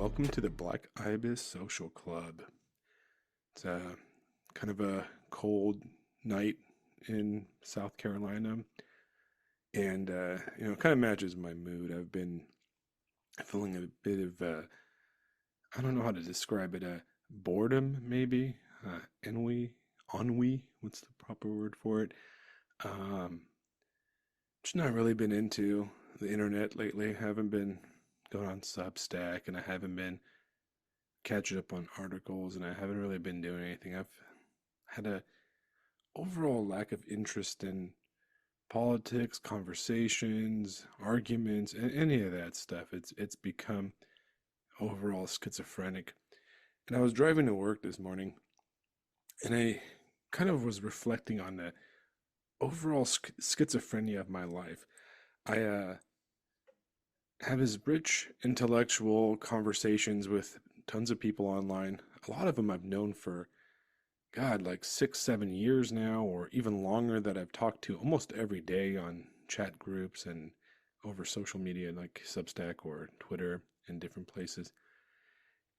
welcome to the Black Ibis Social Club. It's kind of a cold night in South Carolina, and it kind of matches my mood. I've been feeling a bit of I don't know how to describe it, boredom maybe, ennui. What's the proper word for it? Um, just not really been into the internet lately. Haven't been going on Substack, and I haven't been catching up on articles, and I haven't really been doing anything. I've had a overall lack of interest in politics, conversations, arguments, and any of that stuff. It's become overall schizophrenic. And I was driving to work this morning, and I kind of was reflecting on the overall schizophrenia of my life. I have these rich intellectual conversations with tons of people online. A lot of them I've known for, God, like 6, 7 years now, or even longer, that I've talked to almost every day on chat groups and over social media like Substack or Twitter and different places.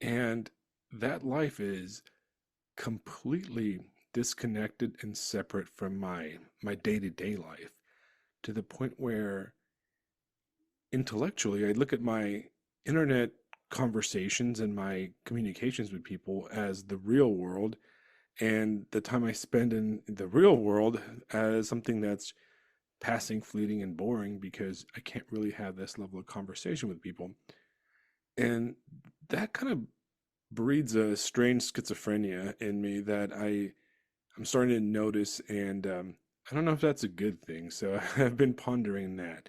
And that life is completely disconnected and separate from my day-to-day life, to the point where intellectually I look at my internet conversations and my communications with people as the real world, and the time I spend in the real world as something that's passing, fleeting, and boring, because I can't really have this level of conversation with people. And that kind of breeds a strange schizophrenia in me that I'm starting to notice, and I don't know if that's a good thing. So I've been pondering that.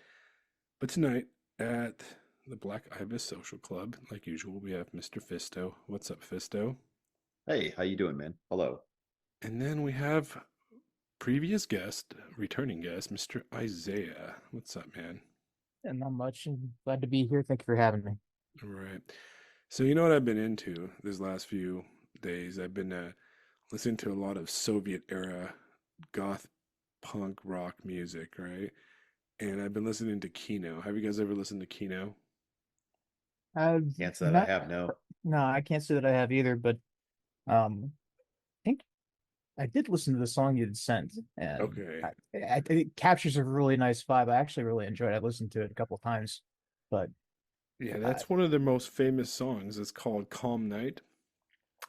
But tonight at the Black Ibis Social Club, like usual, we have Mr. Fisto. What's up, Fisto? Hey, how you doing, man? Hello. And then we have previous guest, returning guest, Mr. Isaiah. What's up, man? And not much. And glad to be here. Thank you for having me. All right. So you know what I've been into this last few days? I've been listening to a lot of Soviet era goth punk rock music, right? And I've been listening to Kino. Have you guys ever listened to Kino? I've Can't say that I not. have, no. No, I can't say that I have either. But I think I did listen to the song you had sent, and Okay. I think it captures a really nice vibe. I actually really enjoyed it. I listened to it a couple of times, but Yeah, uh, that's one of their most famous songs. It's called Calm Night.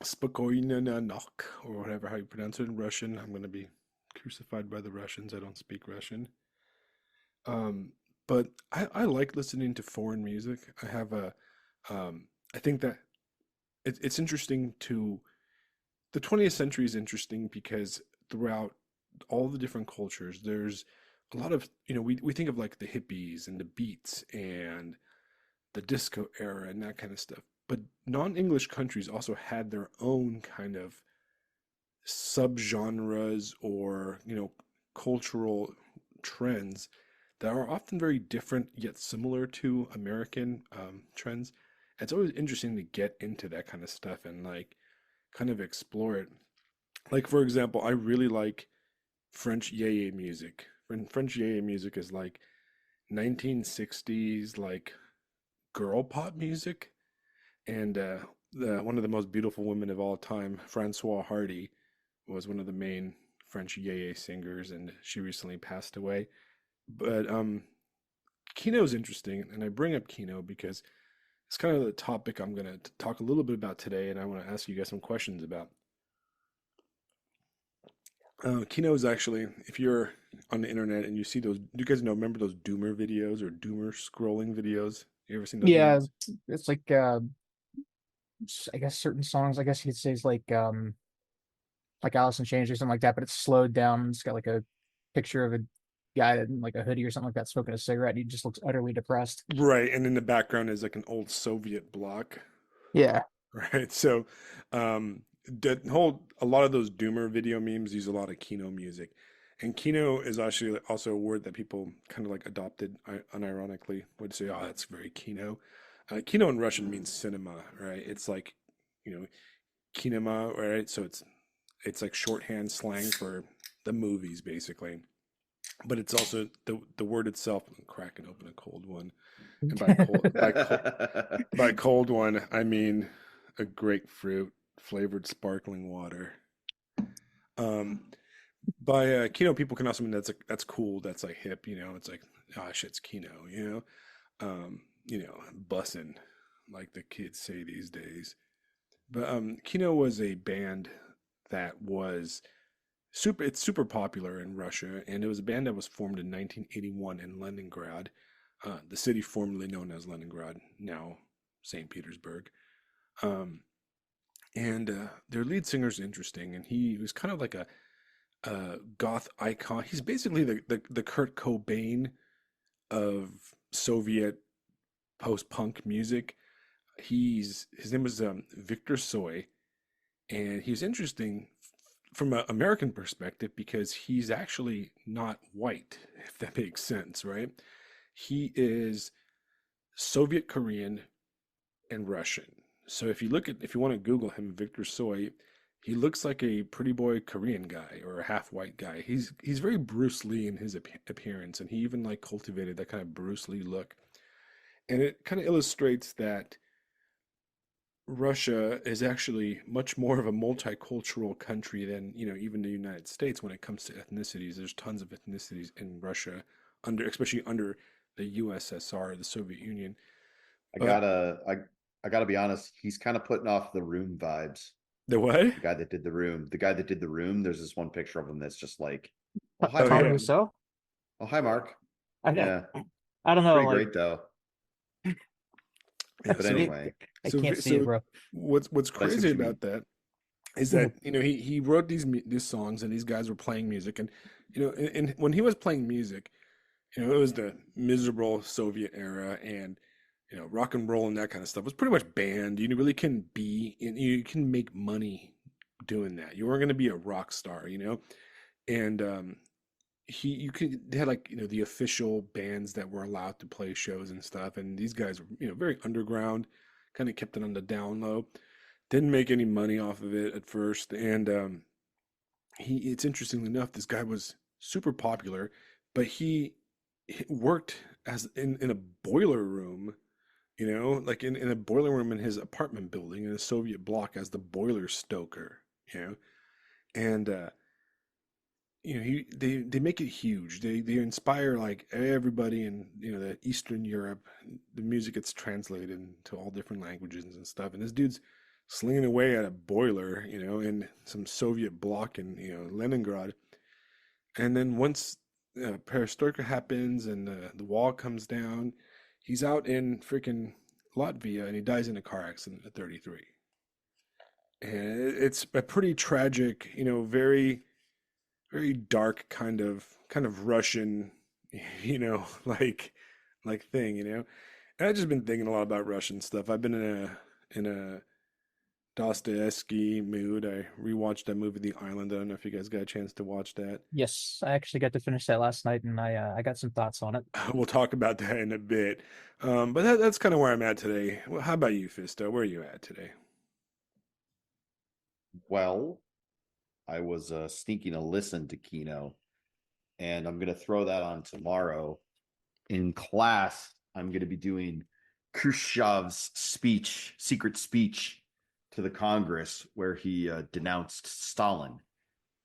Spokojna Nok, or whatever how you pronounce it in Russian. I'm going to be crucified by the Russians. I don't speak Russian. Um, but I like listening to foreign music. I think that it's interesting to, the 20th century is interesting because throughout all the different cultures, there's a lot of, we think of like the hippies and the beats and the disco era and that kind of stuff. But non-English countries also had their own kind of subgenres or, cultural trends that are often very different yet similar to American trends. It's always interesting to get into that kind of stuff and like kind of explore it. Like for example, I really like French yeye music. And French yeye music is like 1960s like girl pop music, and one of the most beautiful women of all time, Francois Hardy, was one of the main French yeye singers, and she recently passed away. But Kino is interesting, and I bring up Kino because it's kind of the topic I'm going to talk a little bit about today, and I want to ask you guys some questions about. Kino is actually, if you're on the internet and you see those, do you guys remember those doomer videos or doomer scrolling videos? You ever seen those yeah, memes? it's like I guess certain songs. I guess you could say is like Alice in Chains or something like that, but it's slowed down. It's got like a picture of a guy in like a hoodie or something like that smoking a cigarette. And he just looks utterly depressed. Right, and in the background is like an old Soviet bloc, Yeah, right? So, the whole a lot of those doomer video memes use a lot of Kino music, and Kino is actually also a word that people kind of like adopted unironically. Would say, "Oh, that's very Kino." Kino in Russian means cinema, right? It's like, you know, kinema, right? So it's like shorthand slang for the movies, basically. but it's also the word itself. I'm cracking open a cold one, and by cold one I mean a grapefruit flavored sparkling water. Um, by Kino, people can also mean that's cool, that's like hip, it's like, oh shit's Kino, bussin', like the kids say these days. But Kino was a band that was it's super popular in Russia, and it was a band that was formed in 1981 in Leningrad, the city formerly known as Leningrad, now St. Petersburg. Um, and their lead singer is interesting, and he was kind of like a goth icon. He's basically the Kurt Cobain of Soviet post-punk music. His name was Viktor Tsoi, and he's interesting from an American perspective because he's actually not white, if that makes sense, right? He is Soviet Korean and Russian. So if you want to Google him, Viktor Tsoi, he looks like a pretty boy Korean guy or a half white guy. He's very Bruce Lee in his appearance, and he even like cultivated that kind of Bruce Lee look. And it kind of illustrates that Russia is actually much more of a multicultural country than, even the United States when it comes to ethnicities. There's tons of ethnicities in Russia, especially under the USSR, the Soviet Union. I But gotta I gotta be honest, he's kind of putting off the Room vibes. the what? The guy that did the Room. The guy that did the Room, there's this one picture of him that's just like, oh hi Oh Tom yeah, Mark. Rousseau. Oh hi Mark. I, Yeah. I don't know, Pretty like great though. yeah. But so anyway, I So can't see it, so bro. what's but I see crazy what you mean. about that is that he wrote these songs, and these guys were playing music, and and when he was playing music, it was the miserable Soviet era, and rock and roll and that kind of stuff was pretty much banned. You really couldn't you can make money doing that. You weren't going to be a rock star, and you could they had like the official bands that were allowed to play shows and stuff, and these guys were very underground, kind of kept it on the down low, didn't make any money off of it at first, and it's interesting enough, this guy was super popular, but he worked as in a boiler room, like in a boiler room in his apartment building in a Soviet bloc as the boiler stoker, and they make it huge. They inspire like everybody in the Eastern Europe. The music gets translated into all different languages and stuff, and this dude's slinging away at a boiler, in some Soviet bloc in Leningrad. And then once perestroika happens and the wall comes down, he's out in freaking Latvia and he dies in a car accident at 33. And it's a pretty tragic, very very dark kind of Russian, like thing, And I've just been thinking a lot about Russian stuff. I've been in a Dostoevsky mood. I rewatched that movie, The Island. I don't know if you guys got a chance to watch that. Yes, I actually got to finish that last night, and I got some thoughts on it. We'll talk about that in a bit. But that's kind of where I'm at today. Well, how about you, Fisto? Where are you at today? Well, I was sneaking a listen to Kino, and I'm gonna throw that on tomorrow. In class, I'm gonna be doing Khrushchev's speech, secret speech to the Congress, where he denounced Stalin.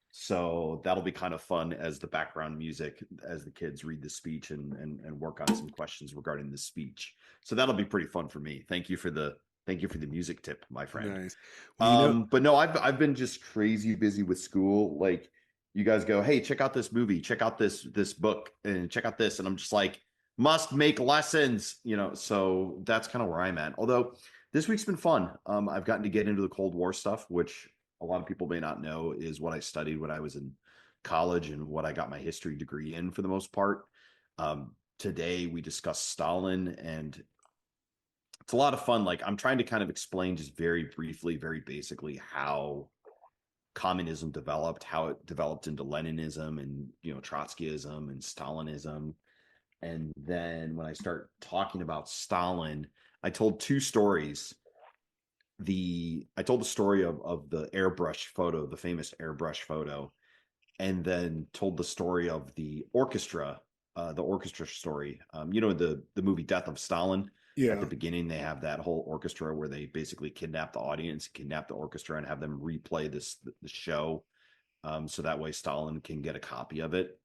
So that'll be kind of fun as the background music as the kids read the speech and work on some questions regarding the speech. So that'll be pretty fun for me. Thank you for the music tip, my friend. Nice. Well, you know, But no, I've been just crazy busy with school. Like you guys go, hey, check out this movie, check out this book, and check out this, and I'm just like, must make lessons, So that's kind of where I'm at. Although this week's been fun. I've gotten to get into the Cold War stuff, which a lot of people may not know is what I studied when I was in college and what I got my history degree in for the most part. Today we discussed Stalin, and it's a lot of fun. Like I'm trying to kind of explain just very briefly, very basically how communism developed, how it developed into Leninism and Trotskyism and Stalinism. And then when I start talking about Stalin, I told two stories. I told the story of the airbrush photo, the famous airbrush photo, and then told the story of the orchestra story. The movie Death of Stalin. At the Yeah. beginning, they have that whole orchestra where they basically kidnap the audience, kidnap the orchestra, and have them replay the show, so that way Stalin can get a copy of it.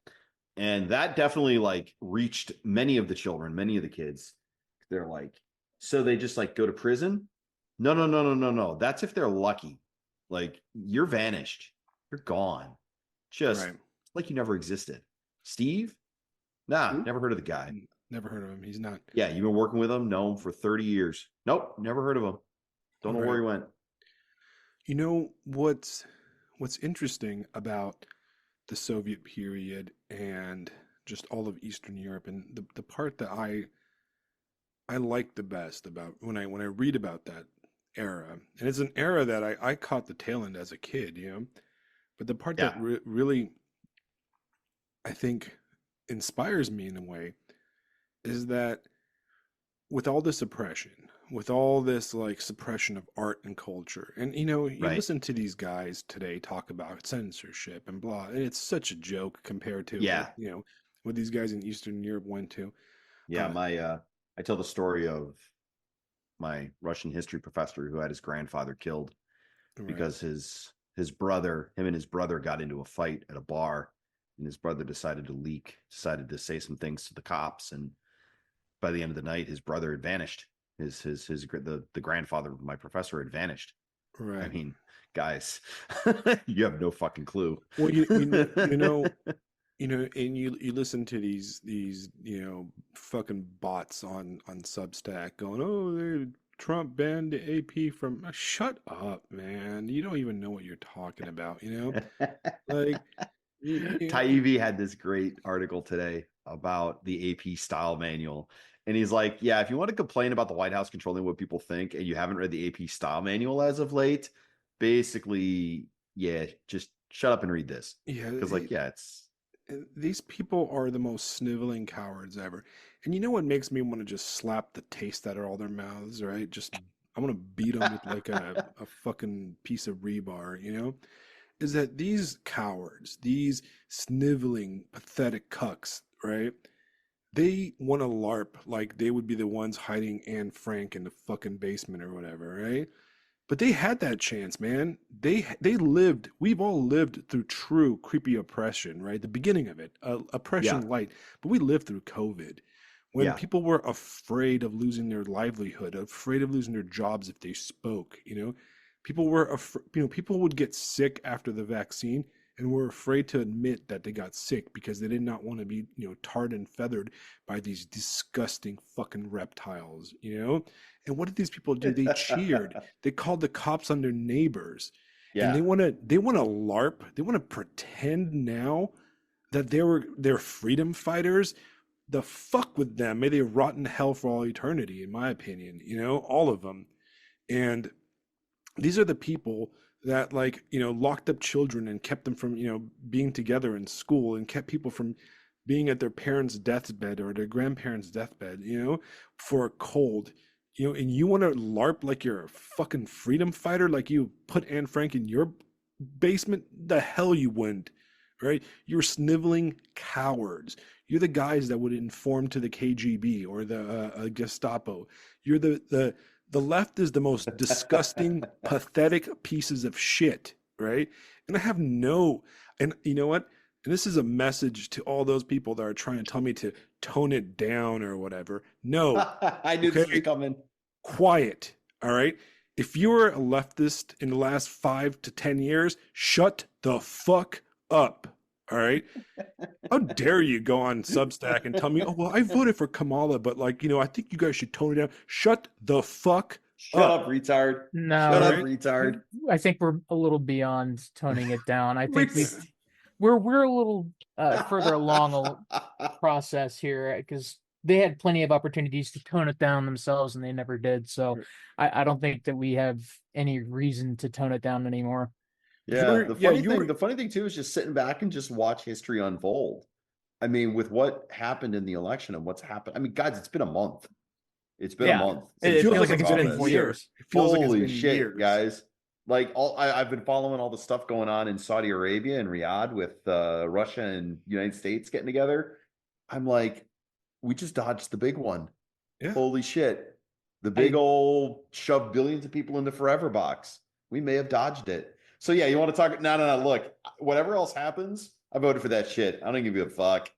And that definitely like reached many of the children, many of the kids. They're like, so they just like go to prison? No, no, no, no, no, no. That's if they're lucky. Like you're vanished. You're gone. Just Right. like you never existed. Steve? Nah, Who? never heard of the guy. Never heard of him. He's not. Yeah, you've been working with him, know him for 30 years. Nope, never heard of him. Don't know where Right. he went. You know what's interesting about the Soviet period and just all of Eastern Europe, and the part that I like the best about when I read about that era, and it's an era that I caught the tail end as a kid, but the part that Yeah, really I think inspires me in a way is that with all this oppression, with all this like suppression of art and culture, and you right. listen to these guys today talk about censorship and blah, and it's such a joke compared to Yeah, what these guys in Eastern Europe went to. yeah. Uh, I tell the story of my Russian history professor who had his grandfather killed right, because his brother, him and his brother got into a fight at a bar, and his brother decided to say some things to the cops, and by the end of the night, his brother had vanished. The grandfather of my professor had vanished. I right. mean, guys, you have no fucking clue. Well, and you listen to these fucking bots on Substack going, oh, Trump banned the AP from. Shut up, man. You don't even know what you're talking about. Like, Taibbi had this great article today about the AP style manual. And he's like, yeah, if you want to complain about the White House controlling what people think and you haven't read the AP style manual as of late, basically, yeah, just shut up and read this. yeah, Because, like, yeah, it's. these people are the most sniveling cowards ever. And you know what makes me want to just slap the taste out of all their mouths, right? Just I want to beat them with like a fucking piece of rebar, is that these cowards, these sniveling, pathetic cucks, right? They want to LARP like they would be the ones hiding Anne Frank in the fucking basement or whatever, right? But they had that chance, man. They lived. We've all lived through true creepy oppression, right? The beginning of it, Yeah, oppression light. But we lived through COVID, when yeah. people were afraid of losing their livelihood, afraid of losing their jobs if they spoke. People were, people would get sick after the vaccine and were afraid to admit that they got sick because they did not want to be, tarred and feathered by these disgusting fucking reptiles. And what did these people do? They cheered. They called the cops on their neighbors, and they Yeah. want to LARP. They want to pretend now that they're freedom fighters. The fuck with them. May they rot in hell for all eternity, in my opinion. All of them. And these are the people that locked up children and kept them from being together in school, and kept people from being at their parents' deathbed or their grandparents' deathbed, for a cold. And you want to LARP like you're a fucking freedom fighter, like you put Anne Frank in your basement? The hell you wouldn't, right? You're sniveling cowards. You're the guys that would inform to the KGB or the Gestapo. You're the left is the most disgusting, pathetic pieces of shit, right? And I have no, and you know what? And this is a message to all those people that are trying to tell me to tone it down or whatever. No, I knew this was okay? coming. Quiet, all right? If you're a leftist in the last 5 to 10 years, shut the fuck up, all right? How dare you go on Substack and tell me, oh, well, I voted for Kamala, but I think you guys should tone it down. Shut the fuck Shut up, up, retard. Shut No, up, all retard. I think we're a little beyond toning it down. I think right? we're a little further along a process here because they had plenty of opportunities to tone it down themselves and they never did. So I don't think that we have any reason to tone it down anymore. Yeah, You were, the funny thing too is just sitting back and just watch history unfold. I mean, with what happened in the election and what's happened. I mean, guys, it's been a month. It's been a Yeah, month it, since it feels feels like like Trump took it's it's been been a office. 4 year. years. It feels like it's Holy been shit, years. guys. Like I've been following all the stuff going on in Saudi Arabia and Riyadh with Russia and United States getting together. I'm like, we just dodged the big one. Yeah. Holy shit. The big I old shove billions of people into forever box. We may have dodged it. So yeah, you want to talk? No, no, no. Look, whatever else happens, I voted for that shit. I don't give you a fuck.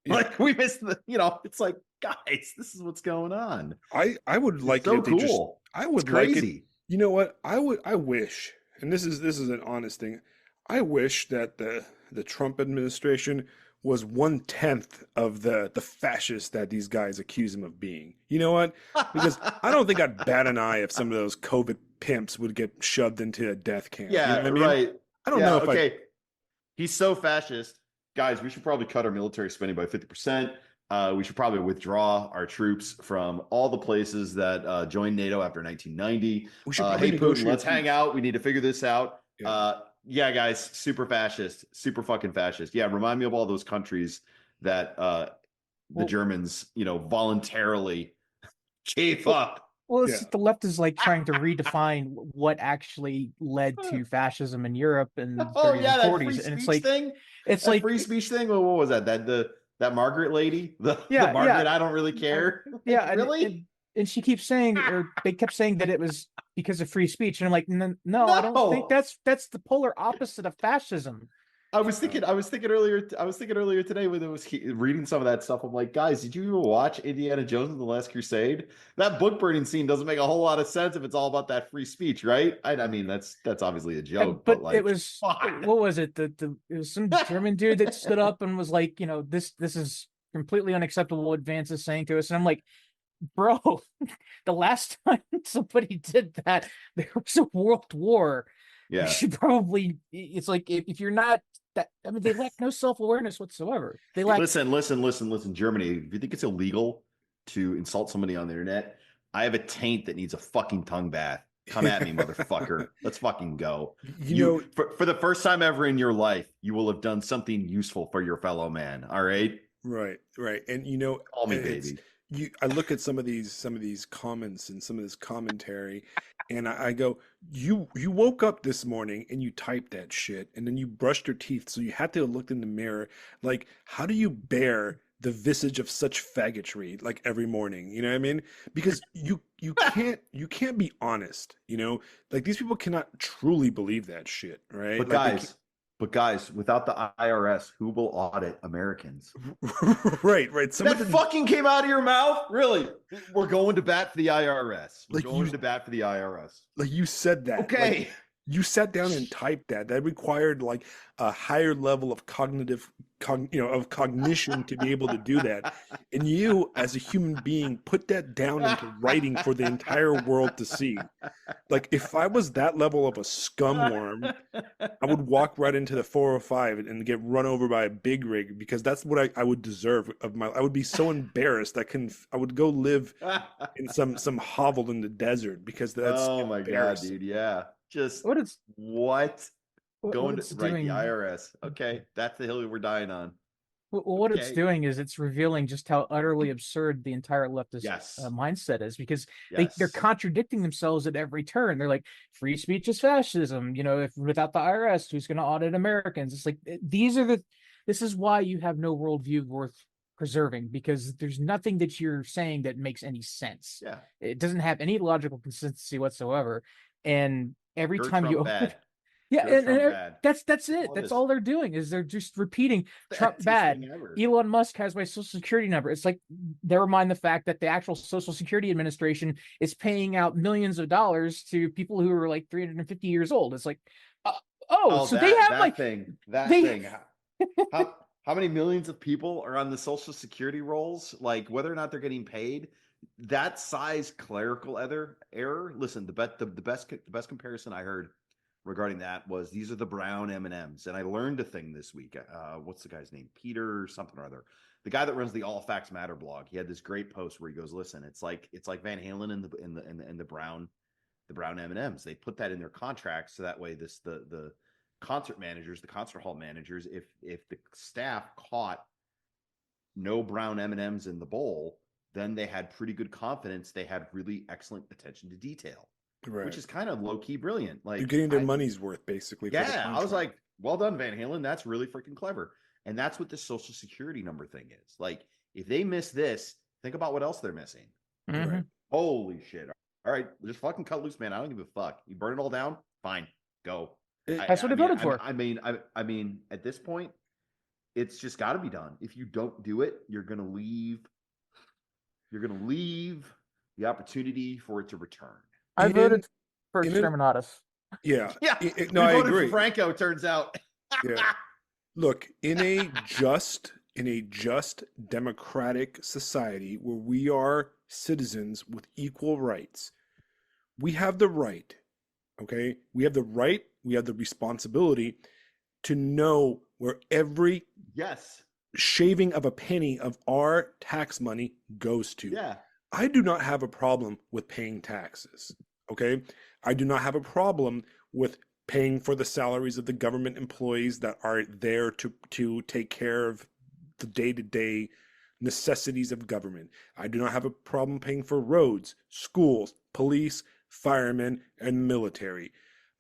Yeah. Like we missed it's like, guys, this is what's going on. I would It's like it so if they just cool. I It's would like it. crazy. You know what? I wish, and this is an honest thing. I wish that the Trump administration was 1/10 of the fascist that these guys accuse him of being. You know what? Because I don't think I'd bat an eye if some of those COVID pimps would get shoved into a death camp. You know Yeah, what I mean? right. I don't Yeah, know if I okay. He's so fascist. Guys, we should probably cut our military spending by 50%. We should probably withdraw our troops from all the places that joined NATO after 1990. we should probably Hey, Putin, negotiate let's hang peace. out. We need to figure this out. Yeah. Yeah, guys, super fascist, super fucking fascist. Yeah, remind me of all those countries that the well, Germans, voluntarily gave up. well, it's Yeah. just the left is like trying to redefine what actually led to fascism in Europe in the Oh 30s and yeah, that free 40s, and speech thing. it's That like free speech thing. What was that? That Margaret lady, the yeah, Margaret. I don't really care. yeah, Really? and she keeps saying, or they kept saying that it was because of free speech, and I'm like, no, I don't think No. that's the polar opposite of fascism. I was thinking. I was thinking earlier. I was thinking earlier today when it was reading some of that stuff. I'm like, guys, did you even watch Indiana Jones and the Last Crusade? That book burning scene doesn't make a whole lot of sense if it's all about that free speech, right? I mean, that's obviously a joke, but But it like, was fuck. what was it? It was some German dude that stood up and was like, this is completely unacceptable what Vance is saying to us, and I'm like, bro, the last time somebody did that, there was a world war. You Yeah. should probably, it's like if you're not that, I mean, they lack no self-awareness whatsoever. They lack Listen. Germany, if you think it's illegal to insult somebody on the internet, I have a taint that needs a fucking tongue bath. Come at me, motherfucker. Let's fucking go. You know, For the first time ever in your life, you will have done something useful for your fellow man. All right? right, right. And Call me and it's baby. I look at some of these comments and some of this commentary, and I go, you woke up this morning and you typed that shit, and then you brushed your teeth, so you had to look in the mirror. Like, how do you bear the visage of such faggotry like every morning? You know what I mean? Because you can't be honest, Like these people cannot truly believe that shit, right? But Like they can't. guys, without the IRS, who will audit Americans? Right, right. Some of That the fucking came out of your mouth? Really? We're going to bat for the IRS. We're like going to bat for the IRS. like you said that like Okay. you sat down and typed that required like a higher level of of cognition to be able to do that, and you as a human being put that down into writing for the entire world to see. Like if I was that level of a scumworm, I would walk right into the 405 and get run over by a big rig, because that's what I would deserve of my. I would be so embarrassed I would go live in some hovel in the desert, because that's Oh my god, embarrassing. dude. Yeah. Just what it's what? what Going to it's right, the doing. IRS. Okay. That's the hill we're dying on. Well, what it's Okay. doing is it's revealing just how utterly absurd the entire leftist Yes. mindset is, because they're Yes. contradicting themselves at every turn. They're like, free speech is fascism. If without the IRS, who's going to audit Americans? It's like this is why you have no worldview worth preserving, because there's nothing that you're saying that makes any sense. Yeah. It doesn't have any logical consistency whatsoever. And every Dirt time you Trump open, bad. yeah, Dirt Trump and bad. that's it. All it That's is. all they're doing is they're just repeating Trump Fastest bad. thing ever. Elon Musk has my social security number. It's like, never mind the fact that the actual Social Security Administration is paying out millions of dollars to people who are like 350 years old. It's like, Oh, so they have that thing. That they thing. How many millions of people are on the Social Security rolls? Like whether or not they're getting paid, that size clerical error. Listen, the best comparison I heard regarding that was these are the brown M&Ms, and I learned a thing this week. What's the guy's name? Peter something or other. The guy that runs the All Facts Matter blog. He had this great post where he goes, "Listen, it's like Van Halen in the brown M&Ms. They put that in their contracts so that way the concert managers, the concert hall managers, if the staff caught no brown M&Ms in the bowl, then they had pretty good confidence they had really excellent attention to detail. Right. which is kind of low key brilliant. They're Like, getting their money's worth basically for the yeah, I was contract. like, well done, Van Halen. That's really freaking clever. And that's what the social security number thing is. Like, if they miss this, think about what else they're missing. Right. Holy shit. All right, just fucking cut loose, man. I don't give a fuck. You burn it all down, fine, go. That's what they voted for. I mean, at this point, it's just got to be done. If you don't do it, you're gonna leave. You're gonna leave the opportunity for it to return. I In- voted for in an- exterminatus. Yeah. Yeah, No, we I voted agree. for Franco. Turns out. Yeah. Look, in a just democratic society where we are citizens with equal rights, we have the right, okay? We have the responsibility to know where every Yes. shaving of a penny of our tax money goes to. Yeah. I do not have a problem with paying taxes, okay? I do not have a problem with paying for the salaries of the government employees that are there to take care of the day-to-day necessities of government. I do not have a problem paying for roads, schools, police, firemen, and military.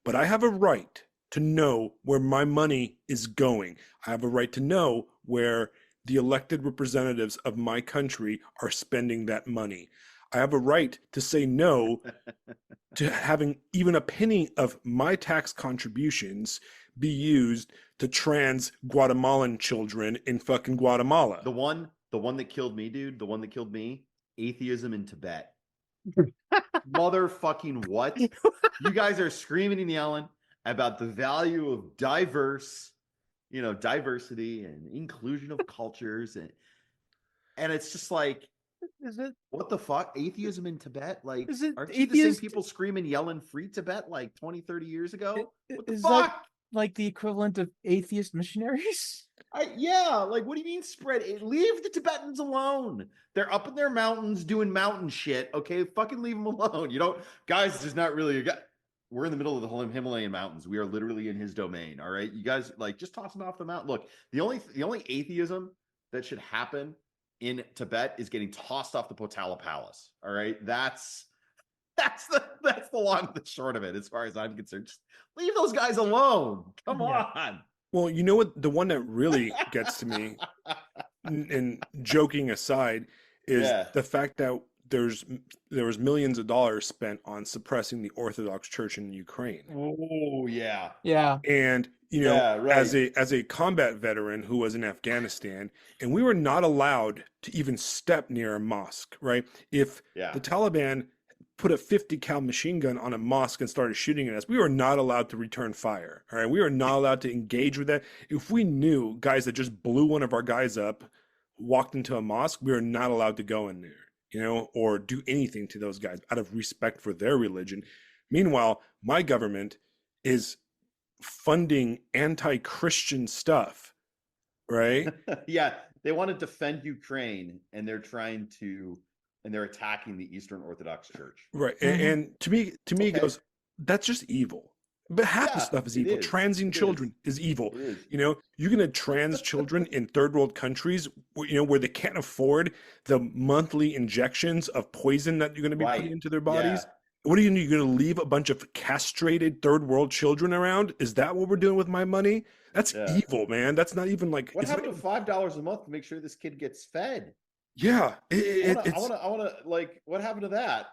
But I have a right to know where my money is going. I have a right to know where the elected representatives of my country are spending that money. I have a right to say no to having even a penny of my tax contributions be used to trans Guatemalan children in fucking Guatemala. The one that killed me, dude. The one that killed me. Atheism in Tibet. Motherfucking what? You guys are screaming and yelling about the value of diversity and inclusion of cultures, and it's just like, Is it? what the fuck? Atheism in Tibet? Like, Is it aren't you the same atheist? people screaming, yelling free Tibet like 20, 30 years ago? What the Is fuck? that like the equivalent of atheist missionaries? Yeah, like, what do you mean spread? Leave the Tibetans alone. They're up in their mountains doing mountain shit. Okay, fucking leave them alone. Guys, there's not really a guy. We're in the middle of the whole Himalayan mountains. We are literally in his domain. All right, you guys, like, just toss him off the mountain. Look, the only atheism that should happen in Tibet is getting tossed off the Potala Palace. All right, that's the long and the short of it, as far as I'm concerned. Just leave those guys alone. Come on. Well, you know what? The one that really gets to me, and joking aside, is the fact that there was millions of dollars spent on suppressing the Orthodox Church in Ukraine. Oh yeah. Yeah. And as a combat veteran who was in Afghanistan, and we were not allowed to even step near a mosque, right? If the Taliban put a 50 cal machine gun on a mosque and started shooting at us, we were not allowed to return fire. All right, we were not allowed to engage with that. If we knew guys that just blew one of our guys up walked into a mosque, we were not allowed to go in there, or do anything to those guys out of respect for their religion. Meanwhile, my government is funding anti-Christian stuff, right? Yeah, they want to defend Ukraine, and they're attacking the Eastern Orthodox Church. Right. And to me, it goes, that's just evil. But half the stuff is evil. Transing children is evil. You're going to trans children in third world countries, where they can't afford the monthly injections of poison that you're going to be putting into their bodies. Yeah. What are you going to leave a bunch of castrated third world children around? Is that what we're doing with my money? That's evil, man. That's not even like. What happened to $5 a month to make sure this kid gets fed? Yeah, I want to like, what happened to that?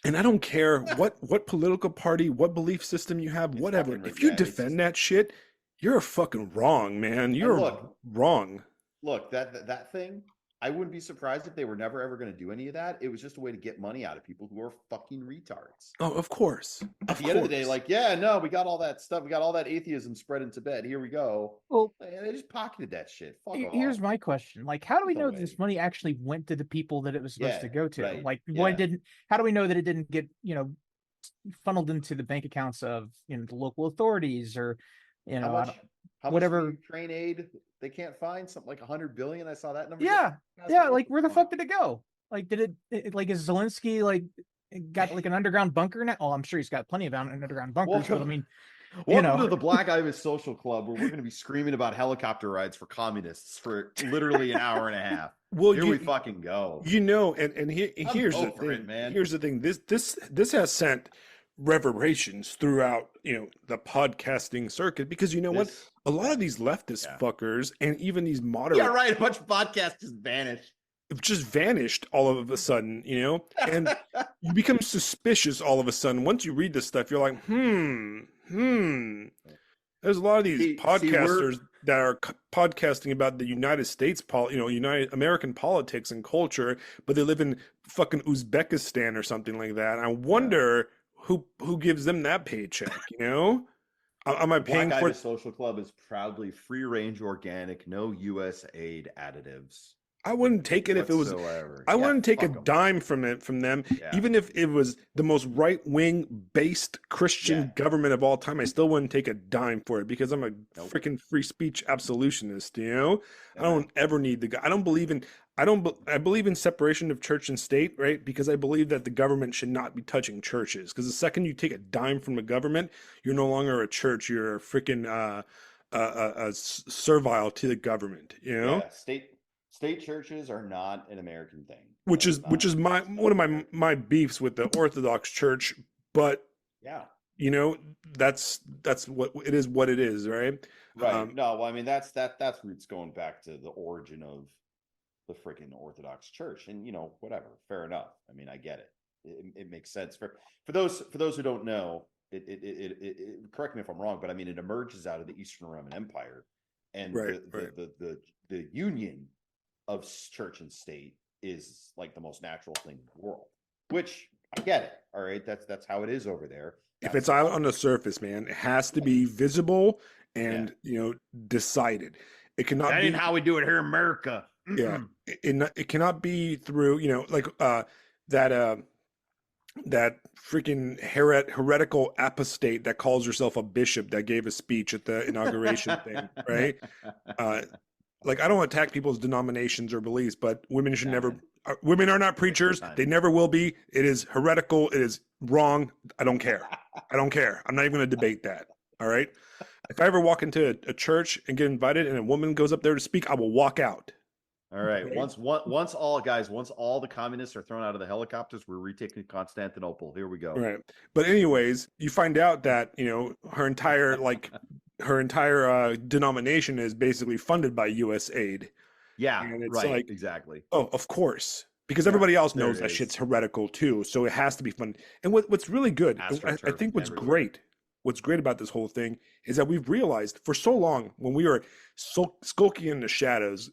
And I don't care what political party, what belief system you have, whatever. If you defend that shit, you're fucking wrong, man. You're wrong. Look, that thing, I wouldn't be surprised if they were never ever going to do any of that. It was just a way to get money out of people who are fucking retards. Oh, of course. At the end of the day, like, yeah, no, we got all that stuff. We got all that atheism spread in Tibet. Here we go. Well, they just pocketed that shit. Here's my question: like, how do we know that this money actually went to the people that it was supposed to go to? Right. Like, how do we know that it didn't get funneled into the bank accounts of the local authorities, or how whatever much Ukraine aid they can't find? Something like 100 billion. I saw that number. Yeah. Like, where the fuck did it go? Like, did it like, is Zelensky like got like an underground bunker now? Oh, I'm sure he's got plenty of underground bunkers. But I mean, welcome to the Black Ibis Social Club, where we're going to be screaming about helicopter rides for communists for literally an hour and a half. Well, here we fucking go. And here's the thing, man. Here's the thing. This has sent reverberations throughout, the podcasting circuit, because you know what? This, A lot of these leftist yeah. fuckers and even these Yeah, moderate right. A bunch of podcasts just vanished. just vanished all of a sudden, and you become suspicious all of a sudden. Once you read this stuff, you're like, there's a lot of these podcasters that are podcasting about the United States, United American politics and culture, but they live in fucking Uzbekistan or something like that. I wonder who gives them that paycheck, Am I paying Black for Itis Social Club is proudly free range organic, no US aid additives. I wouldn't take it if it was. I wouldn't take a dime from them, even if it was the most right-wing based Christian government of all time. I still wouldn't take a dime for it because I'm a freaking free speech absolutionist. I don't ever need the guy. I believe in separation of church and state, right? Because I believe that the government should not be touching churches. Because the second you take a dime from the government, you're no longer a church. You're a freaking servile to the government. Yeah, state churches are not an American thing. Which is one of my beefs with the Orthodox Church, but that's what it is, right? Right. No, well, I mean that's roots going back to the origin of the freaking Orthodox Church, and whatever, fair enough. I mean, I get it. It makes sense for those who don't know. It correct me if I'm wrong, but I mean it emerges out of the Eastern Roman Empire, and the union of church and state is like the most natural thing in the world, which I get it. All right, that's how it is over there. If it's out on the surface, man, it has to be visible and decided. It cannot. That ain't how we do it here in America. Yeah, it cannot be through that freaking heretical apostate that calls herself a bishop that gave a speech at the inauguration thing, right? Like, I don't attack people's denominations or beliefs, but women should never. Women are not preachers. They never will be. It is heretical. It is wrong. I don't care. I'm not even going to debate that. All right. If I ever walk into a church and get invited and a woman goes up there to speak, I will walk out. All right. Okay. Once all the communists are thrown out of the helicopters, we're retaking Constantinople. Here we go. All right. But anyways, you find out that, her entire denomination is basically funded by US aid. Yeah. And it's right. Exactly. Oh, of course. Because everybody else knows that shit's heretical too. So it has to be funded. And what's really good, I think what's great about this whole thing is that we've realized for so long when we were skulking in the shadows,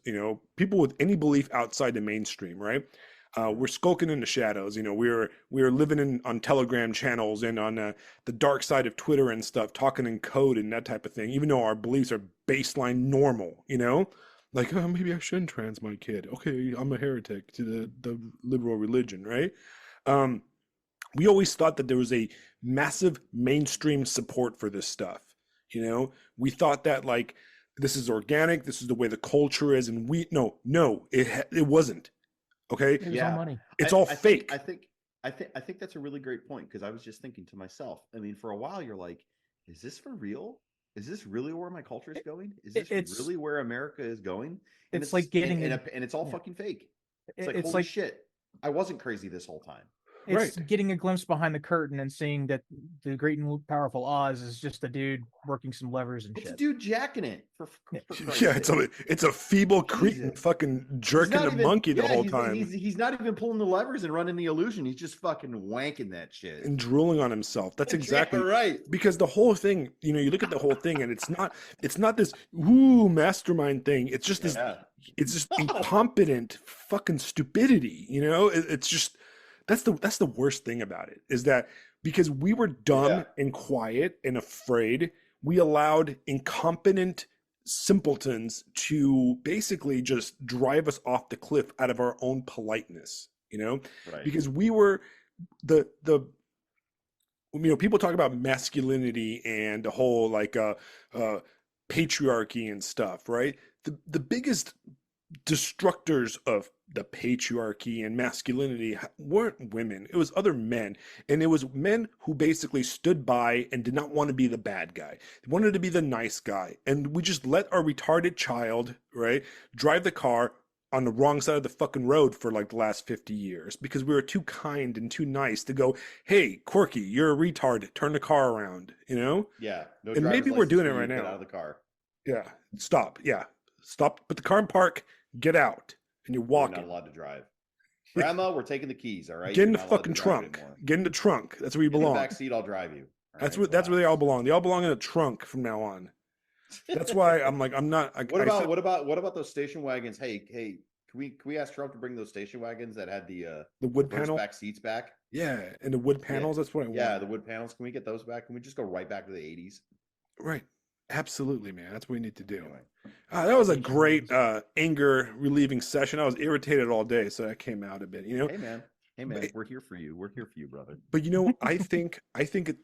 people with any belief outside the mainstream, right? We're skulking in the shadows. We're living on Telegram channels and on the dark side of Twitter and stuff, talking in code and that type of thing, even though our beliefs are baseline normal, like, oh, maybe I shouldn't trans my kid. Okay, I'm a heretic to the liberal religion, right? We always thought that there was a massive mainstream support for this stuff. We thought that like this is organic, this is the way the culture is, and it wasn't. Okay, it was all money. It's all fake. I think that's a really great point, because I was just thinking to myself. I mean, for a while you're like, is this for real? Is this really where my culture is going? Is this really where America is going? And it's like getting and it's all fucking fake. It's holy shit. I wasn't crazy this whole time. It's getting a glimpse behind the curtain and seeing that the great and powerful Oz is just a dude working some levers and shit. It's a dude jacking it. It's a feeble cretin fucking jerking the monkey the whole time. He's not even pulling the levers and running the illusion. He's just fucking wanking that shit and drooling on himself. That's exactly right. Because the whole thing, you look at the whole thing, and it's not this mastermind thing. It's just this. It's just incompetent fucking stupidity. It's just. That's the worst thing about it, is that because we were dumb and quiet and afraid, we allowed incompetent simpletons to basically just drive us off the cliff out of our own politeness, because we were people talk about masculinity and the whole patriarchy and stuff, right? The biggest destructors of the patriarchy and masculinity weren't women. It was other men. And it was men who basically stood by and did not want to be the bad guy. They wanted to be the nice guy. And we just let our retarded child, right, drive the car on the wrong side of the fucking road for like the last 50 years because we were too kind and too nice to go, hey, Corky, you're a retard, turn the car around, you know? Yeah, no And driver's maybe we're license doing for it you. right Get now. out of the car. Yeah, stop. Yeah, stop. Put the car in park, get out, and you're You're walking. not allowed to drive. Grandma, we're taking the keys, all right? Get in You're the not allowed to fucking drive trunk. anymore. Get in the trunk. That's where you Get in the belong. back seat, I'll drive you. All That's right, that's where they all relax. belong. They all belong in a trunk from now on. That's why I'm like, I'm not. What about those station wagons? Hey, can we ask Trump to bring those station wagons that had the wood reverse panel? back seats back? Yeah, and the wood panels. That's what I want. Yeah, the wood panels. Can we get those back? Can we just go right back to the 80s? Right. Absolutely, man. That's what we need to do. Anyway. That was a great anger relieving session. I was irritated all day, so that came out a bit. You know. Hey man, we're here for you. We're here for you, brother. But you know, I think it.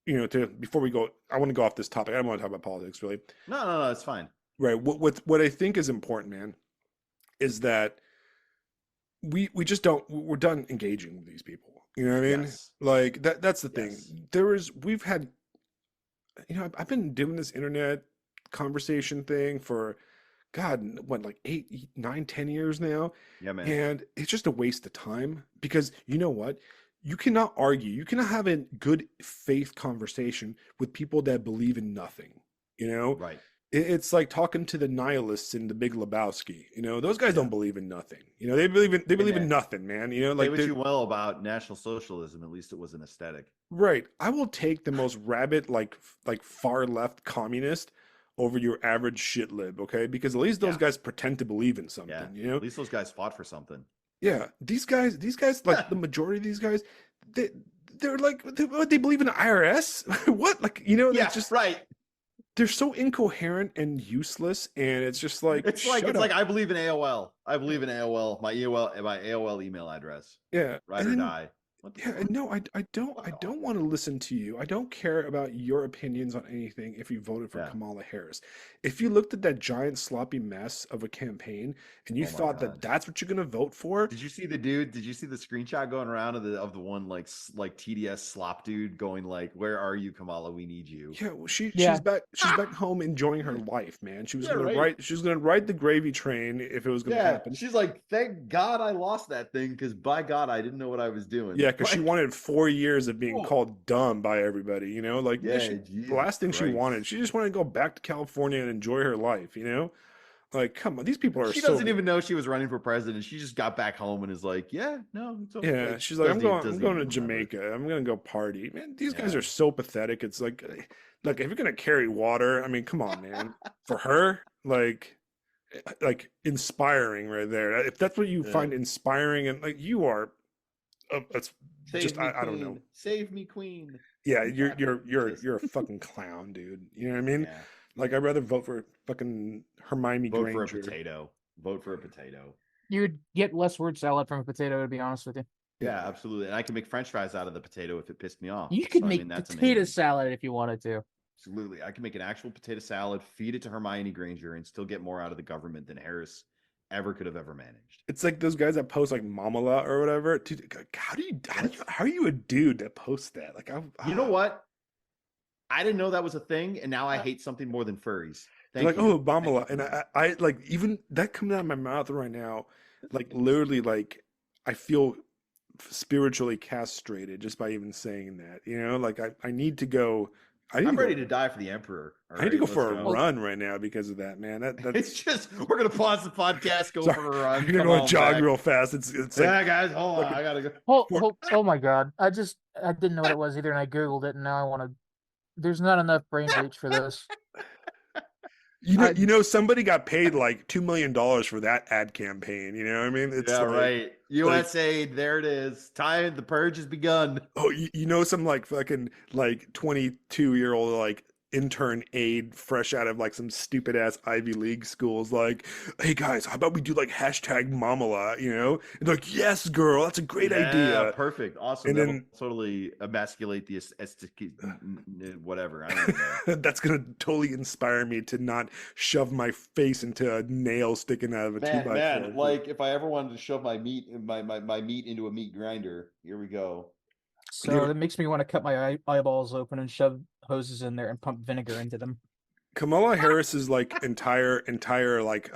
You know, before we go, I want to go off this topic. I don't want to talk about politics, really. No, it's fine. Right. What I think is important, man, is that we just don't. We're done engaging with these people. You know what I mean? Yes. Like that's the thing. Yes. We've had. You know, I've been doing this internet conversation thing for, God, what, like 8, 9, 10 years now? Yeah, man. And it's just a waste of time because you know what? You cannot argue. You cannot have a good faith conversation with people that believe in nothing. You know, Right. It's like talking to the nihilists in The Big Lebowski. You know, those guys don't believe in nothing. You know, they believe in nothing, man. You know, like like what you will about National Socialism. At least it was an aesthetic. Right. I will take the most rabid, like far left communist over your average shit lib, okay? Because at least those guys pretend to believe in something, Yeah. you know? At least those guys fought for something. Yeah. These guys, like the majority of these guys, they're like, they believe in the IRS? What? Like, you know, Yeah, just right. They're so incoherent and useless, and it's just like it's like I believe in AOL. I believe in AOL. My AOL email address. Yeah. Ride or die. Yeah, no, I don't want to listen to you. I don't care about your opinions on anything if you voted for Kamala Harris. If you looked at that giant sloppy mess of a campaign and you thought that that's what you're going to vote for. Did you see the dude? Did you see the screenshot going around of the one like TDS slop dude going like, "Where are you, Kamala? We need you." Yeah, well, she's back home enjoying her life, man. She was gonna ride the gravy train if it was gonna happen. She's like, "Thank God I lost that thing because by God I didn't know what I was doing." Yeah, because she wanted 4 years of being called dumb by everybody, you know? Like, the last thing she wanted, she just wanted to go back to California and enjoy her life, you know? Like, come on, these people are She doesn't even know she was running for president. She just got back home and is like, yeah, no, it's okay. Yeah, she's like, I'm going to Jamaica. I'm going to go party. Man, these guys are so pathetic. It's like, look, if you're going to carry water, I mean, come on, man. For her, like inspiring right there. If that's what you find inspiring, and like you are, that's just I don't know. Save me, queen. Yeah, you're a fucking clown, dude. You know what I mean? Yeah. Like I'd rather vote for fucking Hermione Granger. For a potato. Vote for a potato. You would get less word salad from a potato, to be honest with you. Yeah, absolutely. And I can make French fries out of the potato if it pissed me off. You could make potato salad if you wanted to. Absolutely. I can make an actual potato salad, feed it to Hermione Granger, and still get more out of the government than Harris ever could have ever managed. It's like those guys that post like Mamala or whatever. Dude, how are you a dude that posts that? Like, you know what? I didn't know that was a thing, and now I hate something more than furries. Like, oh, Mamala, and I like even that coming out of my mouth right now, like literally, like I feel spiritually castrated just by even saying that. You know, like I need to go. I'm ready to die for the emperor. I need to go for a run right now because of that, man. That's it's just we're gonna pause the podcast, go for a run. You're gonna jog real fast. It's like, guys, hold on, I gotta go. Oh my god, I didn't know what it was either, and I googled it, and now I want to. There's not enough brain bleach for this. You know, somebody got paid like $2 million for that ad campain. You know what I mean? It's right. USA, there it is. Time the purge has begun. Oh, you know, some like fucking like 22-year-old like intern aide fresh out of like some stupid ass Ivy League schools, like, hey guys, how about we do like hashtag Mamala, you know? And like, yes, girl, that's a great idea. Perfect. Awesome. And then totally emasculate the whatever. I don't know. That's gonna totally inspire me to not shove my face into a nail sticking out of a 2x4. Man, like if I ever wanted to shove my meat into a meat grinder, here we go. So that makes me want to cut my eyeballs open and shove hoses in there and pump vinegar into them. Kamala Harris's like entire like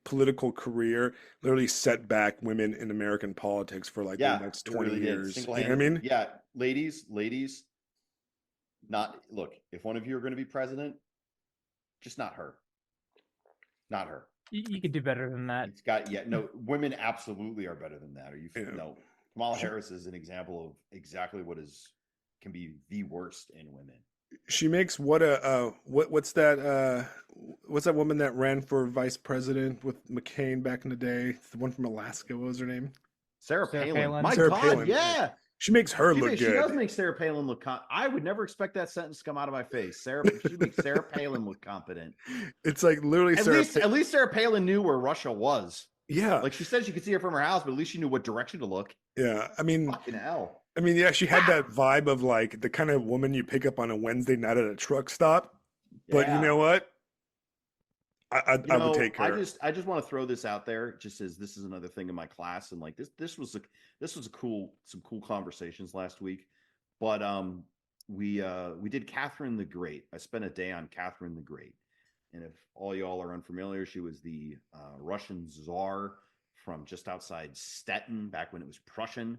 political career literally set back women in American politics for like the Yeah, next it 20 really did. years. You know what I Single-handedly. mean? Yeah, ladies, not look, if one of you are going to be president, just not her. Not her. You could do better than that. It's got no, women absolutely are better than that. Are you Yeah. no? Kamala She- Harris is an example of exactly what can be the worst in women. She makes what's that woman that ran for vice president with McCain back in the day? The one from Alaska, what was her name? Sarah Sarah Palin. Palin. My Sarah God, Palin. yeah. She makes her look She does good. make Sarah Palin look. I would never expect that sentence to come out of my face. She makes Sarah Palin look competent. It's like literally At least Sarah Palin knew where Russia was. Yeah. Like she said, she could see it from her house, but at least she knew what direction to look. Yeah. I mean, Fucking hell. yeah, she had that vibe of like the kind of woman you pick up on a Wednesday night at a truck stop. But you know what? I would take her. I just want to throw this out there, just as this is another thing in my class, and like this was some cool conversations last week. But we did Catherine the Great. I spent a day on Catherine the Great, and if all y'all are unfamiliar, she was the Russian Tsar from just outside Stettin back when it was Prussian.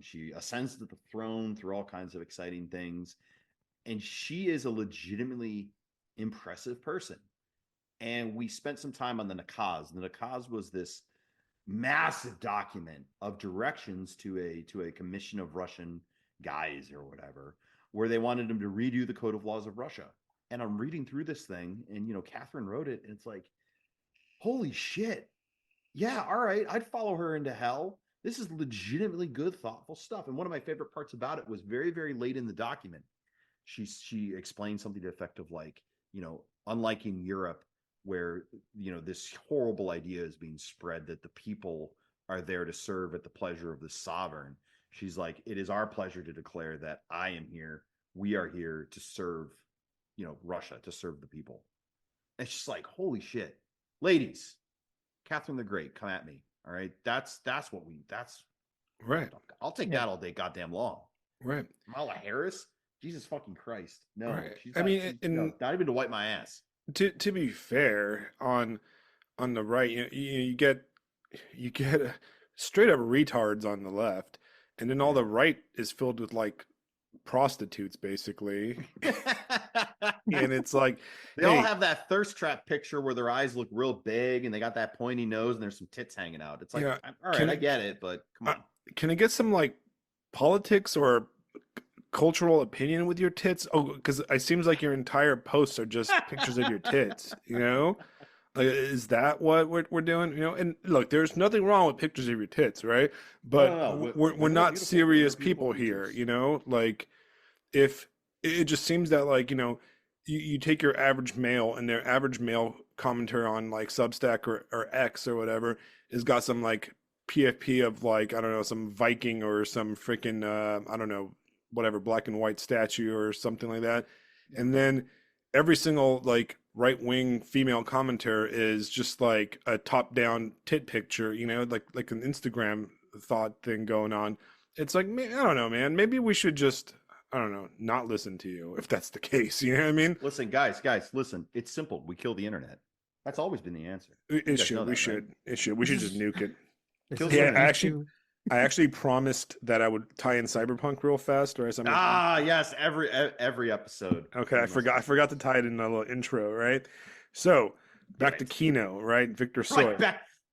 She ascends to the throne through all kinds of exciting things, and she is a legitimately impressive person. And we spent some time on the Nakaz. The Nakaz was this massive document of directions to a commission of Russian guys or whatever, where they wanted them to redo the code of laws of Russia. And I'm reading through this thing, and Catherine wrote it, and it's like, holy shit. Yeah, all right, I'd follow her into hell. This is legitimately good, thoughtful stuff. And one of my favorite parts about it was very, very late in the document. She explained something to the effect of like, unlike in Europe, where this horrible idea is being spread that the people are there to serve at the pleasure of the sovereign. She's like, it is our pleasure to declare that we are here to serve Russia, to serve the people. And it's just like, holy shit. Ladies, Catherine the Great, come at me. All right, that's Right. I'll take that all day goddamn long. Right. Kamala Harris, Jesus fucking Christ, no. Right. She's I not, mean, not even to wipe my ass. To be fair, on the right, you get straight up retards on the left, and then all the right is filled with like prostitutes, basically. And it's like they all have that thirst trap picture where their eyes look real big and they got that pointy nose and there's some tits hanging out. It's like, yeah, all right, I get it, but come on. Can I get some like politics or cultural opinion with your tits? Oh, because it seems like your entire posts are just pictures of your tits. Like, is that what we're doing? And look, there's nothing wrong with pictures of your tits, right? But No. we're not serious people here. Like if it just seems that like you take your average male and their average male commenter on like Substack or X or whatever has got some like PFP of like, I don't know, some Viking or some freaking I don't know, whatever, black and white statue or something like that. And then every single like right-wing female commenter is just like a top-down tit picture, like an Instagram thought thing going on. It's like, I don't know, man. Maybe we should just, I don't know, not listen to you if that's the case. You know what I mean? Listen, guys, listen. It's simple. We kill the internet. That's always been the answer. We should just nuke it. Yeah, I actually promised that I would tie in Cyberpunk real fast, or something. Yes, every episode. Okay, I forgot to tie it in a little intro, right? So back to Kino, right? Viktor Tsoi. Right,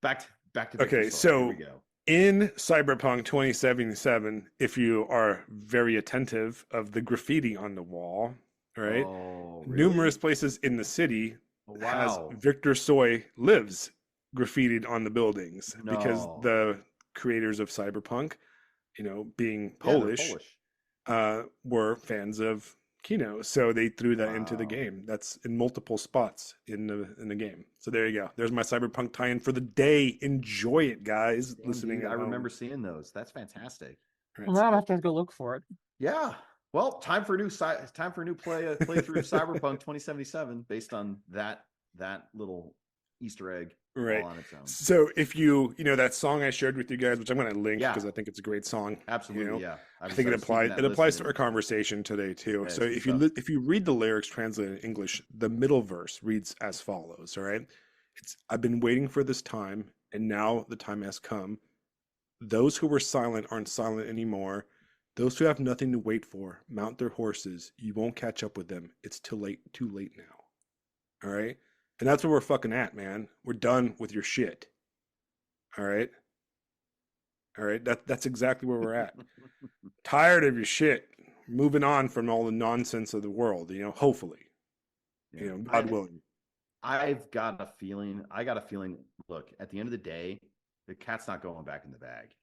back to Viktor okay, Tsoi. so here we go. In Cyberpunk 2077, if you are very attentive of the graffiti on the wall, right? Oh, really? Numerous places in the city has Wow. Viktor Tsoi lives graffitied on the buildings because No. the creators of Cyberpunk, being Yeah, they're Polish, were fans of Kino, so they threw that into the Wow. game. That's in multiple spots in the game. So there you go. There's my Cyberpunk tie-in for the day. Enjoy it, guys. Damn, Listening, dude, at I home. remember seeing those. That's fantastic. Right, Well, now I have to go look for it. Yeah. Well, time for a new playthrough of Cyberpunk 2077 based on that little Easter egg. Right. all on its own. So if that song I shared with you guys, which I'm going to link Yeah, because I think it's a great song, absolutely. Yeah, I think it keeping applies. that It applies to listed. our conversation today too. Yeah, So it's good stuff. if you read the lyrics translated in English, the middle verse reads as follows. All right, I've been waiting for this time, and now the time has come. Those who were silent aren't silent anymore. Those who have nothing to wait for, mount their horses. You won't catch up with them. It's too late now. All right, and that's where we're fucking at, man. We're done with your shit. All right. All right. That's exactly where we're at. Tired of your shit. Moving on from all the nonsense of the world, hopefully. Yeah. God willing. I've got a feeling. I got a feeling. Look, at the end of the day, the cat's not going back in the bag.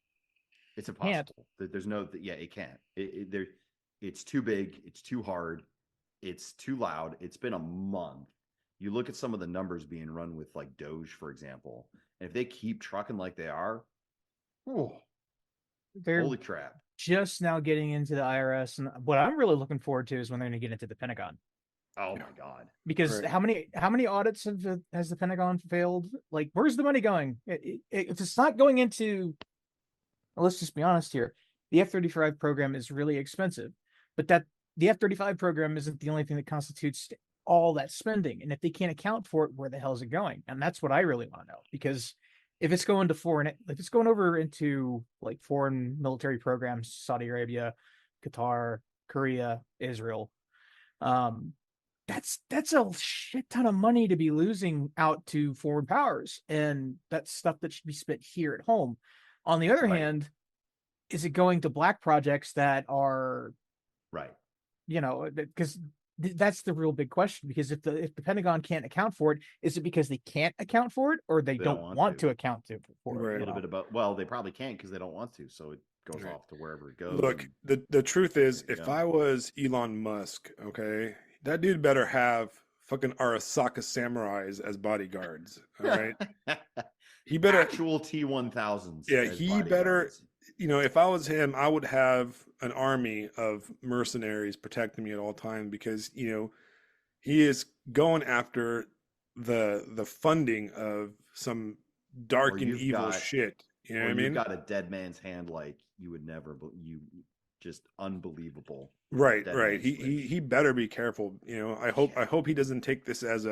It's impossible. There's no. Yeah, it can't. It's too big. It's too hard. It's too loud. It's been a month. You look at some of the numbers being run with like Doge, for example, and if they keep trucking like they are, they're holy crap! just now getting into the IRS, and what I'm really looking forward to is when they're going to get into the Pentagon. Oh my god! Because how many audits has the Pentagon failed? Like, where's the money going? If it's not going into, well, let's just be honest here. The F-35 program is really expensive, but the F-35 program isn't the only thing that constitutes all that spending. And if they can't account for it, where the hell is it going? And that's what I really want to know. Because if it's going over into like foreign military programs, Saudi Arabia, Qatar, Korea, Israel, that's a shit ton of money to be losing out to foreign powers, and that's stuff that should be spent here at home. On the other hand, is it going to black projects that are right? Because that's the real big question. Because if the Pentagon can't account for it, is it because they can't account for it, or they don't want to account for it? Right. A little bit about. Well, they probably can't because they don't want to. So it goes off to wherever it goes. Look, the truth is, if I was Elon Musk, okay, that dude better have fucking Arasaka samurais as bodyguards. All right. He better actual T-1000s. Yeah, he better. If I was him, I would have an army of mercenaries protecting me at all times because he is going after the funding of some dark and evil shit. You know what I mean? You've got a dead man's hand like you would never. You just unbelievable. Right. He better be careful. I hope he doesn't take this as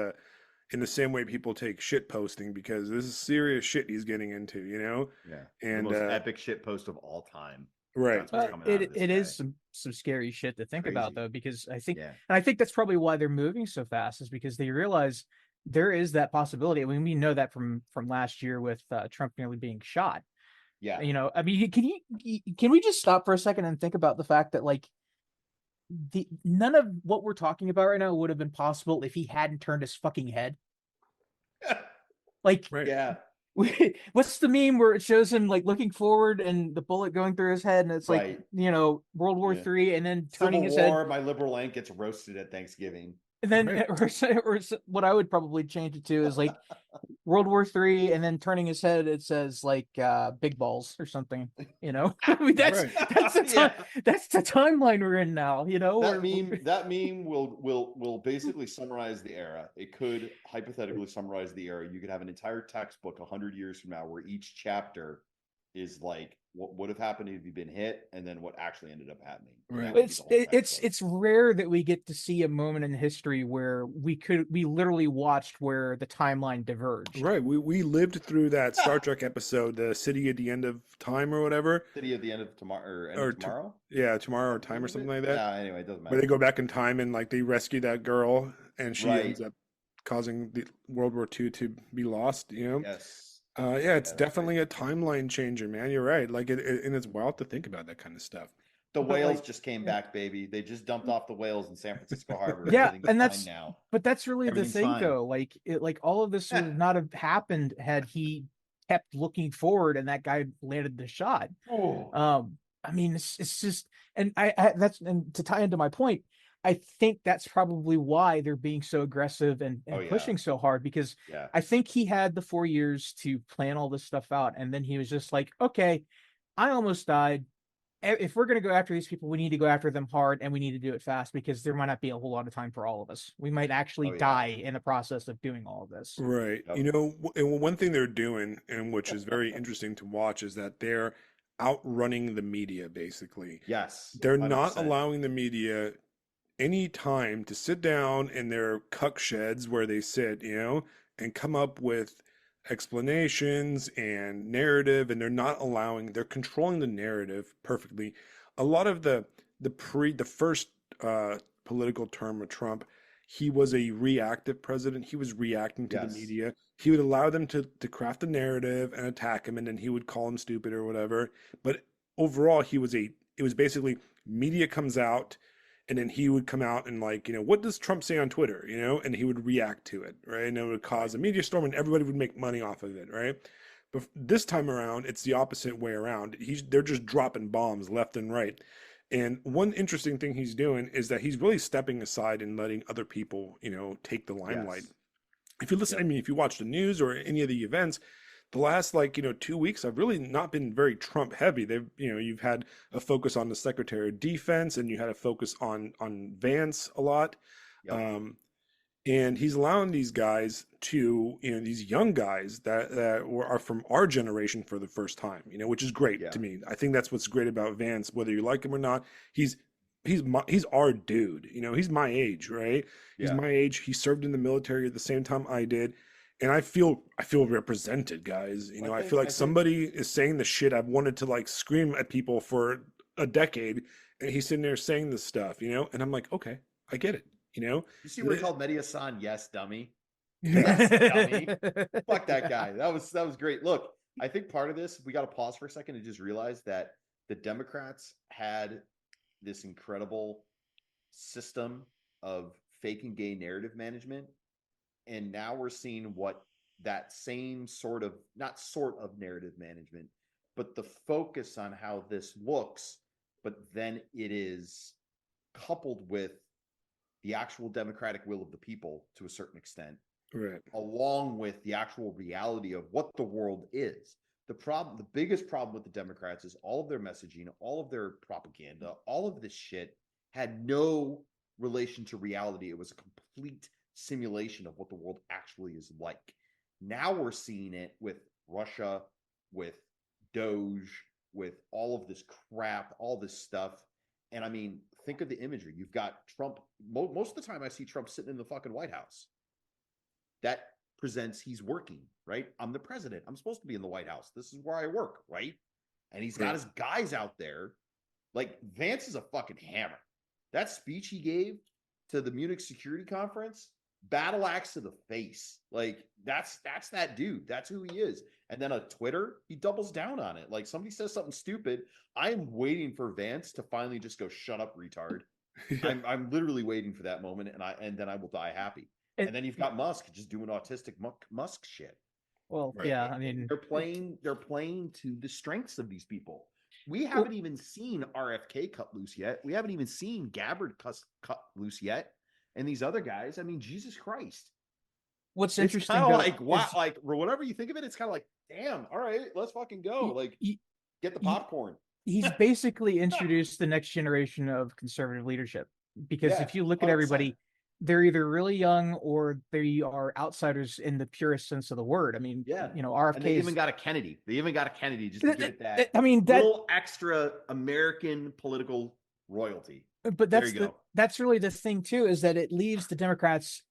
in the same way people take shit posting, because this is serious shit he's getting into, Yeah. And the most epic shit post of all time. Right. It is some scary shit to think about, though, because I think that's probably why they're moving so fast, is because they realize there is that possibility. I mean, we know that from last year with Trump nearly being shot. Yeah. I mean, can we just stop for a second and think about the fact that like none of what we're talking about right now would have been possible if he hadn't turned his fucking head. Like, yeah. What's the meme where it shows him like looking forward and the bullet going through his head, and it's like World War III, and then turning his head. My liberal aunt gets roasted at Thanksgiving. And then, or what I would probably change it to is like World War III, and then turning his head, it says like big balls or something. I mean, that's the timeline we're in now. That meme will basically summarize the era. It could hypothetically summarize the era. You could have an entire textbook 100 years from now where each chapter is like what would have happened if you'd been hit, and then what actually ended up happening. Right. It's rare that we get to see a moment in history where we literally watched where the timeline diverged. Right. We lived through that Star Trek episode, the City at the End of Time or whatever. City at the End of Tomorrow or Tomorrow? Tomorrow or Time or something like that. Yeah, anyway, it doesn't matter. Where they go back in time and like they rescue that girl, and she ends up causing the World War II to be lost, Yes. It's definitely a timeline changer, man. You're right. Like and it's wild to think about that kind of stuff. The whales just came back, baby. They just dumped off the whales in San Francisco Harbor. Yeah, and that's really the thing, though. Like all of this would not have happened had he kept looking forward and that guy landed the shot. I mean, it's just, and and to tie into my point, I think that's probably why they're being so aggressive and pushing so hard, because I think he had the 4 years to plan all this stuff out. And then he was just like, okay, I almost died. if we're going to go after these people, we need to go after them hard, and we need to do it fast, because there might not be a whole lot of time for all of us. We might actually Oh yeah. die in the process of doing all of this. Right. Yep. You know, and one thing they're doing, and which is very interesting to watch, is that they're outrunning the media, basically. Yes. They're not 100%. allowing the media any time to sit down in their cuck sheds where they sit, and come up with explanations and narrative, and they're controlling the narrative perfectly. A lot of the first political term of Trump, he was a reactive president. He was reacting to the Yes. media. He would allow them to craft a narrative and attack him, and then he would call him stupid or whatever. But overall, it was basically media comes out, and then he would come out and, like, what does Trump say on Twitter, and he would react to it, right? And it would cause a media storm, and everybody would make money off of it, right? But this time around, it's the opposite way around. They're just dropping bombs left and right. And one interesting thing he's doing is that he's really stepping aside and letting other people, take the limelight. Yes. If you listen, I Yep. mean, if you watch the news or any of the events, the last, like, 2 weeks have really not been very Trump heavy. You've had a focus on the Secretary of Defense, and you had a focus on Vance a lot. Yep. And he's allowing these guys to, these young guys that are from our generation for the first time, which is great Yeah. to me. I think that's what's great about Vance, whether you like him or not. He's our dude. He's my age, right? He's Yeah. my age. He served in the military at the same time I did, and I feel represented, guys. I feel like somebody is saying the shit I've wanted to, like, scream at people for a decade, and he's sitting there saying this stuff, and I'm like, okay, I get it. You see where he called Mediasan yes, dummy? Yes, dummy. Fuck that guy. That was great. Look, I think part of this, we got to pause for a second and just realize that the Democrats had this incredible system of fake and gay narrative management. And now we're seeing what that same not sort of narrative management, but the focus on how this looks, but then it is coupled with the actual democratic will of the people to a certain extent, Right. along with the actual reality of what the world is. The biggest problem with the Democrats is all of their messaging, all of their propaganda, all of this shit had no relation to reality. It was a complete simulation of what the world actually is like. Now we're seeing it with Russia, with Doge, with all of this crap, all this stuff. And I mean, think of the imagery. You've got Trump. Most of the time I see Trump sitting in the fucking White House. That presents he's working, right? I'm the president. I'm supposed to be in the White House. This is where I work, right? And he's got his guys out there. Like, Vance is a fucking hammer. That speech he gave to the Munich Security Conference, battle axe to the face. Like, that's that dude. That's who he is. And then on Twitter, he doubles down on it. Like, somebody says something stupid, I am waiting for Vance to finally just go, "Shut up, retard." Yeah. I'm literally waiting for that moment, and then I will die happy. And then you've got Musk just doing autistic Musk shit. Well, Right. yeah, I mean, They're playing to the strengths of these people. We haven't even seen RFK cut loose yet. We haven't even seen Gabbard cut loose yet. And these other guys, I mean, Jesus Christ. what's It's interesting kind of though like, what, is like, whatever you think of it, it's kind of like, damn, all right, let's fucking go. Like, get the popcorn. he's basically introduced the next generation of conservative leadership, because Yeah, if you look at 100%. everybody, they're either really young or they are outsiders in the purest sense of the word. I mean, Yeah. RFK And they is, even got a Kennedy. They even got a Kennedy just to give it that I mean, that, little extra American political royalty. but There that's you go. that's really the thing too, is that it leaves the Democrats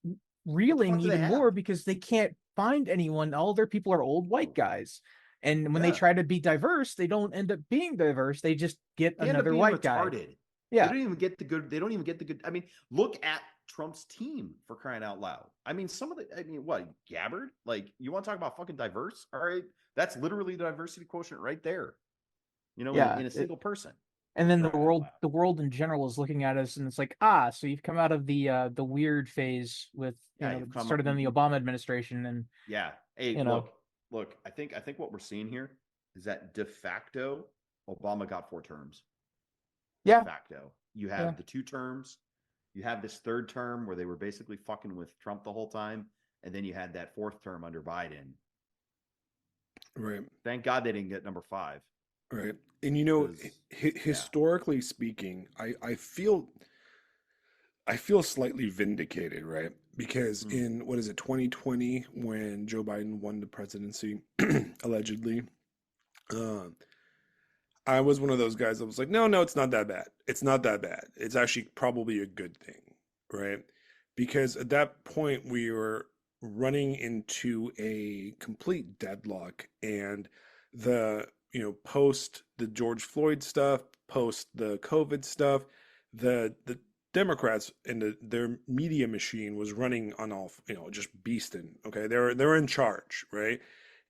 reeling do they even have? more, because they can't find anyone. All their people are old white guys. And when they try to be diverse, they don't end up being diverse. They just get They end up another being white guy. retarded. Yeah. They don't even get the good. They don't even get the good. I mean, look at Trump's team, for crying out loud. I mean, what, Gabbard? Like, you want to talk about fucking diverse? All right. That's literally the diversity quotient right there. In a single person. And then Right. the world in general is looking at us, and it's like, so you've come out of the weird phase with started in the Obama administration, and yeah. Hey, look. I think what we're seeing here is that de facto Obama got 4 terms. De facto, you have the 2 terms. You have this 3rd term where they were basically fucking with Trump the whole time, and then you had that 4th term under Biden. Right. Thank God they didn't get number 5. Right. And you know, Because yeah. historically speaking, I feel slightly vindicated, right? Because Mm. in what is it, 2020, when Joe Biden won the presidency, allegedly, uh, I was one of those guys that was like, no, no, it's not that bad. It's not that bad. It's actually probably a good thing, right? Because at that point we were running into a complete deadlock, and post the George Floyd stuff, post the COVID stuff, the Democrats and their media machine was running on all, just beasting. Okay, they're in charge, right?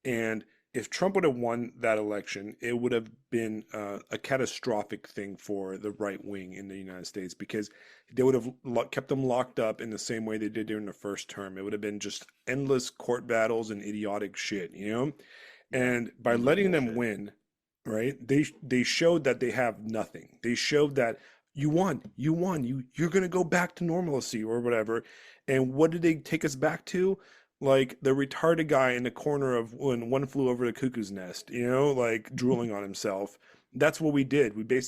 And if Trump would have won that election, it would have been a catastrophic thing for the right wing in the United States, because they would have kept them locked up in the same way they did during the first term. It would have been just endless court battles and idiotic shit, you know? Yeah. And by Endless letting them bullshit. win, right? They showed that they have nothing. They showed that you won, you're gonna go back to normalcy or whatever. And what did they take us back to? Like the retarded guy in the corner of when one flew over the cuckoo's nest, like drooling on himself. That's what we did. They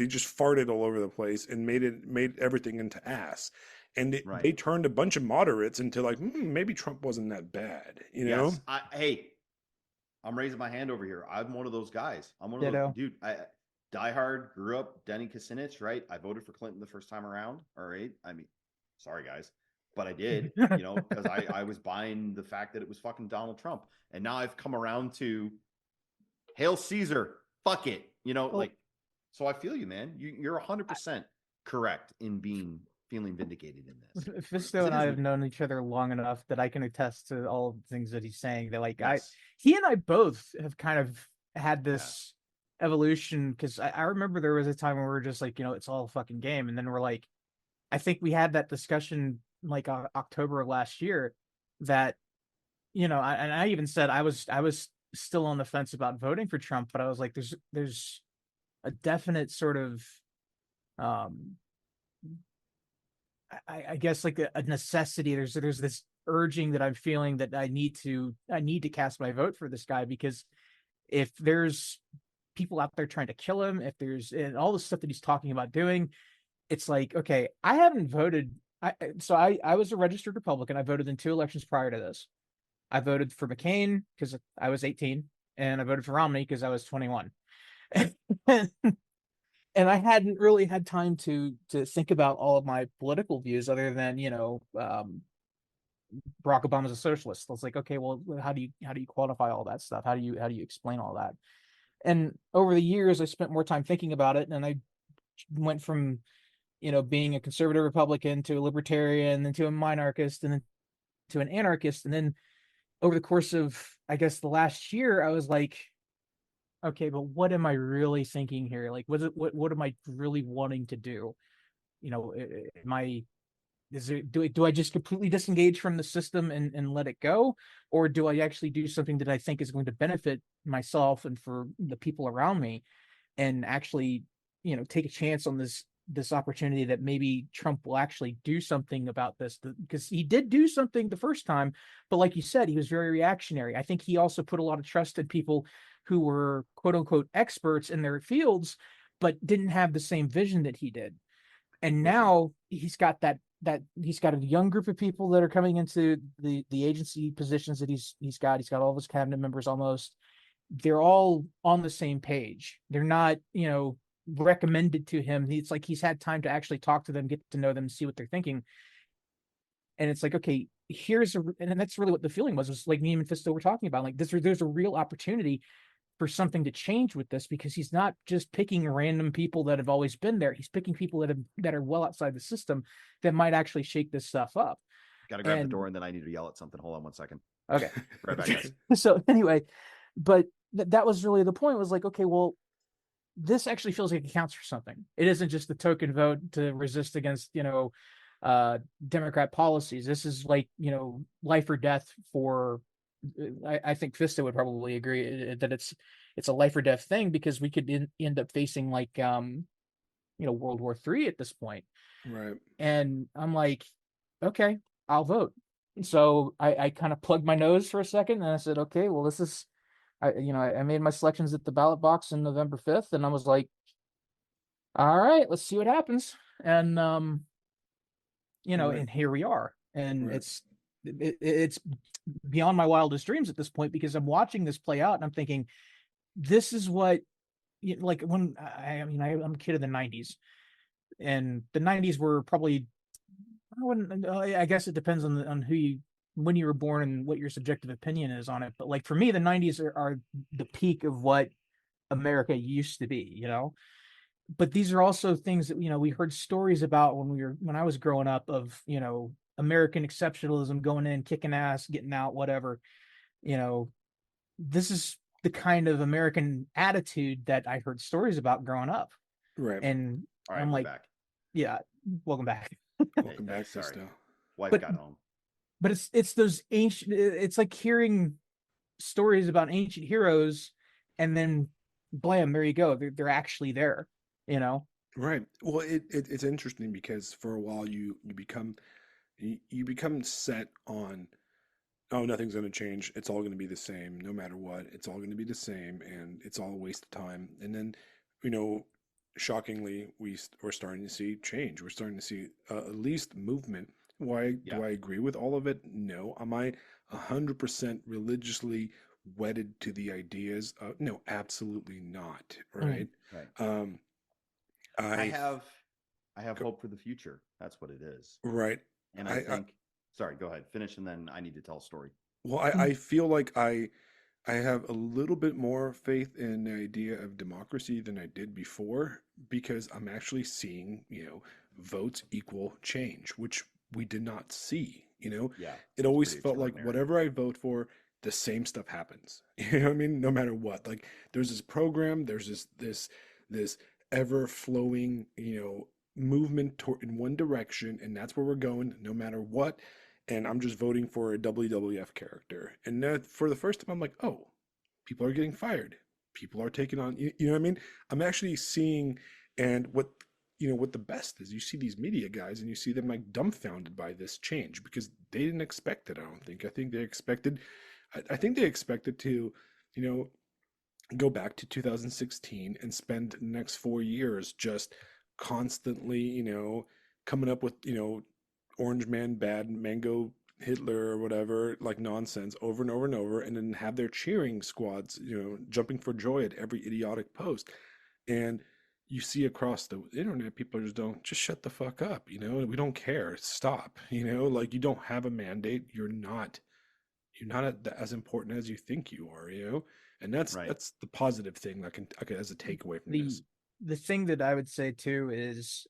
just farted all over the place and made everything into ass. And they Right. turned a bunch of moderates into like, maybe Trump wasn't that bad, you know? Yes. Hey, I'm raising my hand over here. I'm one of those guys. I'm one of those Ditto. dude. I diehard, grew up Denny Kucinich, right? I voted for Clinton the first time around. All right. I mean, sorry guys, but I did, because I was buying the fact that it was fucking Donald Trump. And now I've come around to Hail Caesar. Fuck it. Well, So I feel you, man. You're 100% correct in feeling vindicated in this. Fisto Because and it I is have known each other long enough that I can attest to all of the things that he's saying. That yes. he and I both have kind of had Yeah. this evolution, because I remember there was a time when we were just like, it's all a fucking game, and then we're like, I think we had that discussion like October of last year, that and I even said I was still on the fence about voting for Trump, but I was like, there's a definite sort of um I guess like a necessity. There's this urging that I'm feeling that I need to cast my vote for this guy, because if there's people out there trying to kill him, if there's and all the stuff that he's talking about doing, it's like, okay, I haven't voted. I was a registered Republican. I voted in two elections prior to this. I voted for McCain because I was 18, and I voted for Romney because I was 21. And I hadn't really had time to think about all of my political views, other than Barack Obama's a socialist. I was like, okay, well, how do you quantify all that stuff? How do you explain all that? And over the years, I spent more time thinking about it, and I went from being a conservative Republican to a libertarian, then to a minarchist, and then to an anarchist. And then over the course of, I guess, the last year, I was like, okay, but what am I really thinking here? Like, what am I really wanting to do? Am I is it do I just completely disengage from the system and let it go, or do I actually do something that I think is going to benefit myself and for the people around me, and actually take a chance on this opportunity that maybe Trump will actually do something about this, because he did do something the first time, but like you said, he was very reactionary. I think he also put a lot of trust in people who were quote unquote experts in their fields, but didn't have the same vision that he did. And Listen, now he's got a young group of people that are coming into the agency positions that he's got all of his cabinet members almost. They're all on the same page. They're not recommended to him. It's like he's had time to actually talk to them, get to know them, see what they're thinking. And it's like, okay, and that's really what the feeling was like me and Mephisto were talking about. Like there's a real opportunity for something to change with this, because he's not just picking random people that have always been there. He's picking people that are well outside the system that might actually shake this stuff up. got to grab the And door, and then I need to yell at something. Hold on 1 second. okay. Right back, guys. So anyway, but that was really the point, was like, okay, well, this actually feels like it counts for something. It isn't just the token vote to resist against, Democrat policies. This is like, life or death for, I think Fisto would probably agree that it's a life or death thing, because we could end up facing like, World War III at this point. Right. And I'm like, okay, I'll vote. So I kind of plugged my nose for a second, and I said, okay, well, I made my selections at the ballot box on November 5th, and I was like, all right, let's see what happens. And Right. and here we are. And Right. it's beyond my wildest dreams at this point, because I'm watching this play out and I'm thinking, this is what, like, when I'm a kid of the 90s, and the 90s were probably, I guess it depends on who you, when you were born and what your subjective opinion is on it. But like for me, the 90s are the peak of what America used to be, But these are also things that, we heard stories about when I was growing up, of, American exceptionalism, going in, kicking ass, getting out, whatever. You know, this is the kind of American attitude that I heard stories about growing up. Right. And All right, I'm we're like, back. yeah, welcome back. Welcome back, Sorry, Sisto. wife But got home. it's those ancient, it's like hearing stories about ancient heroes, and then blam, there you go. They're actually there, you know? Right. Well, it's interesting because for a while you become set on, oh, nothing's going to change. It's all going to be the same no matter what. It's all going to be the same, and it's all a waste of time. And then, you know, shockingly, we're starting to see change. We're starting to see at least movement. Why Yeah. do I agree with all of it? No. Am I 100% religiously wedded to the ideas? No, absolutely not. Mm. Right. Right. Um, I I have go, hope for the future. That's what it is. right. And I I think, sorry, go ahead, finish, and then I need to tell a story. well, Mm. I feel like I have a little bit more faith in the idea of democracy than I did before, because I'm actually seeing, votes equal change, which we did not see. Yeah, It it's always pretty felt like extraordinary. whatever I vote for, the same stuff happens. You know what I mean? No matter what. Like there's this program, there's this ever flowing, movement toward in one direction, and that's where we're going, no matter what. And I'm just voting for a WWF character. And that, for the first time, I'm like, oh, people are getting fired. People are taking on, you know what I mean? I'm actually seeing, and what the best is, you see these media guys and you see them like dumbfounded by this change because they didn't expect it. I don't think. I think they expected to, you know, go back to 2016 and spend the next 4 years just constantly, coming up with, Orange Man, Bad Mango, Hitler, or whatever, like nonsense over and over and over, and then have their cheering squads, jumping for joy at every idiotic post. And you see across the internet, people just don't, just shut the fuck up, we don't care. Stop, like you don't have a mandate. You're not as important as you think you are, and that's Right. that's the positive thing that can as a takeaway from The this. the thing that I would say too is,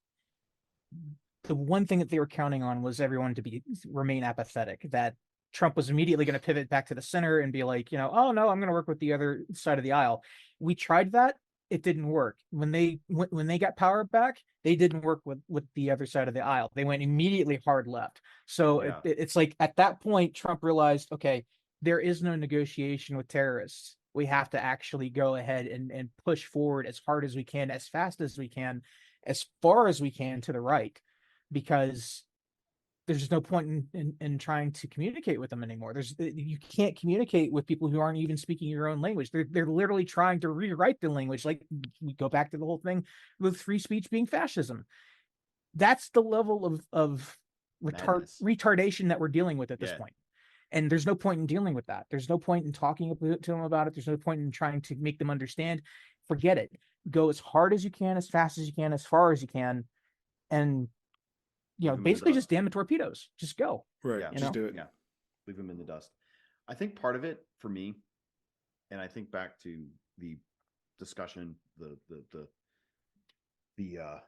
the one thing that they were counting on was everyone to remain apathetic. That Trump was immediately going to pivot back to the center and be like, oh no, I'm going to work with the other side of the aisle. We tried that; it didn't work. When they got power back, they didn't work with the other side of the aisle. They went immediately hard left. So Yeah. it's like at that point, Trump realized, okay, there is no negotiation with terrorists. We have to actually go ahead and push forward as hard as we can, as fast as we can, as far as we can to the right, because there's no point in trying to communicate with them anymore. You can't communicate with people who aren't even speaking your own language. They're literally trying to rewrite the language. Like, we go back to the whole thing with free speech being fascism. That's the level of Madness. retardation that we're dealing with at this Yeah. point. And there's no point in dealing with that. There's no point in talking to them about it. There's no point in trying to make them understand. Forget it. Go as hard as you can, as fast as you can, as far as you can, and Leave them in the basically just dust. damn the torpedoes. Just go. Right, Yeah. just do it. Yeah. Leave them in the dust. I think part of it for me, and I think back to the discussion, the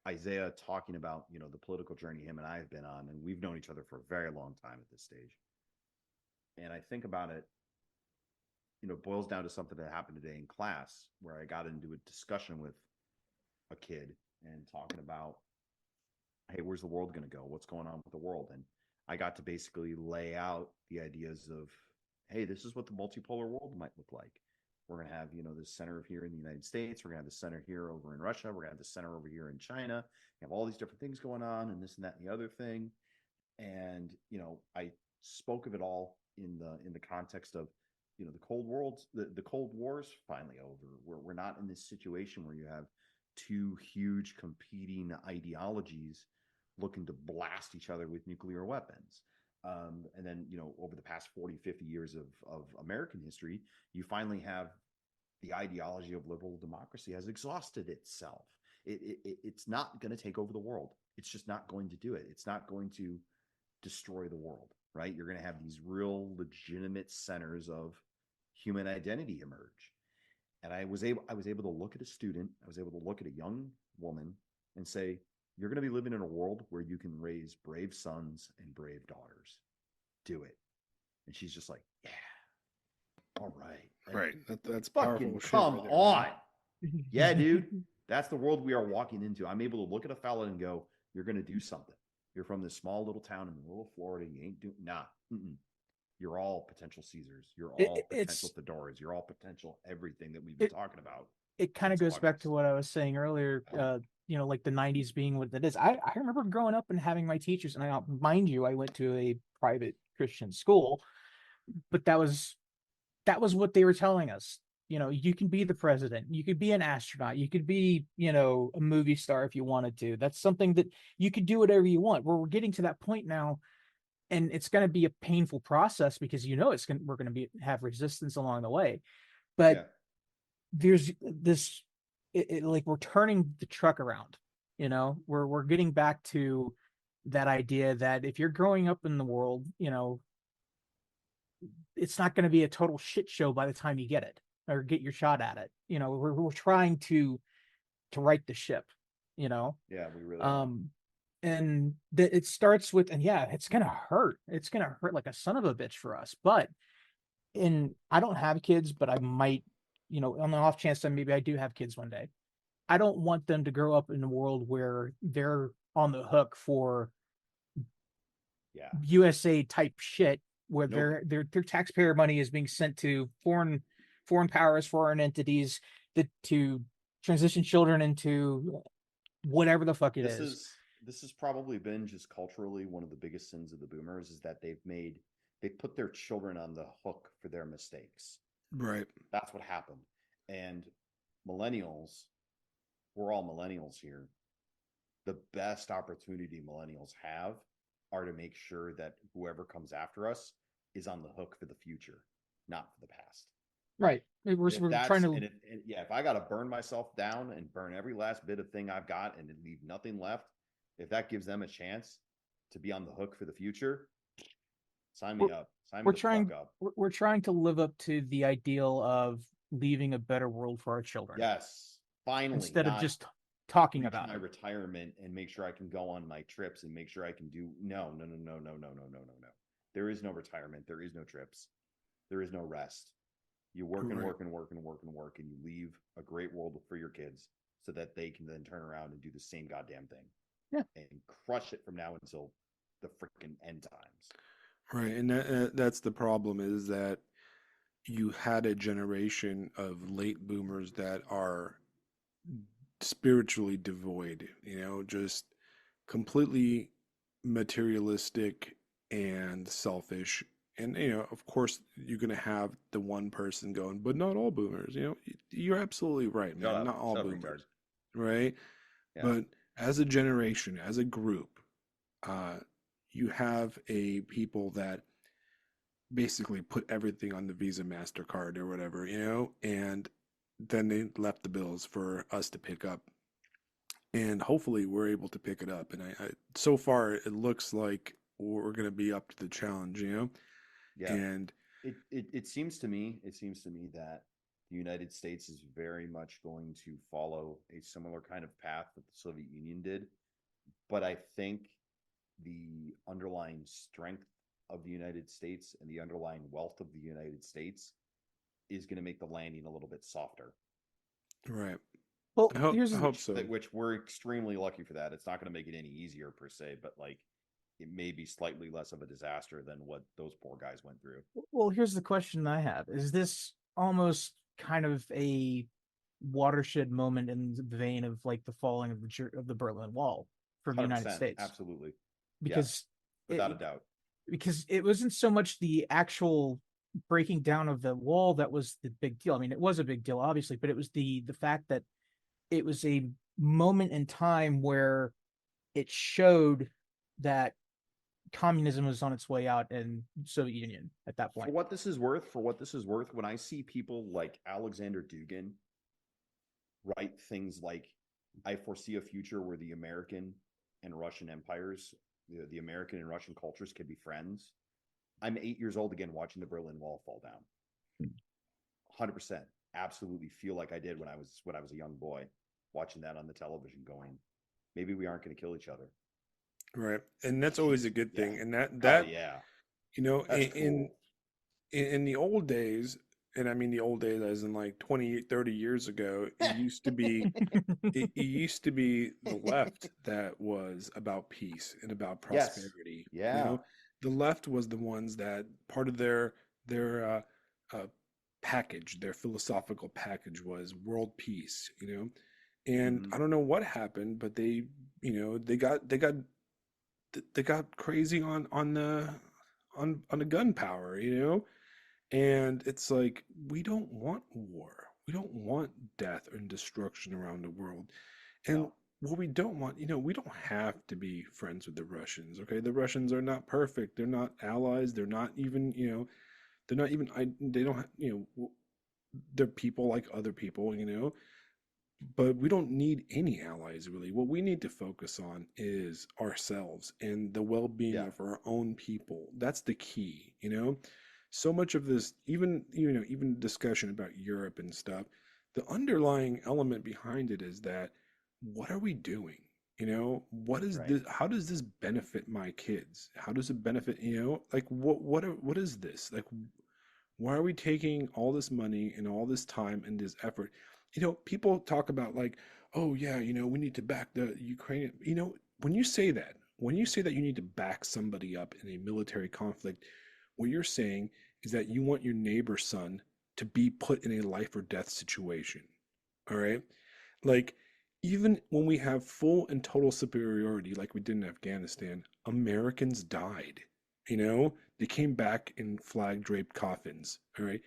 Isaiah talking about, the political journey him and I have been on, and we've known each other for a very long time at this stage. And I think about it, it boils down to something that happened today in class where I got into a discussion with a kid and talking about, hey, where's the world going to go? What's going on with the world? And I got to basically lay out the ideas of, hey, this is what the multipolar world might look like. We're going to have, this center here in the United States. We're going to have the center here over in Russia. We're going to have the center over here in China. We have all these different things going on, and this and that and the other thing. And, I spoke of it all in the context of the the Cold War's finally over. We're not in this situation where you have two huge competing ideologies looking to blast each other with nuclear weapons. And then, over the past 40, 50 years of American history, you finally have the ideology of liberal democracy has exhausted itself. It's not going to take over the world. It's just not going to do it. It's not going to destroy the world, right? You're going to have these real legitimate centers of human identity emerge. And I was able to look at a student, I was able to look at a young woman and say, you're going to be living in a world where you can raise brave sons and brave daughters. Do it. And she's just like, yeah, all right. And Right. That's fucking powerful shit come right there, on. man. Yeah, dude. That's the world we are walking into. I'm able to look at a fella and go, you're going to do something. You're from this small little town in the middle of Florida. You ain't doing, nah. You're all potential Caesars. You're all potential Fedoras. You're all potential everything that we've been talking about. It kind of goes back to what I was saying earlier, like the 90s being what it is. I remember growing up and having my teachers, and mind you, I went to a private Christian school, but that was what they were telling us. You can be the president, you could be an astronaut, you could be, a movie star if you wanted to. That's something that you could do whatever you want. We're getting to that point now, and it's going to be a painful process because we're going to have resistance along the way. But there's this, like we're turning the truck around. We're getting back to that idea that if you're growing up in the world, it's not going to be a total shit show by the time you get it or get your shot at it. We're trying to right the ship. Yeah, we really are. And that it starts with, and yeah, it's gonna hurt. It's gonna hurt like a son of a bitch for us. But I don't have kids, but I might, on the off chance that maybe I do have kids one day. I don't want them to grow up in a world where they're on the hook for USA type shit, where their taxpayer money is being sent to foreign powers, foreign entities to transition children into whatever the fuck it is. This has probably been just culturally one of the biggest sins of the boomers is that they put their children on the hook for their mistakes. Right. That's what happened. And millennials, we're all millennials here. The best opportunity millennials have are to make sure that whoever comes after us is on the hook for the future, not for the past. Right. We're trying to. If I got to burn myself down and burn every last bit of thing I've got and leave nothing left, if that gives them a chance to be on the hook for the future, sign me up. We're trying to live up to the ideal of leaving a better world for our children. Yes, finally. Instead of just talking about my retirement and make sure I can go on my trips and make sure I can do no. There is no retirement. There is no trips. There is no rest. You work and work and work and work and work, and you leave a great world for your kids so that they can then turn around and do the same goddamn thing. Yeah. And crush it from now until the freaking end times. Right. And that's the problem, is that you had a generation of late boomers that are spiritually devoid, just completely materialistic and selfish. And, of course, you're going to have the one person going, but not all boomers. You're absolutely right, man. Not all boomers. Right? Yeah. But as a generation, as a group, you have a people that basically put everything on the Visa, MasterCard or whatever, and then they left the bills for us to pick up. And hopefully we're able to pick it up. And I so far, it looks like we're going to be up to the challenge, Yeah. And it seems to me that the United States is very much going to follow a similar kind of path that the Soviet Union did. But I think the underlying strength of the United States and the underlying wealth of the United States is going to make the landing a little bit softer. Right. Well, I hope so. Which we're extremely lucky for that. It's not going to make it any easier per se, but like it may be slightly less of a disaster than what those poor guys went through. Well, here's the question I have. Is this almost kind of a watershed moment in the vein of like the falling of the Berlin Wall for the United States? Absolutely. Because without a doubt. Because it wasn't so much the actual breaking down of the wall that was the big deal. I mean, it was a big deal, obviously, but it was the fact that it was a moment in time where it showed that communism was on its way out in Soviet Union at that For point. what this is worth, when I see people like Alexander Dugin write things like, I foresee a future where the American and Russian empires, the American and Russian cultures can be friends. I'm 8 years old again watching the Berlin Wall fall down. 100%. Absolutely feel like I did when I was a young boy watching that on the television going, maybe we aren't going to kill each other. Right. And that's always a good thing. Yeah. And that Oh yeah. you know, That's cool. in the old days, and I mean the old days as in like 20, 30 years ago, it used to be the left that was about peace and about Yes. prosperity. You Yeah. know, the left was the ones that part of their uh, package, their philosophical package was world peace. You know, and Mm-hmm. I don't know what happened, but they got crazy on the gun power. You know, and it's like, we don't want war. We don't want death and destruction around the world. And No. what we don't want, we don't have to be friends with the Russians, okay? The Russians are not perfect. They're not allies. They're not even, they're not even, they don't, they're people like other people, but we don't need any allies really. What we need to focus on is ourselves and the well-being Yeah. of our own people. That's the key. So much of this, even discussion about Europe and stuff, the underlying element behind it is that, what are we doing? What is Right. this? How does this benefit my kids? How does it benefit, like what is this? Like, why are we taking all this money and all this time and this effort? People talk about like, oh yeah, we need to back the Ukrainian. When you say that you need to back somebody up in a military conflict, what you're saying is that you want your neighbor's son to be put in a life or death situation. All right? Like, even when we have full and total superiority, like we did in Afghanistan, Americans died. They came back in flag draped coffins. All right.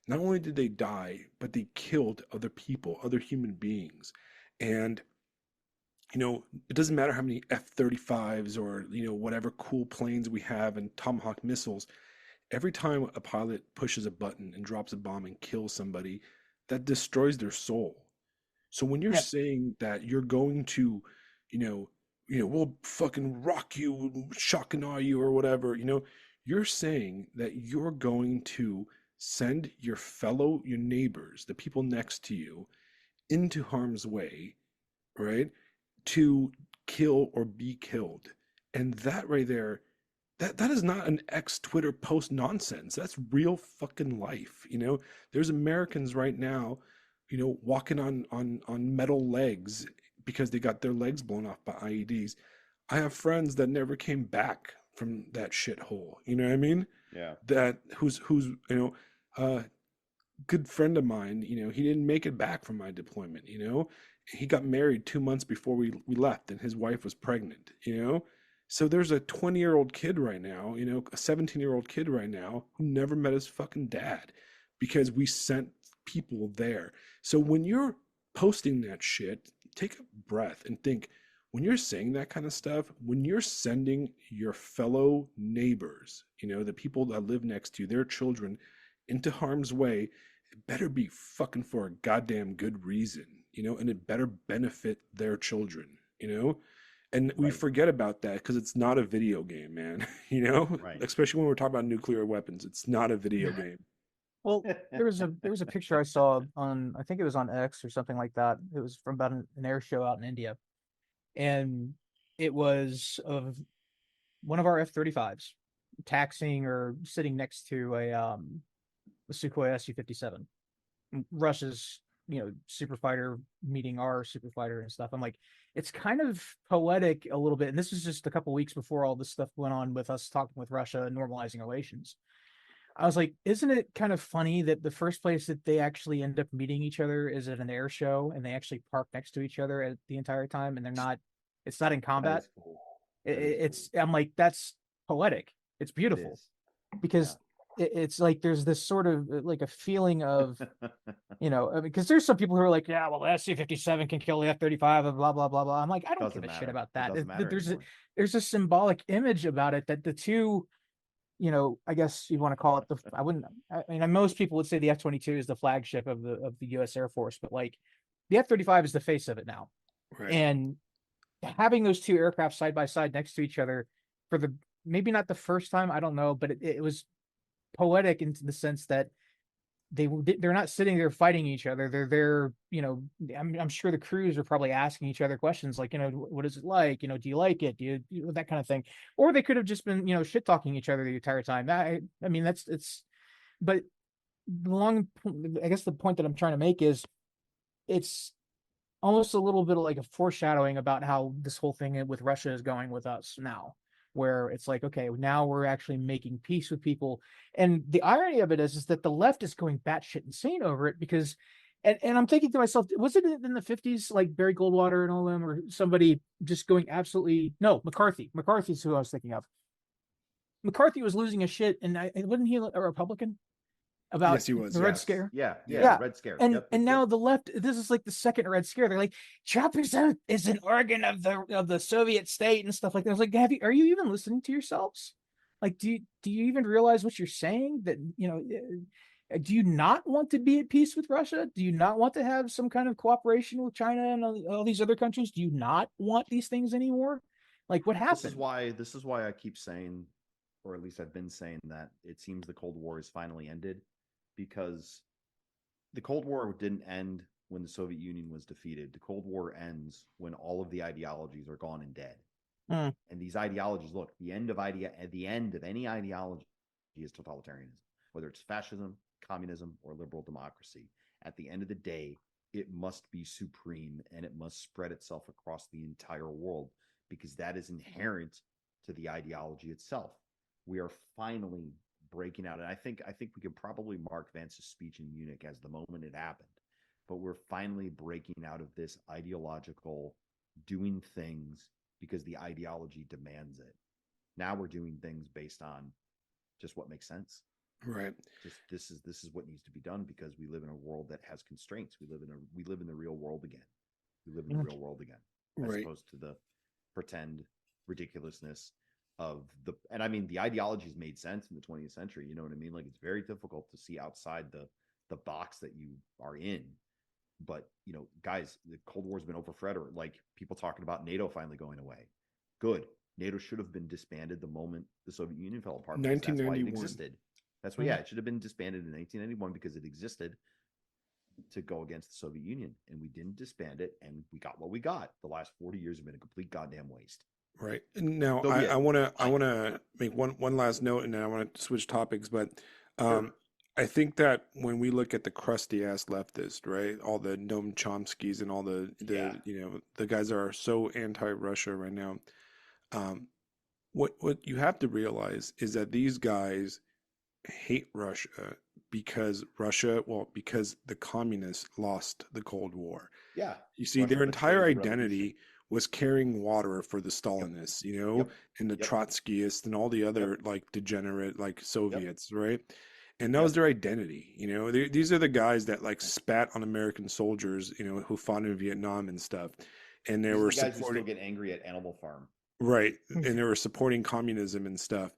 Not only did they die, but they killed other people, other human beings. And, it doesn't matter how many F-35s or, whatever cool planes we have and Tomahawk missiles. Every time a pilot pushes a button and drops a bomb and kills somebody, that destroys their soul. So when you're Yeah. saying that you're going to, you know, we'll fucking rock you, shock and awe you, or whatever, you're saying that you're going to send your neighbors, the people next to you, into harm's way, right? To kill or be killed. And that right there, that is not an ex Twitter post nonsense. That's real fucking life. There's Americans right now, walking on metal legs because they got their legs blown off by IEDs. I have friends that never came back from that shithole. You know what I mean? Yeah. That who's good friend of mine, he didn't make it back from my deployment. He got married 2 months before we left, and his wife was pregnant. So there's a 20-year-old kid right now, a 17-year-old kid right now who never met his fucking dad because we sent people there. So when you're posting that shit, take a breath and think, when you're saying that kind of stuff, when you're sending your fellow neighbors, the people that live next to you, their children, into harm's way, it better be fucking for a goddamn good reason, and it better benefit their children. And we Right. forget about that because it's not a video game, man. Right. Especially when we're talking about nuclear weapons, it's not a video game. Well, there was a picture I saw on, I think it was on X or something like that. It was from about an air show out in India, and it was of one of our F-35s taxiing or sitting next to a Sukhoi Su-57. Russia's, super fighter meeting our super fighter and stuff. I'm like, it's kind of poetic a little bit. And this was just a couple weeks before all this stuff went on with us talking with Russia and normalizing relations. I was like, isn't it kind of funny that the first place that they actually end up meeting each other is at an air show, and they actually park next to each other at the entire time, and it's not in That combat. is cool. That is cool. I'm like, that's poetic. It's It beautiful is. because Yeah. it's like there's this sort of like a feeling of, because there's some people who are like, yeah, well, the SC-57 can kill the F-35 and blah blah blah blah. I'm like, I don't give Doesn't a shit matter. about It that. doesn't matter There's anymore. there's a symbolic image about it that the two, I guess you want to call it the. I wouldn't. I mean, most people would say the F-22 is the flagship of the U.S. Air Force, but like the F-35 is the face of it now, Right. and having those two aircraft side by side next to each other for the maybe not the first time, I don't know, but it was poetic in the sense that they're not sitting there fighting each other. They're there, I'm sure the crews are probably asking each other questions like, what is it like? Do you like it? Do you that kind of thing? Or they could have just been, shit talking each other the entire time. I mean, but I guess the point that I'm trying to make is it's almost a little bit of like a foreshadowing about how this whole thing with Russia is going with us now, where it's like, okay, now we're actually making peace with people. And the irony of it is that the left is going batshit insane over it because, and I'm thinking to myself, was it in the 50s, like Barry Goldwater and all them, or somebody just going absolutely, no, McCarthy. McCarthy's who I was thinking of. McCarthy was losing a shit, and wasn't he a Republican? About Yes, he was. the Red Yes. Scare. Yeah. Yeah. Red Scare. And Yep. and now the left, this is like the second Red Scare. They're like, Trump is an organ of the Soviet state and stuff like that. I was like, are you even listening to yourselves? Like, do you even realize what you're saying? That do you not want to be at peace with Russia? Do you not want to have some kind of cooperation with China and all these other countries? Do you not want these things anymore? Like, what happened? This is why I keep saying, or at least I've been saying, that it seems the Cold War is finally ended, because the Cold War didn't end when the Soviet Union was defeated. The Cold War ends when all of the ideologies are gone and dead. Mm. And these ideologies, look, at the end of any ideology is totalitarianism, whether it's fascism, communism, or liberal democracy. At the end of the day, it must be supreme and it must spread itself across the entire world, because that is inherent to the ideology itself. We are finally breaking out, and I think we could probably mark Vance's speech in Munich as the moment it happened. But we're finally breaking out of this ideological doing things because the ideology demands it. Now we're doing things based on just what makes sense. Right. Just this is what needs to be done, because we live in a world that has constraints. We live in the real world again. We live in the real world again, as Right. opposed to the pretend ridiculousness of and I mean, the ideologies made sense in the 20th century. You know what I mean? Like, it's very difficult to see outside the box that you are in. But guys, the Cold War's been over forever. Like, people talking about NATO finally going away. Good. NATO should have been disbanded the moment the Soviet Union fell apart, because that's why it 1991. existed. That's why, yeah, it should have been disbanded in 1991 because it existed to go against the Soviet Union, and we didn't disband it, and we got what we got. The last 40 years have been a complete goddamn waste. Right. Now, So, yeah, I want to make one last note, and then I want to switch topics. But sure. I think that when we look at the crusty ass leftist, right, all the Noam Chomskys and all Yeah. the guys that are so anti-Russia right now, what you have to realize is that these guys hate Russia because the communists lost the Cold War. Yeah. You see, Russia their entire betrayed the revolution. identity was carrying water for the Yep. Stalinists, Yep. and the Yep. Trotskyists and all the other Yep. like degenerate like Yep. Soviets, right? And that was Yep. their identity. These are the guys that like spat on American soldiers, who fought in Vietnam and stuff, and they These are were the guys who still supporting, get angry at Animal Farm. right, and they were supporting communism and stuff.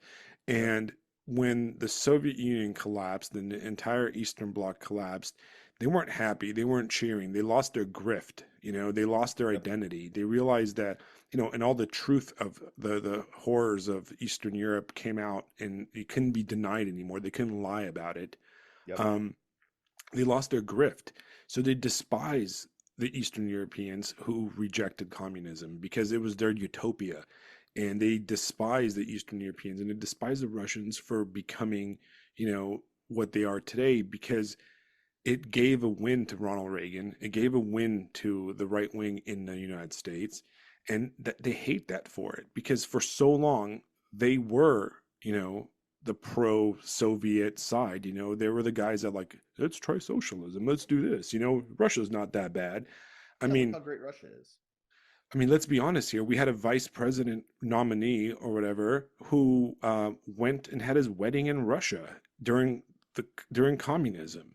Yep. And when the Soviet Union collapsed and the entire Eastern Bloc collapsed, they weren't happy. They weren't cheering. They lost their grift. They lost their Yep. identity. They realized that, and all the truth of the horrors of Eastern Europe came out, and it couldn't be denied anymore. They couldn't lie about it. Yep. They lost their grift. So they despise the Eastern Europeans who rejected communism because it was their utopia. And they despise the Eastern Europeans and they despise the Russians for becoming, what they are today, because it gave a win to Ronald Reagan. It gave a win to the right wing in the United States. And they hate that for it, because for so long they were, the pro-Soviet side. They were the guys that like, let's try socialism. Let's do this. Russia's not that bad. I Yeah, mean, look how great Russia is. I mean, let's be honest here. We had a vice president nominee or whatever who went and had his wedding in Russia during communism,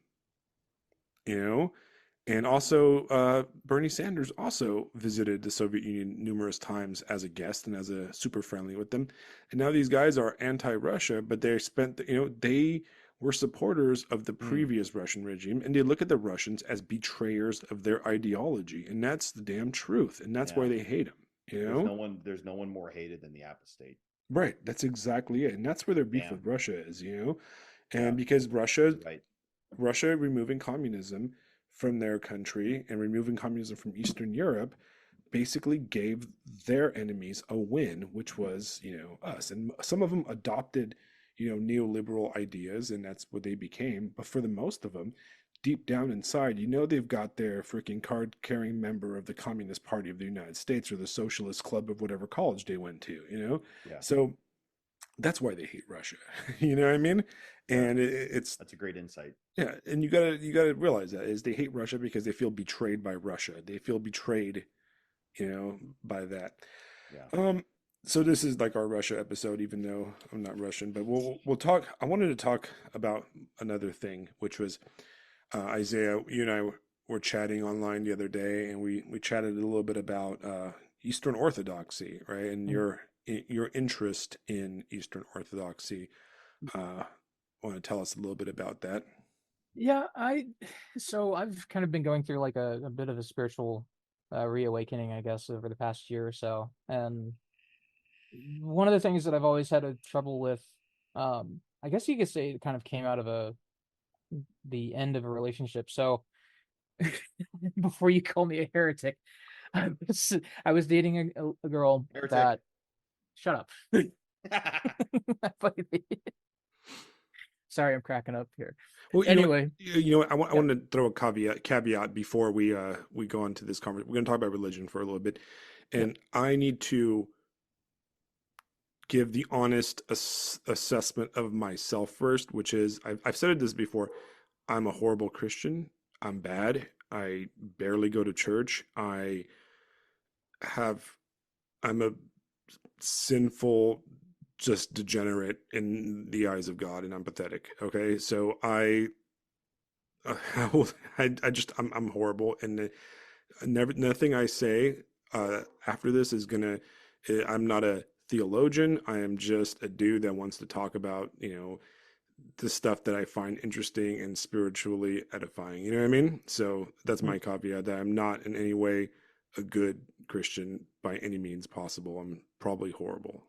you know? And also, Bernie Sanders also visited the Soviet Union numerous times as a guest and as a super friendly with them. And now these guys are anti-Russia, but they were supporters of the Mm, previous Russian regime, and they look at the Russians as betrayers of their ideology, and that's the damn truth, and that's why yeah. they hate them. You know? There's no one more hated than the apostate. Right. That's exactly it, and that's where their beef Damn. with Russia is. Yeah. And because Russia You're right. Russia removing communism from their country and removing communism from Eastern Europe basically gave their enemies a win, which was, us. And some of them adopted, neoliberal ideas, and that's what they became. But for the most of them, deep down inside, they've got their freaking card carrying member of the Communist Party of the United States or the Socialist Club of whatever college they went to. Yeah. So that's why they hate Russia. You know what I mean? Yeah. And it's That's a great insight. yeah, and you gotta realize that is they hate Russia because they feel betrayed by Russia. They feel betrayed, by that. Yeah. So this is like our Russia episode, even though I'm not Russian, but we'll talk. I wanted to talk about another thing, which was Isaiah. You and I were chatting online the other day, and we chatted a little bit about Eastern Orthodoxy, right? And your interest in Eastern Orthodoxy. Want to tell us a little bit about that? Yeah, so I've kind of been going through like a bit of a spiritual reawakening, I guess, over the past year or so. And one of the things that I've always had a trouble with, I guess you could say it kind of came out of the end of a relationship. So before you call me a heretic, I was dating a girl Heretic. that shut up. Sorry, I'm cracking up here. Well, Anyway, I yeah, want to throw a caveat before we go into this conversation. We're going to talk about religion for a little bit, yeah. and I need to give the honest assessment of myself first, which is I've said this before. I'm a horrible Christian. I'm bad. I barely go to church. Have I'm a sinful, just degenerate in the eyes of God, and I'm pathetic. Okay, so I'm horrible, and nothing I say after this is gonna. I'm not a theologian. I am just a dude that wants to talk about the stuff that I find interesting and spiritually edifying. You know what I mean? So that's Mm, my caveat that I'm not in any way a good Christian by any means possible. I'm probably horrible.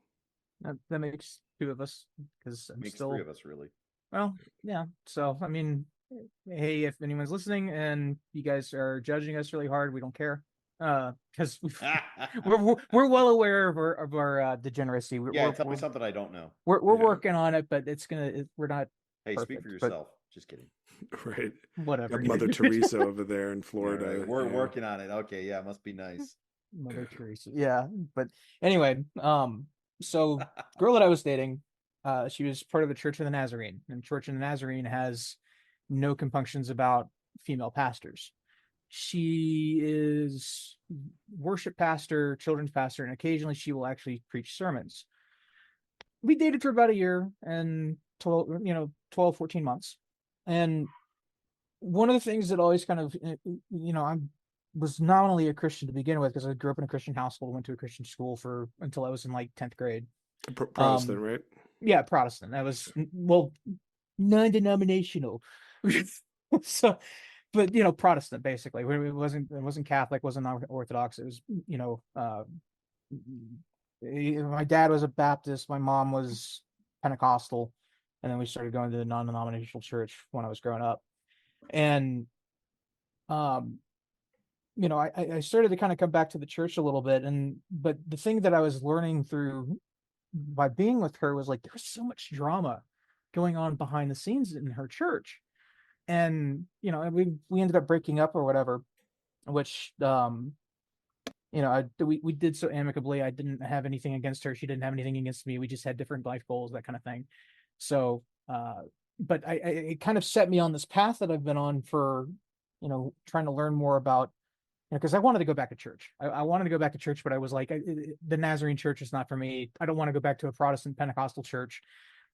that makes two of us because I'm Makes three still, of us, really. well, yeah. So, I mean, hey, if anyone's listening and you guys are judging us really hard, we don't care. Because we're well aware of our degeneracy. Yeah, tell me something I don't know. We're Yeah, working on it, but we're not Hey, speak perfect. for But yourself. Just kidding. right. whatever, Got Mother dude. Teresa over there in Yeah, right. Florida. We're Yeah. working on it. Okay, yeah, must be nice. Mother Teresa. Yeah, but anyway, so girl that I was dating, she was part of the Church of the Nazarene, and Church of the Nazarene has no compunctions about female pastors. She is worship pastor, children's pastor, and occasionally she will actually preach sermons. We dated for about a year and 14 months. And one of the things that always kind of, I was not only a Christian to begin with because I grew up in a Christian household, went to a Christian school for until I was in like 10th grade. Protestant, right? Yeah, Protestant. I was, well, non-denominational. So, but Protestant basically. It wasn't Catholic, wasn't Orthodox. It was, my dad was a Baptist, my mom was Pentecostal, and then we started going to the non-denominational church when I was growing up. And um I started to kind of come back to the church a little bit, but the thing that I was learning through by being with her was like there was so much drama going on behind the scenes in her church. And we ended up breaking up or whatever, which we did so amicably. I didn't have anything against her, she didn't have anything against me. We just had different life goals, that kind of thing. So but it kind of set me on this path that I've been on for trying to learn more about because I wanted to go back to church. I wanted to go back to church, but I was like, the Nazarene church is not for me. I don't want to go back to a Protestant Pentecostal church.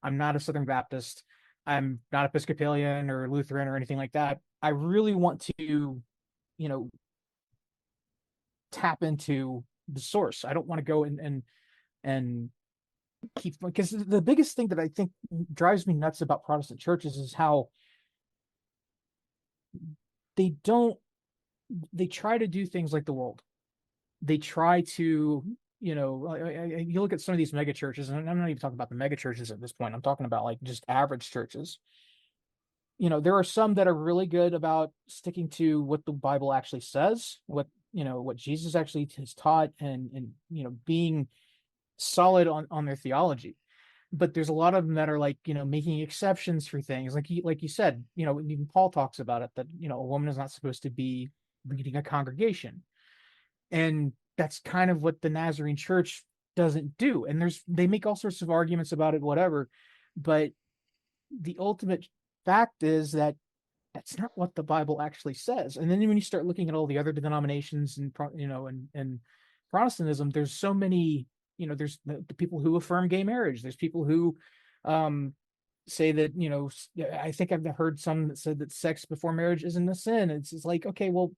I'm not a Southern Baptist. I'm not Episcopalian or Lutheran or anything like that. I really want to, tap into the source. I don't want to go and keep, because the biggest thing that I think drives me nuts about Protestant churches is how they don't they try to do things like the world. They try to, you look at some of these mega churches, and I'm not even talking about the mega churches at this point. I'm talking about like just average churches. There are some that are really good about sticking to what the Bible actually says, what Jesus actually has taught, and being solid on their theology. But there's a lot of them that are like, making exceptions for things, like you said, even Paul talks about it, that a woman is not supposed to be leading a congregation, and that's kind of what the Nazarene church doesn't do. And they make all sorts of arguments about it, whatever, but the ultimate fact is that that's not what the Bible actually says. And then when you start looking at all the other denominations and and Protestantism, there's so many, there's the people who affirm gay marriage. There's people who say that, I think I've heard some that said that sex before marriage isn't a sin. It's like, okay, well,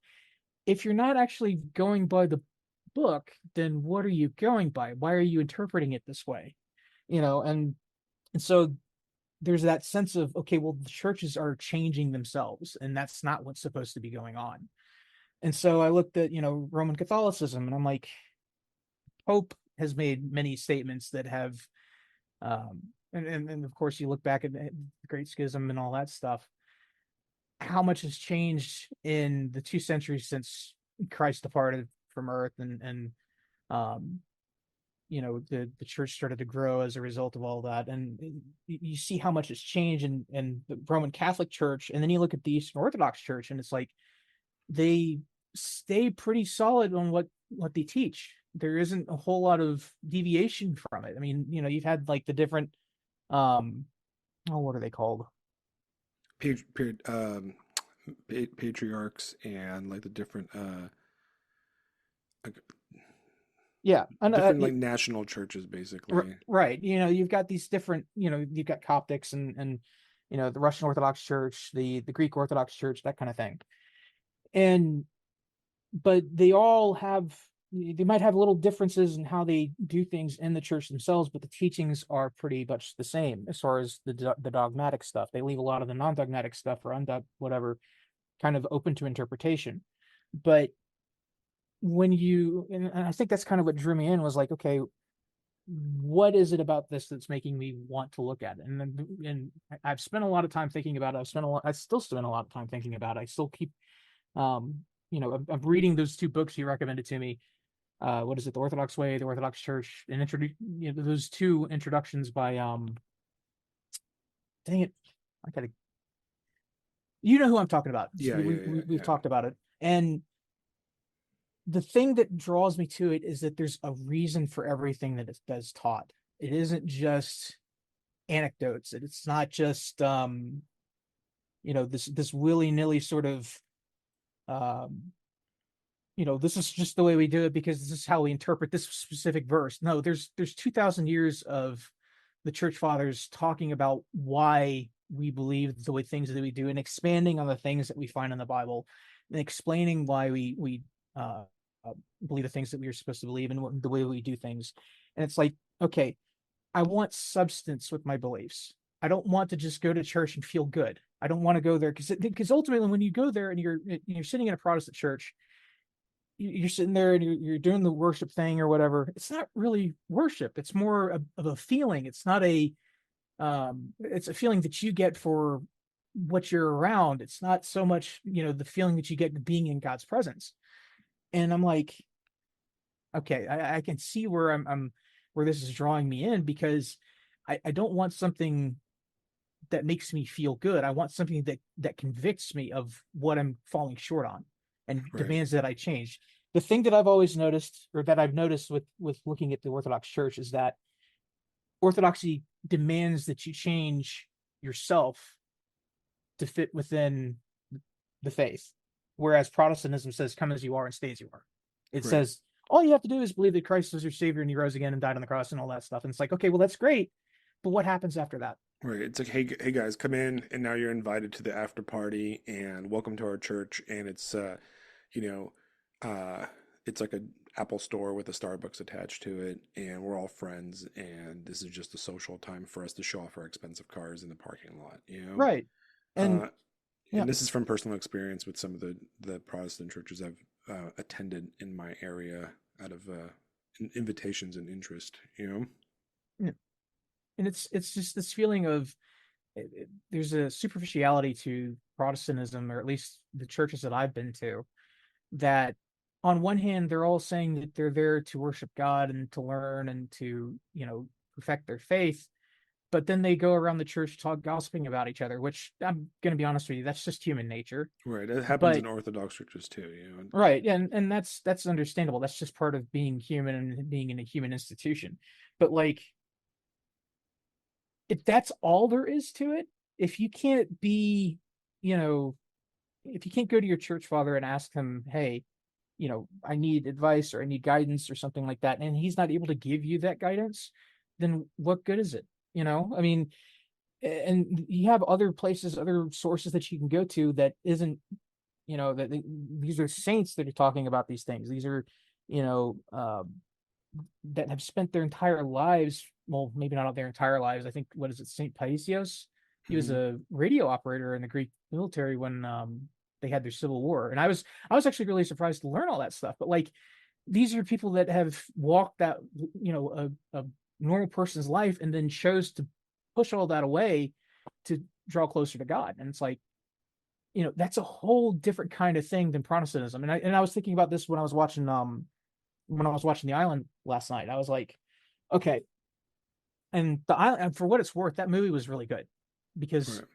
if you're not actually going by the book, then what are you going by? Why are you interpreting it this way? And so there's that sense of, okay, well, the churches are changing themselves, and that's not what's supposed to be going on. And so I looked at, Roman Catholicism, and I'm like, Pope has made many statements that have, and of course you look back at the Great Schism and all that stuff, how much has changed in the 2 centuries since Christ departed from earth, and the church started to grow as a result of all that. And you see how much has changed in the Roman Catholic Church, and then you look at the Eastern Orthodox Church, and it's like they stay pretty solid on what they teach. There isn't a whole lot of deviation from it. I mean, you've had like the different what are they called? Patriarchs, and like the different like Yeah, and different like national churches basically. right. You've got these different, you've got Coptics and the Russian Orthodox Church, the Greek Orthodox Church, that kind of thing. And but they might have little differences in how they do things in the church themselves, but the teachings are pretty much the same as far as the dogmatic stuff. They leave a lot of the non-dogmatic stuff or whatever kind of open to interpretation. But and I think that's kind of what drew me in, was like, okay, what is it about this that's making me want to look at it? And I've spent a lot of time thinking about it. I still spend a lot of time thinking about it. I still keep, I'm reading those 2 books you recommended to me. What is it? The Orthodox Way, the Orthodox Church, and those 2 introductions by, dang it, I gotta, who I'm talking about. Yeah, We've talked about it. And the thing that draws me to it is that there's a reason for everything that is taught. It isn't just anecdotes. It's not just this willy-nilly sort of this is just the way we do it because this is how we interpret this specific verse. No, there's 2,000 years of the church fathers talking about why we believe the way things that we do, and expanding on the things that we find in the Bible, and explaining why we believe the things that we are supposed to believe, and the way we do things. And it's like, okay, I want substance with my beliefs. I don't want to just go to church and feel good. I don't want to go there because ultimately, when you go there and you're sitting in a Protestant church, you're sitting there and you're doing the worship thing or whatever. It's not really worship. It's more of a feeling. It's not it's a feeling that you get for what you're around. It's not so much, the feeling that you get being in God's presence. And I'm like, okay, I can see where where this is drawing me in, because I don't want something that makes me feel good. I want something that convicts me of what I'm falling short on and Right. demands that I change. The thing that I've always noticed, or that I've noticed with looking at the Orthodox Church, is that Orthodoxy demands that you change yourself to fit within the faith, whereas Protestantism says, "Come as you are and stay as you are." It Right. says all you have to do is believe that Christ was your savior and he rose again and died on the cross and all that stuff. And it's like, okay, well that's great, but what happens after that? Right. It's like, hey guys, come in, and now you're invited to the after party, and welcome to our church. And it's, you know, uh, it's like a Apple store with a Starbucks attached to it, and we're all friends, and this is just a social time for us to show off our expensive cars in the parking lot, you know? Right. And Uh, yeah, and this is from personal experience with some of the Protestant churches I've attended in my area out of invitations and interest, you know? yeah. And it's just this feeling of there's a superficiality to Protestantism, or at least the churches that I've been to, that on one hand they're all saying that they're there to worship God and to learn and to, perfect their faith, but then they go around the church talk gossiping about each other, which I'm going to be honest with you, that's just human nature. Right. It happens But in Orthodox churches too, you know? right, and that's understandable. That's just part of being human and being in a human institution. But like, if that's all there is to it, if you can't be, you know, if you can't go to your church father and ask him, hey, I need advice or I need guidance or something like that, and he's not able to give you that guidance, then what good is it? I mean, and you have other places, other sources that you can go to that isn't, these are saints that are talking about these things. These are, you know, that have spent their entire lives, well, maybe not their entire lives. I think, what is it, St. Paisios? He was Mhm. a radio operator in the Greek military when they had their civil war. And I was actually really surprised to learn all that stuff. But like, these are people that have walked that, a normal person's life and then chose to push all that away to draw closer to God. And it's like, that's a whole different kind of thing than Protestantism. And I was thinking about this when I was watching The Island last night. I was like, okay. And The Island, and for what it's worth, that movie was really good because, Right.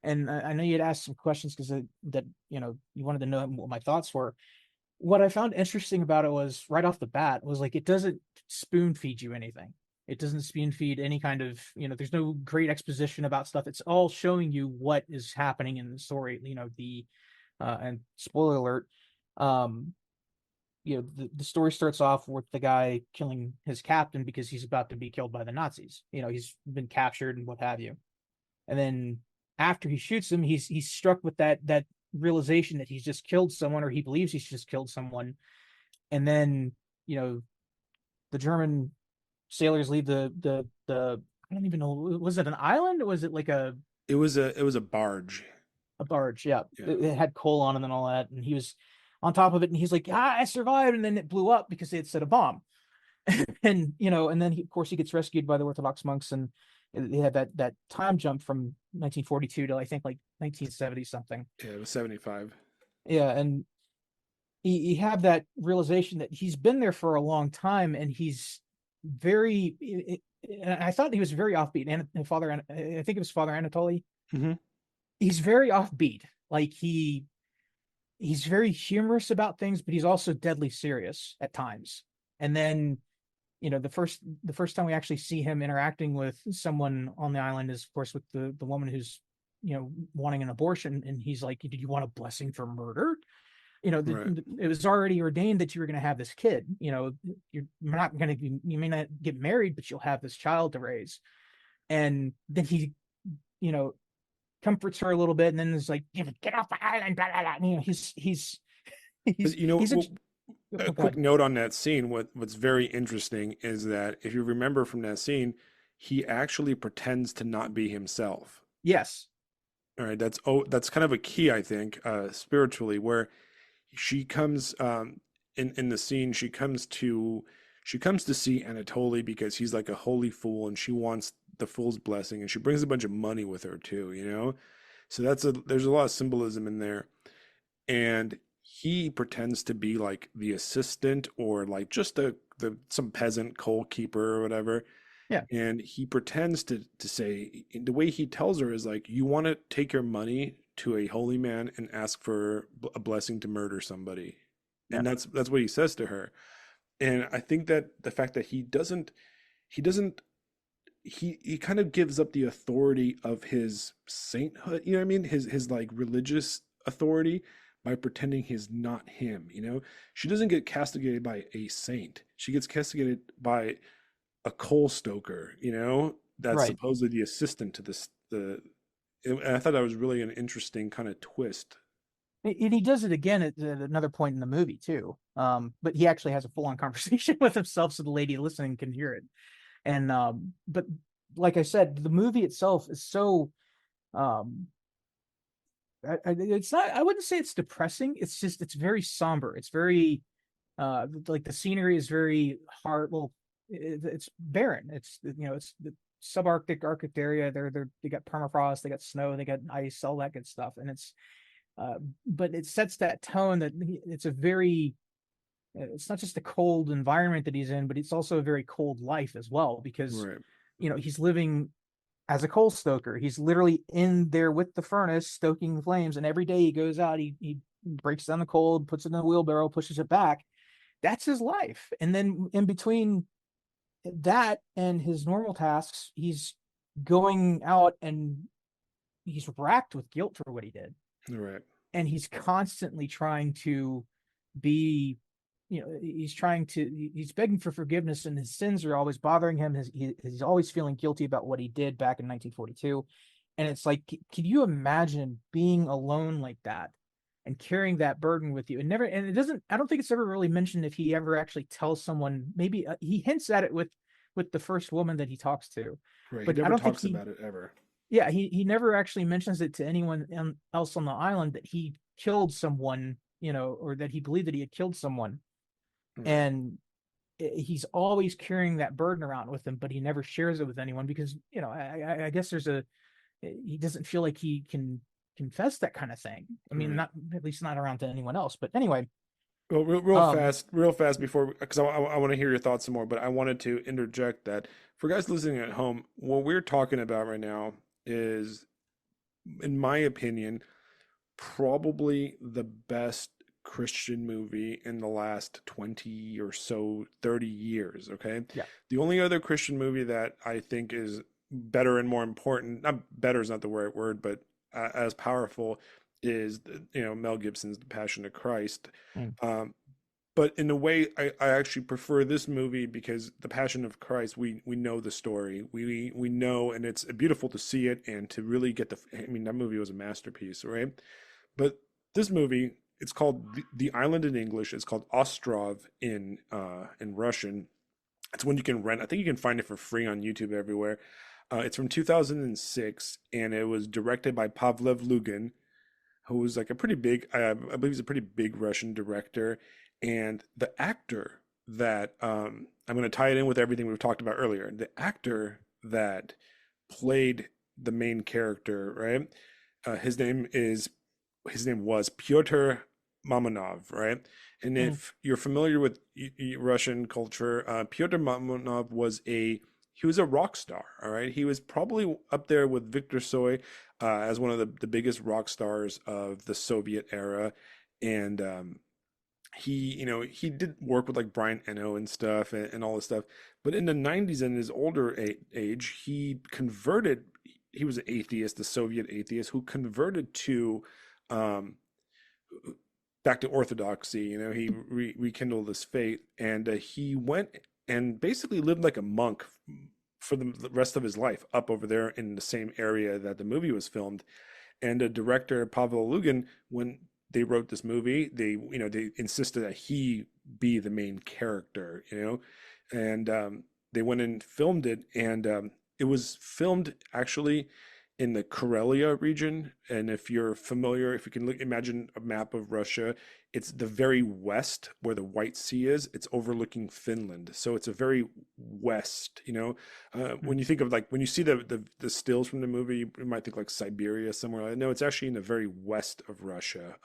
and I know you had asked some questions because that you wanted to know what my thoughts were. What I found interesting about it was right off the bat was like, it doesn't spoon feed you anything. It doesn't spoon feed any kind of, there's no great exposition about stuff. It's all showing you what is happening in the story. And spoiler alert, um, the story starts off with the guy killing his captain because he's about to be killed by the Nazis. He's been captured and what have you. And then after he shoots him, he's struck with that realization that he's just killed someone, or he believes he's just killed someone. And then, you know, the German sailors leave the I don't even know, was it an island or was it like It was a barge. a barge? Yeah, Yeah. it had coal on it and all that, and he was on top of it, and he's like, I survived, and then it blew up because they had set a bomb. And and then of course he gets rescued by the Orthodox monks, and they had that time jump from 1942 to I think like 1970 something. Yeah, it was 75. Yeah, and you have that realization that he's been there for a long time, and he's very. I thought he was very offbeat. And I think it was Father Anatoly. Hmm. He's very offbeat. Like he's very humorous about things, but he's also deadly serious at times. And then the first time we actually see him interacting with someone on the island is of course with the woman who's wanting an abortion, and he's like, did you want a blessing for murder? Right. It was already ordained that you were going to have this kid. You're not going to, you may not get married, but you'll have this child to raise. And then he you know comforts her a little bit, and then is like, get off the island, blah, blah, blah. He's But you know, he's a a oh quick god. note on that scene. What's very interesting is that if you remember from that scene, he actually pretends to not be himself. Yes. All right, that's kind of a key, I think, spiritually, where she comes in the scene. She comes to see Anatoly because he's like a holy fool, and she wants the fool's blessing, and she brings a bunch of money with her too. So there's a lot of symbolism in there, and he pretends to be like the assistant or like just some peasant coal keeper or whatever, Yeah. and he pretends to say, the way he tells her is like, you want to take your money to a holy man and ask for a blessing to murder somebody, Yeah. and that's what he says to her. And I think that the fact that he doesn't he kind of gives up the authority of his sainthood, you know what I mean, his like religious authority, by pretending he's not him. You know, she doesn't get castigated by a saint. She gets castigated by a coal stoker. You know, that's Right. supposedly the assistant to this. And I thought that was really an interesting kind of twist. And he does it again at another point in the movie too. But he actually has a full-on conversation with himself, so the lady listening can hear it. And but like I said, the movie itself is so it's not. I wouldn't say it's depressing. It's just it's very somber. It's very like the scenery is very hard. Well, it's barren. It's it's the subarctic Arctic area. They got permafrost, they got snow, they got ice, all that good stuff, and it's but it sets that tone that it's a very it's not just a cold environment that he's in, but it's also a very cold life as well because Right. he's living as a coal stoker. He's literally in there with the furnace stoking the flames, and every day he goes out, he breaks down the coal, puts it in a wheelbarrow, pushes it back. That's his life. And then in between that and his normal tasks, he's going out and he's racked with guilt for what he did. Right. And he's constantly trying to be he's begging for forgiveness, and his sins are always bothering him. He's always feeling guilty about what he did back in 1942. And it's like, can you imagine being alone like that and carrying that burden with you? And it doesn't, I don't think it's ever really mentioned if he ever actually tells someone. Maybe he hints at it with the first woman that he talks to, Right. He but I never don't think talks about it ever. yeah, he never actually mentions it to anyone else on the island that he killed someone, or that he believed that he had killed someone. Right. And he's always carrying that burden around with him, but he never shares it with anyone because, I guess he doesn't feel like he can confess that kind of thing. I mean, Right. not at least not around to anyone else. But anyway, Well, um, real fast before, because I want to hear your thoughts some more, but I wanted to interject that for guys listening at home, what we're talking about right now is, in my opinion, probably the best Christian movie in the last 20 or so, 30 years. Okay. yeah, The only other Christian movie that I think is better and more important, not better is not the right word, but as powerful is, Mel Gibson's The Passion of Christ. mm, Um, but in a way, I actually prefer this movie because The Passion of Christ, we know the story, we know, and it's beautiful to see it and to really get I mean, that movie was a masterpiece, right? But this movie, it's called the Island in English. It's called Ostrov in Russian. It's one you can rent. I think you can find it for free on YouTube everywhere. It's from 2006, and it was directed by Pavlev Lugin, who was like a pretty big, I believe he's a pretty big Russian director. And the actor that, I'm going to tie it in with everything we've talked about earlier. The actor that played the main character, right? His name is his name was Pyotr Mamonov, right? And mm, if you're familiar with Russian culture, Pyotr Mamonov he was a rock star, all right? He was probably up there with Viktor Tsoi as one of the biggest rock stars of the Soviet era. And he did work with like Brian Eno and stuff and all this stuff. But in the 90s, in his older age, he converted. He was an atheist, a Soviet atheist who converted to um, back to Orthodoxy. He rekindled his faith, and he went and basically lived like a monk for the rest of his life up over there in the same area that the movie was filmed. And the director Pavel Lugin, when they wrote this movie, they insisted that he be the main character, and they went and filmed it, and it was filmed actually in the Karelia region. And if you're familiar, if you can imagine a map of Russia, it's the very west where the White Sea is. It's overlooking Finland, so it's a very west. When mm. you think of like when you see the stills from the movie, you might think like Siberia somewhere. No, it's actually in the very west of Russia,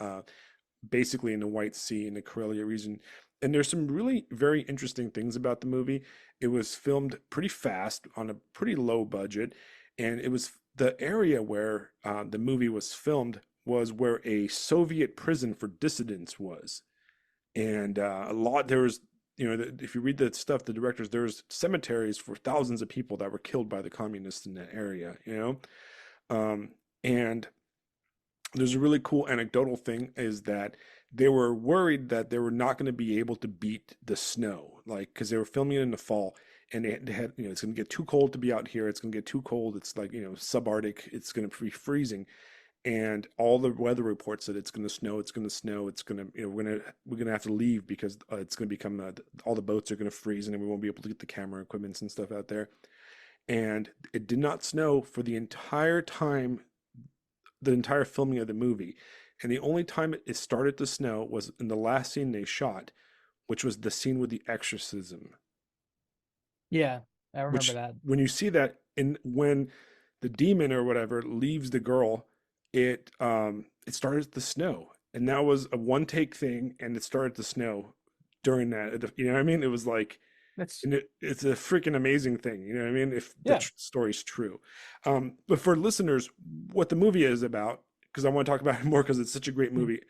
basically in the White Sea in the Karelia region. And there's some really very interesting things about the movie. It was filmed pretty fast on a pretty low budget, and it was the area where the movie was filmed was where a Soviet prison for dissidents was. And there was, if you read the stuff, the directors, there's cemeteries for thousands of people that were killed by the communists in that area, and there's a really cool anecdotal thing is that they were worried that they were not going to be able to beat the snow, like because they were filming it in the fall, and they had, it's going to get too cold to be out here. It's going to get too cold. It's like, subarctic. It's going to be freezing, and all the weather reports said it's going to snow. It's going to snow. It's going to, we're going to have to leave because it's going to become all the boats are going to freeze, and then we won't be able to get the camera equipments and stuff out there. And it did not snow for the entire time, the entire filming of the movie. And the only time it started to snow was in the last scene they shot, which was the scene with the exorcism. Yeah, I remember Which, that. when you see that, in when the demon or whatever leaves the girl, it started to snow, and that was a one take thing, and it started to snow during that. You know what I mean? It was like, That's and it's a freaking amazing thing. You know what I mean? If the yeah. story's true. But for listeners, what the movie is about, because I want to talk about it more because it's such a great Mm. movie.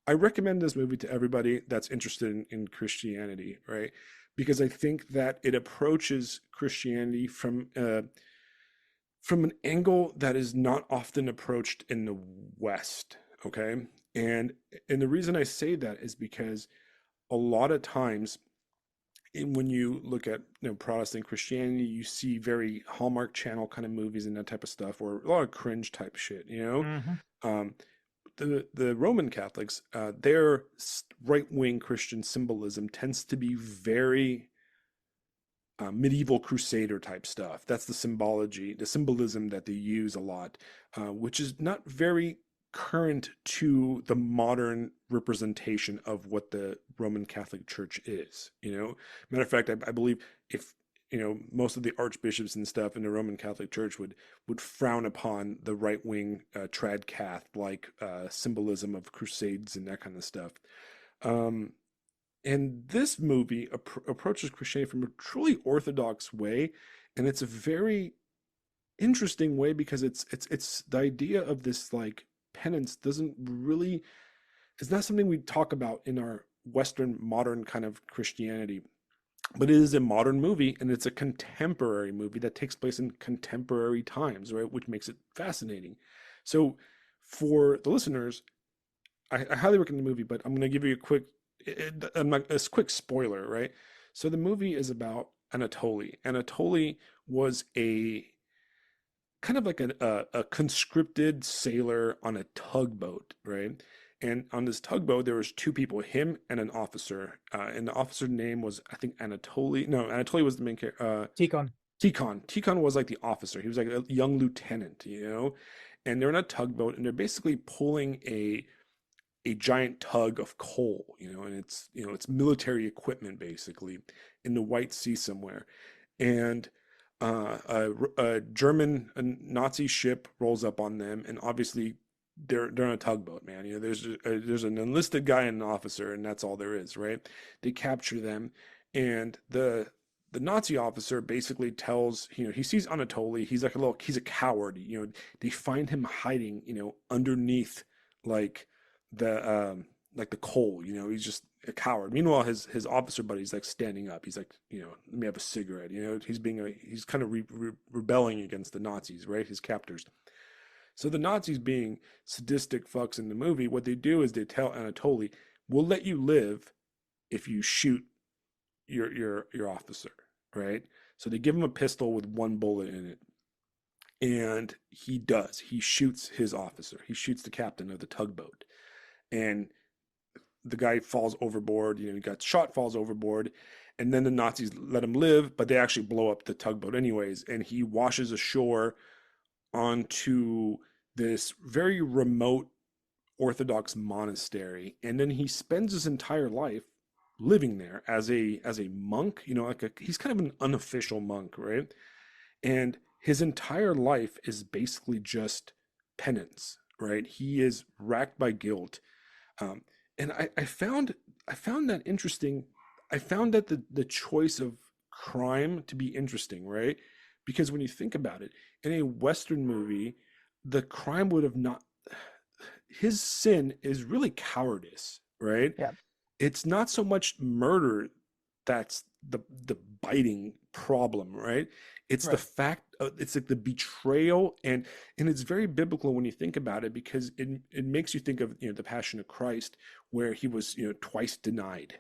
I recommend this movie to everybody that's interested in Christianity, right? Because I think that it approaches Christianity from an angle that is not often approached in the West. Okay. And the reason I say that is because a lot of times, when you look at, Protestant Christianity, you see very Hallmark Channel kind of movies and that type of stuff, or a lot of cringe type shit. Hmm. Um, the Roman Catholics, their right wing Christian symbolism tends to be very medieval crusader type stuff. That's the symbology, the symbolism that they use a lot, which is not very current to the modern representation of what the Roman Catholic Church is. Matter of fact, I believe if most of the archbishops and stuff in the Roman Catholic Church would frown upon the right wing trad cath like symbolism of crusades and that kind of stuff. Um, and this movie approaches Christianity from a truly orthodox way, and it's a very interesting way because it's the idea of this like penance doesn't really, it's not something we talk about in our Western modern kind of Christianity, but it is a modern movie and it's a contemporary movie that takes place in contemporary times, right? Which makes it fascinating. So for the listeners, I highly recommend the movie, but I'm going to give you a quick, I'm not, a quick spoiler, right? So the movie is about Anatoly. Anatoly was a kind of like a conscripted sailor on a tugboat, right? And on this tugboat, there was two people, him and an officer. And the officer's name was, I think, Anatoly. No, Anatoly was the main character. Tikon. Tikhon. Tikhon was like the officer. He was like a young lieutenant. And they're in a tugboat, and they're basically pulling a giant tug of coal, and it's military equipment basically in the White Sea somewhere. And a German, a Nazi ship rolls up on them, and obviously they're on a tugboat, man. There's an enlisted guy and an officer, and that's all there is, right? They capture them, and the Nazi officer basically tells, he sees Anatoly. He's a coward. They find him hiding, underneath like the coal. He's just a coward. Meanwhile, his officer buddy's like standing up. He's like, let me have a cigarette. He's kind of rebelling against the Nazis, right? His captors. So the Nazis, being sadistic fucks in the movie, what they do is they tell Anatoly, "We'll let you live if you shoot your officer," right? So they give him a pistol with one bullet in it, and he does. He shoots his officer. He shoots the captain of the tugboat, and the guy falls overboard. He got shot, falls overboard, and then the Nazis let him live, but they actually blow up the tugboat anyways, and he washes ashore onto this very remote Orthodox monastery, and then he spends his entire life living there as a monk. He's kind of an unofficial monk, right? And his entire life is basically just penance, right? He is racked by guilt. um, and I found that interesting. I found that the choice of crime to be interesting, right? Because when you think about it, in a Western movie, the crime would have not. His sin is really cowardice, right? Yeah. It's not so much murder that's the biting problem, right? It's the Right. fact it's like the betrayal, and it's very biblical when you think about it, because it makes you think of, the Passion of Christ, where he was, twice denied,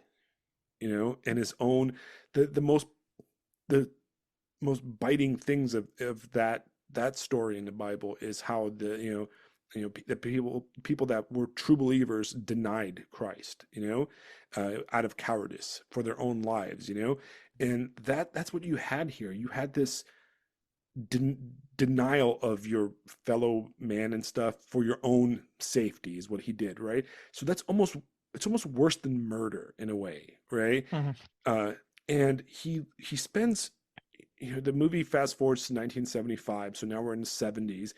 and his own, the most the most biting things of that story in the Bible is how the people that were true believers denied Christ, out of cowardice for their own lives, and that's what you had here. You had this denial of your fellow man and stuff for your own safety is what he did, right? So it's almost worse than murder in a way, right? Mhm. uh and he spends, the movie fast forwards to 1975, so now we're in the 70s,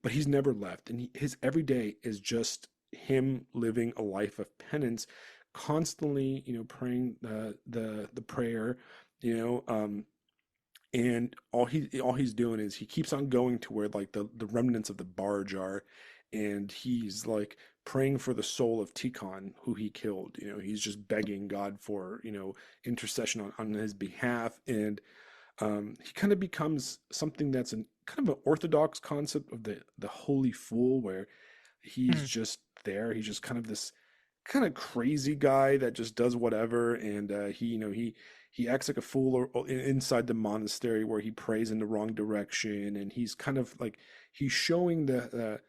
but he's never left, and his every day is just him living a life of penance, constantly, praying the prayer, you know and all he's doing is he keeps on going to where, like, the remnants of the barge are, and he's like praying for the soul of Tikhon, who he killed. He's just begging God for, intercession on his behalf. And he kind of becomes something that's kind of an orthodox concept of the holy fool, where he's Mhm. just there. He's just kind of this kind of crazy guy that just does whatever, and he acts like a fool inside the monastery, where he prays in the wrong direction, and he's kind of like he's showing the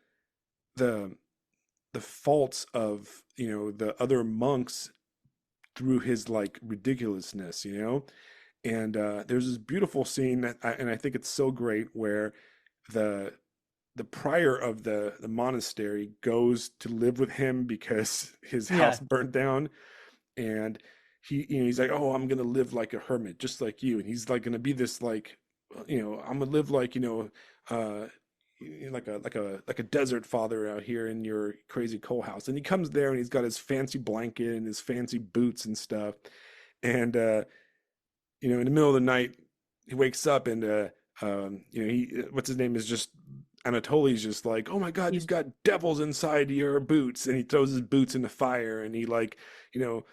the faults of, the other monks through his like ridiculousness, and there's this beautiful scene and I think it's so great, where the the prior of the monastery goes to live with him because his house Yeah. burnt down, and he's like, oh, I'm gonna live like a hermit, just like you, and he's like gonna be this like, I'm gonna live like, uh like a desert father out here in your crazy coal house. And he comes there and he's got his fancy blanket and his fancy boots and stuff, and in the middle of the night, he wakes up and he what's his name is just Anatoly's just like, oh my God, you've He's got devils inside your boots, and he throws his boots in the fire, and he like, you know,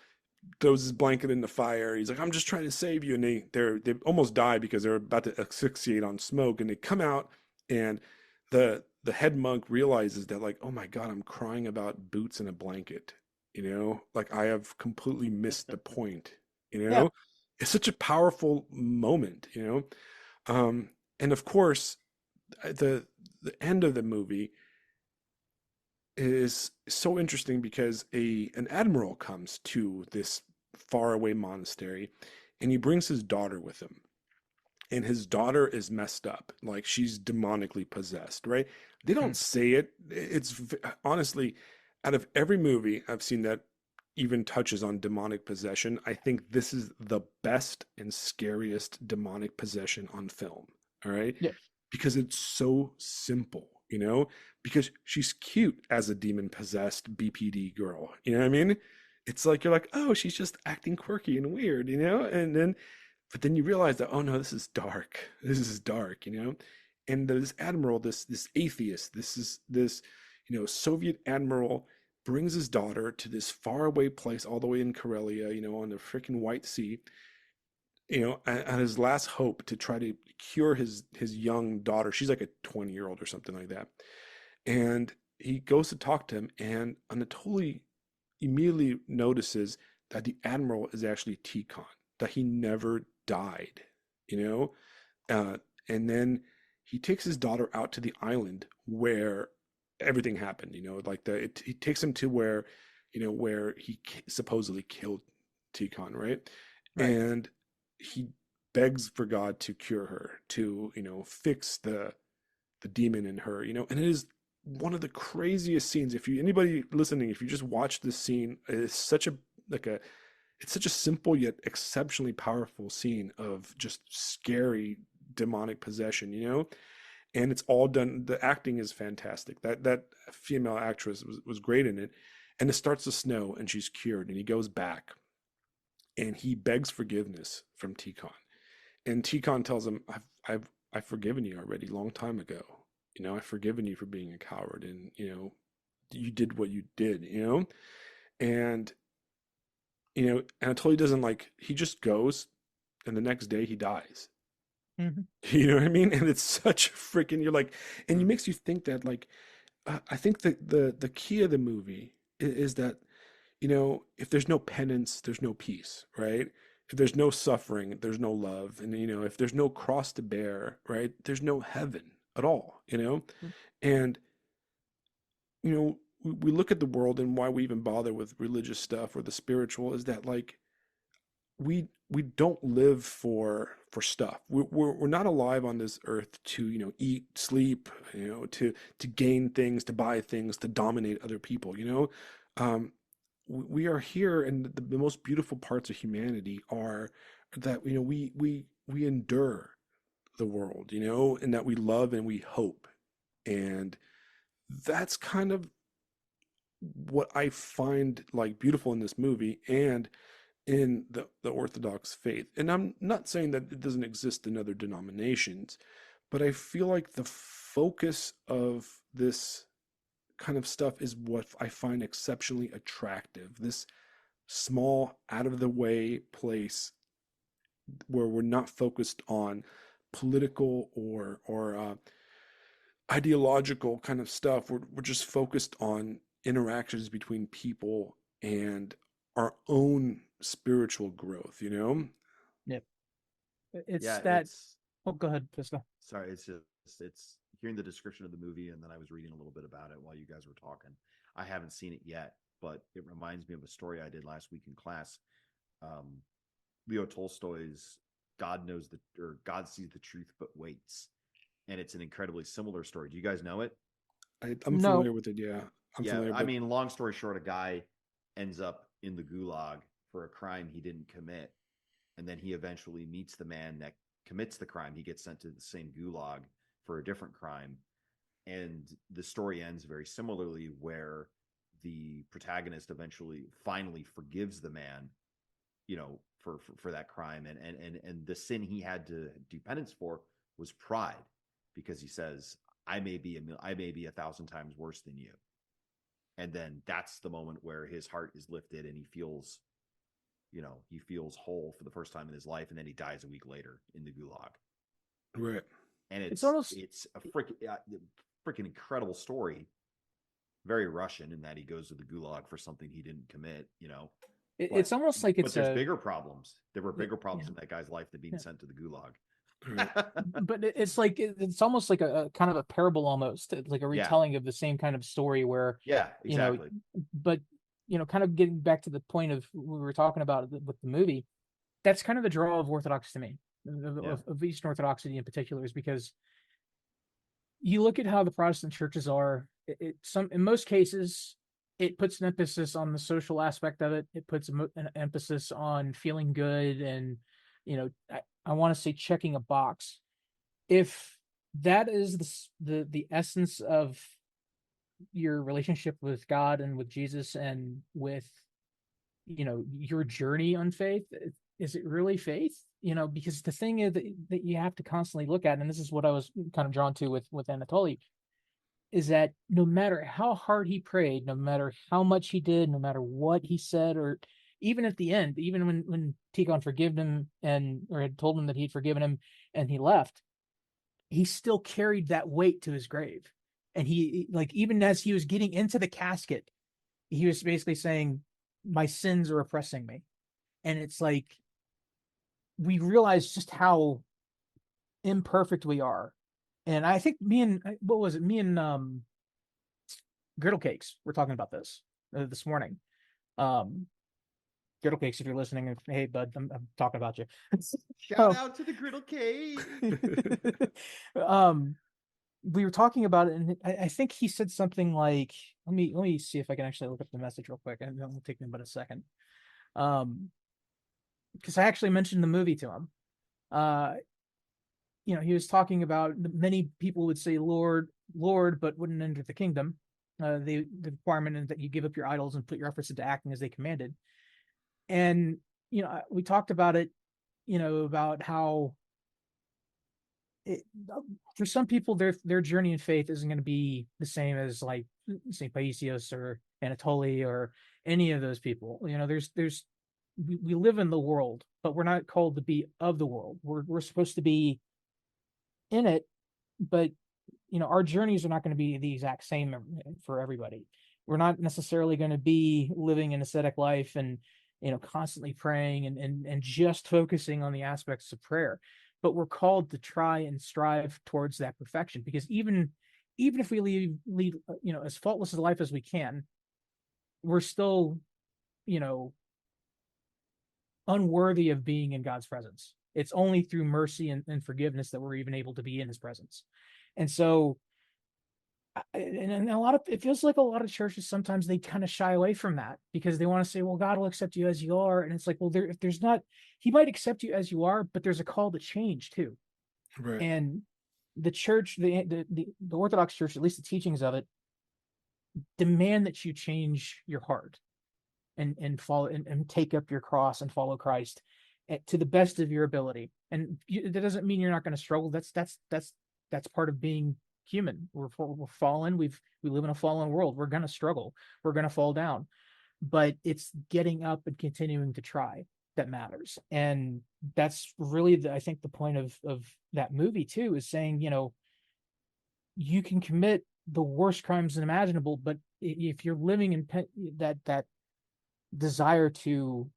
throws his blanket in the fire. He's like, I'm just trying to save you, and they almost die because they're about to asphyxiate on smoke, and they come out, and the head monk realizes that, like, oh my God, I'm crying about boots and a blanket, like I have completely missed the point, you yeah. know it's such a powerful moment, um and of course, the end of the movie is so interesting, because an admiral comes to this faraway monastery, and he brings his daughter with him, and his daughter is messed up, like she's demonically possessed, right? They don't Mhm. say it. Honestly, out of every movie I've seen that even touches on demonic possession, I think this is the best and scariest demonic possession on film. All right, Yeah. because it's so simple, because she's cute as a demon possessed BPD girl. You know what I mean? It's like, you're like, oh, she's just acting quirky and weird, and then but then you realize that, oh no, this is dark. This is dark, And this admiral, this atheist, this Soviet admiral, brings his daughter to this faraway place, all the way in Karelia, on the freaking White Sea, at his last hope to try to cure his young daughter. She's like a 20-year-old or something like that. And he goes to talk to him, and Anatoly immediately notices that the admiral is actually Tikhon, that he never died, you know? And then he takes his daughter out to the island where everything happened, like he takes him to where he supposedly killed Tikhon, right? Right. And he begs for God to cure her, to, fix the demon in her, and it is one of the craziest scenes. If you anybody listening, if you just watch this scene, it's such a like a it's such a simple yet exceptionally powerful scene of just scary demonic possession, and it's all done. The acting is fantastic. That female actress was great in it. And it starts to snow, and she's cured, and he goes back, and he begs forgiveness from Tikhon, and Tikhon tells him, I've forgiven you already, long time ago. I've forgiven you for being a coward, and you did what you did, and Anatoly doesn't, like, he just goes, and the next day he dies. Mhm. You know what I mean? And it's such freaking, you're like, and it Hmm. makes you think that like, I think that the key of the movie is that, you know, if there's no penance, there's no peace, right? If there's no suffering, there's no love. And, you know, if there's no cross to bear, right, there's no heaven at all, you know? And, you know, we look at the world and why we even bother with religious stuff or the spiritual is that like we don't live for stuff. We're not alive on this earth to, you know, eat, sleep, you know, to gain things, to buy things, to dominate other people, you know. We are here, and the most beautiful parts of humanity are that, you know, we endure the world, you know, and that we love and we hope. And that's kind of what I find like beautiful in this movie and in the Orthodox faith. And I'm not saying that it doesn't exist in other denominations, but I feel like the focus of this kind of stuff is what I find exceptionally attractive. This small, out of the way place where we're not focused on political or ideological kind of stuff. We're just focused on interactions between people and our own spiritual growth, you know? Yep. It's Yeah, that. Oh, go ahead, Pista. sorry, it's hearing the description of the movie, and then I was reading a little bit about it while you guys were talking. I haven't seen it yet, but it reminds me of a story I did last week in class. Um, Leo Tolstoy's God knows the or God sees the truth but waits, and it's an incredibly similar story. Do you guys know it? I'm No. familiar with it, yeah. I'm Yeah, familiar, I but mean, long story short, a guy ends up in the gulag for a crime he didn't commit, and then he eventually meets the man that commits the crime. He gets sent to the same gulag for a different crime, and the story ends very similarly, where the protagonist eventually finally forgives the man, you know, for that crime, and the sin he had to do penance for was pride, because he says, I may be 1,000 times worse than you. And then that's the moment where his heart is lifted and he feels, you know, he feels whole for the first time in his life, and then he dies a week later in the gulag. right. And It's almost. it's a freaking incredible story. Very Russian in that he goes to the gulag for something he didn't commit, you know. It's But almost like but it's there's a. bigger problems. There were bigger Yeah. problems in that guy's life than being Yeah. sent to the gulag. Right. But it's like it's almost like a kind of a parable, almost like a Yeah, retelling of the same kind of story where, yeah, you know, exactly. but kind of getting back to the point of we were talking about with the movie. That's kind of the draw of Orthodox to me, Yeah, of Eastern Orthodoxy in particular, is because you look at how the Protestant churches are. Some in most cases, it puts an emphasis on the social aspect of it. It puts an emphasis on feeling good and, I want to say checking a box. If that is the essence of your relationship with God and with Jesus and with, your journey on faith, is it really faith? Because the thing is that you have to constantly look at, and this is what I was kind of drawn to with Anatoly, is that no matter how hard he prayed, no matter how much he did, no matter what he said, or even at the end, even when Tikhon forgiven him or had told him that he'd forgiven him and he left, he still carried that weight to his grave. And he, like, even as he was getting into the casket, he was basically saying, my sins are oppressing me. And it's like, we realize just how imperfect we are. And I think what was it? Me and Griddle Cakes were talking about this morning. Um, Griddle Cakes, if you're listening, hey, bud, I'm talking about you. shout Oh. out to the Griddle Cave. um, we were talking about it, and I think he said something like, let me see if I can actually look up the message real quick, and it'll take me about a second. Because I actually mentioned the movie to him. Uh, he was talking about many people would say Lord, Lord, but wouldn't enter the kingdom. The requirement is that you give up your idols and put your efforts into acting as they commanded. And we talked about it, about how it, for some people their journey in faith isn't going to be the same as like St. Paisios or Anatoly or any of those people. We live in the world, but we're not called to be of the world. We're supposed to be in it, but our journeys are not going to be the exact same for everybody. We're not necessarily going to be living an ascetic life and constantly praying and just focusing on the aspects of prayer, but we're called to try and strive towards that perfection, because even if we lead as faultless a life as we can, we're still you know unworthy of being in God's presence. It's only through mercy and forgiveness that we're even able to be in his presence. And so, and a lot of, it feels like a lot of churches, sometimes they kind of shy away from that because they want to say, well, God will accept you as you are. And it's like, well, if there's not, he might accept you as you are, but there's a call to change too. Right. And the church, the Orthodox Church, at least the teachings of it, demand that you change your heart and follow and take up your cross and follow Christ to the best of your ability. And that doesn't mean you're not going to struggle. That's part of being human. We're fallen. We live in a fallen world. We're going to struggle. We're going to fall down. But it's getting up and continuing to try that matters. And that's really I think the point of that movie too, is saying, you can commit the worst crimes imaginable, but if you're living in that desire to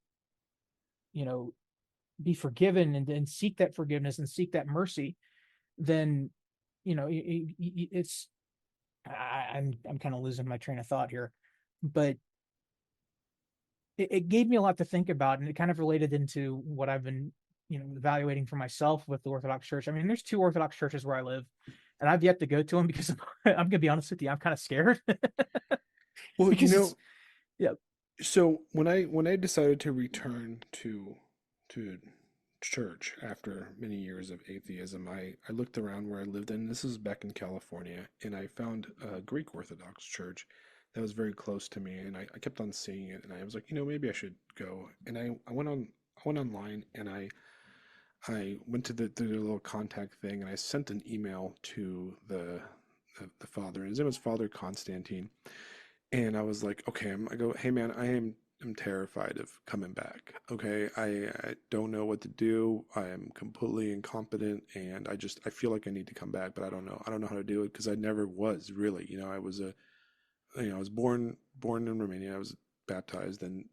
you know be forgiven and seek that forgiveness and seek that mercy, then it's I'm kind of losing my train of thought here, but it gave me a lot to think about, and it kind of related into what I've been evaluating for myself with the Orthodox Church. I mean, there's two Orthodox churches where I live, and I've yet to go to them because I'm gonna be honest with you, I'm kind of scared Well, because it's yeah. so when I decided to return to church after many years of atheism, I looked around where I lived, and this is back in California, and I found a Greek Orthodox church that was very close to me, and I kept on seeing it, and I was like, maybe I should go. And I went online, and I went to the little contact thing, and I sent an email to the father, and his name was Father Constantine. And I was like, okay, I go, hey man, I'm terrified of coming back. Okay, I don't know what to do. I am completely incompetent, and I feel like I need to come back, but I don't know how to do it because I never was really. I was born in Romania. I was baptized, and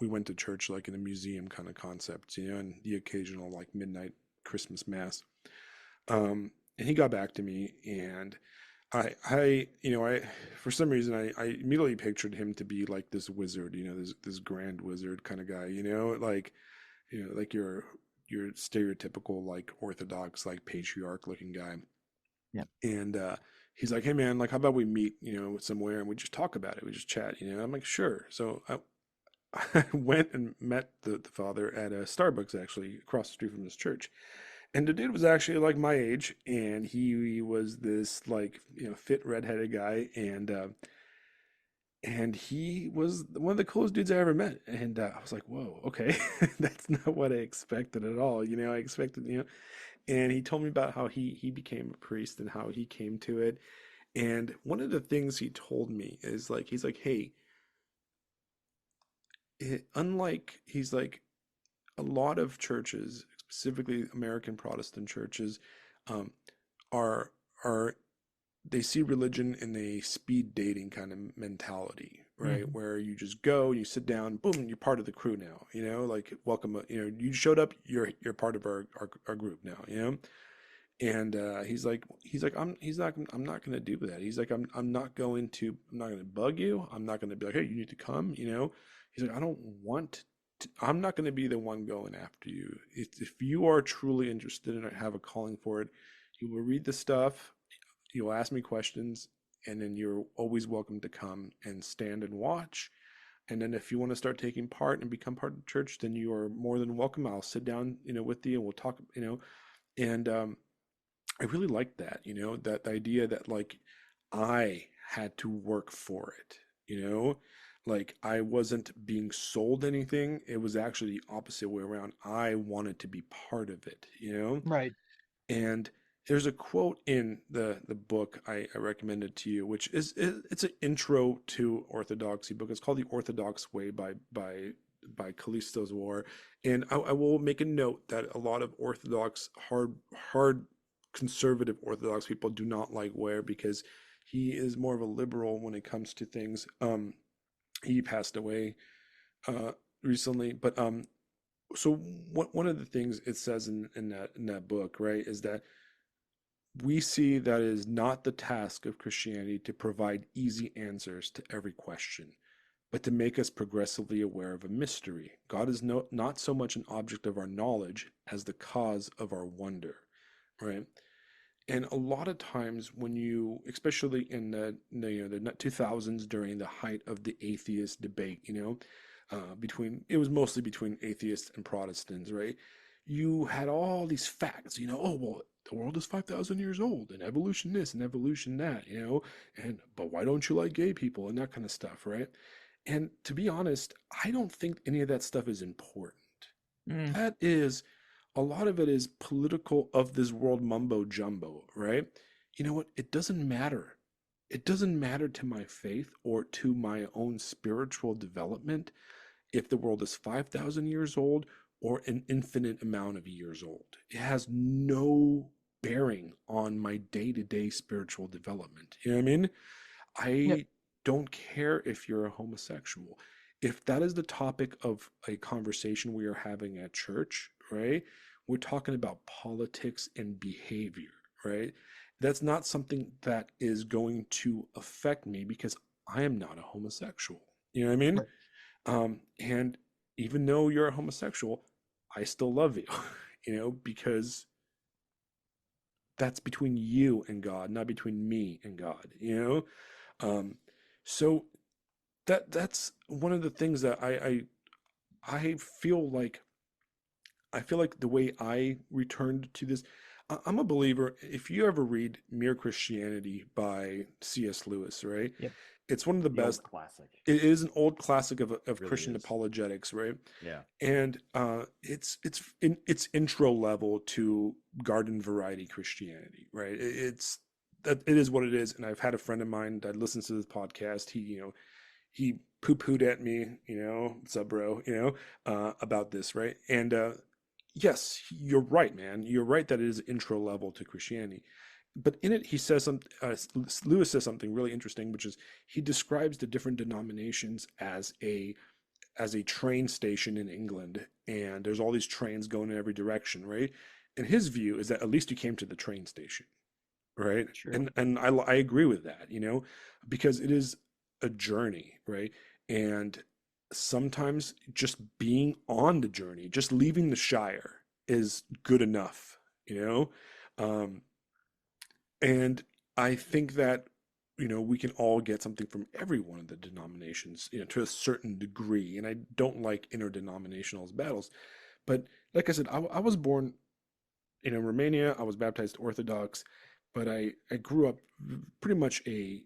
we went to church like in a museum kind of concept, and the occasional like midnight Christmas mass. And he got back to me, and for some reason, I immediately pictured him to be like this wizard, this grand wizard kind of guy, like your stereotypical like Orthodox like patriarch looking guy. Yeah. And he's like, hey man, like how about we meet, somewhere and we just talk about it, we just chat, I'm like, sure. So I went and met the father at a Starbucks actually across the street from his church. And the dude was actually like my age, and he was this like fit redheaded guy, and he was one of the coolest dudes I ever met. And I was like, whoa, okay, that's not what I expected at all. I expected and he told me about how he became a priest and how he came to it. And one of the things he told me is like he's like, hey, he's like a lot of churches, specifically American Protestant churches, um, are are they see religion in a speed dating kind of mentality, right? Mhm. Where you just go, you sit down, boom, you're part of the crew now. Like welcome, you showed up, you're part of our group now. And I'm not gonna do that. He's like, I'm not gonna bug you. I'm not gonna be like, hey, you need to come. He's like, I don't want. I'm not gonna be the one going after you. If you are truly interested and have a calling for it, you will read the stuff. You'll ask me questions, and then you're always welcome to come and stand and watch. And then if you want to start taking part and become part of the church, then you are more than welcome. I'll sit down, with you, and we'll talk. And I really like that, that idea that like I had to work for it, like I wasn't being sold anything. It was actually the opposite way around. I wanted to be part of it. Right. And there's a quote in the book I recommended to you, which it's an intro to Orthodoxy book. It's called The Orthodox Way by Callisto's War. And I will make a note that a lot of Orthodox hard conservative Orthodox people do not like Ware because he is more of a liberal when it comes to things. He passed away uh, recently, but so one of the things it says in that book, right, is that we see that it is not the task of Christianity to provide easy answers to every question, but to make us progressively aware of a mystery. God is not so much an object of our knowledge as the cause of our wonder, right? And a lot of times when you, especially in the 2000s during the height of the atheist debate, between, it was mostly between atheists and Protestants, right? You had all these facts, oh, well, the world is 5,000 years old and evolution this and evolution that, but why don't you like gay people and that kind of stuff, right? And to be honest, I don't think any of that stuff is important. Mm. That is, a lot of it is political of this world mumbo jumbo, right? You know what? It doesn't matter. It doesn't matter to my faith or to my own spiritual development if the world is 5,000 years old or an infinite amount of years old. It has no bearing on my day-to-day spiritual development. You know what I mean? Yep. I don't care if you're a homosexual. If that is the topic of a conversation we are having at church, right? We're talking about politics and behavior, right? That's not something that is going to affect me because I am not a homosexual. You know what I mean? Right. And even though you're a homosexual, I still love you, because that's between you and God, not between me and God. Um, so that's one of the things that I feel like the way I returned to this, I'm a believer. If you ever read Mere Christianity by C.S. Lewis, right? Yep. It's one of the The old best. classic. It is an old classic of Really Christian is. apologetics, right? Yeah. And it's in its intro level to garden variety Christianity, right? It's that it is what it is. And I've had a friend of mine that listens to this podcast. He poo-pooed at me, what's up, bro, about this, right? And yes, you're right, man. You're right that it is intro level to Christianity. But in it, he says some. Lewis says something really interesting, which is he describes the different denominations as a train station in England, and there's all these trains going in every direction, right? And his view is that at least you came to the train station, right? True. And I agree with that, because it is a journey, right? And sometimes just being on the journey, just leaving the Shire is good enough, you know? Um, and I think that, we can all get something from every one of the denominations, to a certain degree. And I don't like interdenominational battles. But like I said, I was born in Romania. I was baptized Orthodox, but I grew up pretty much an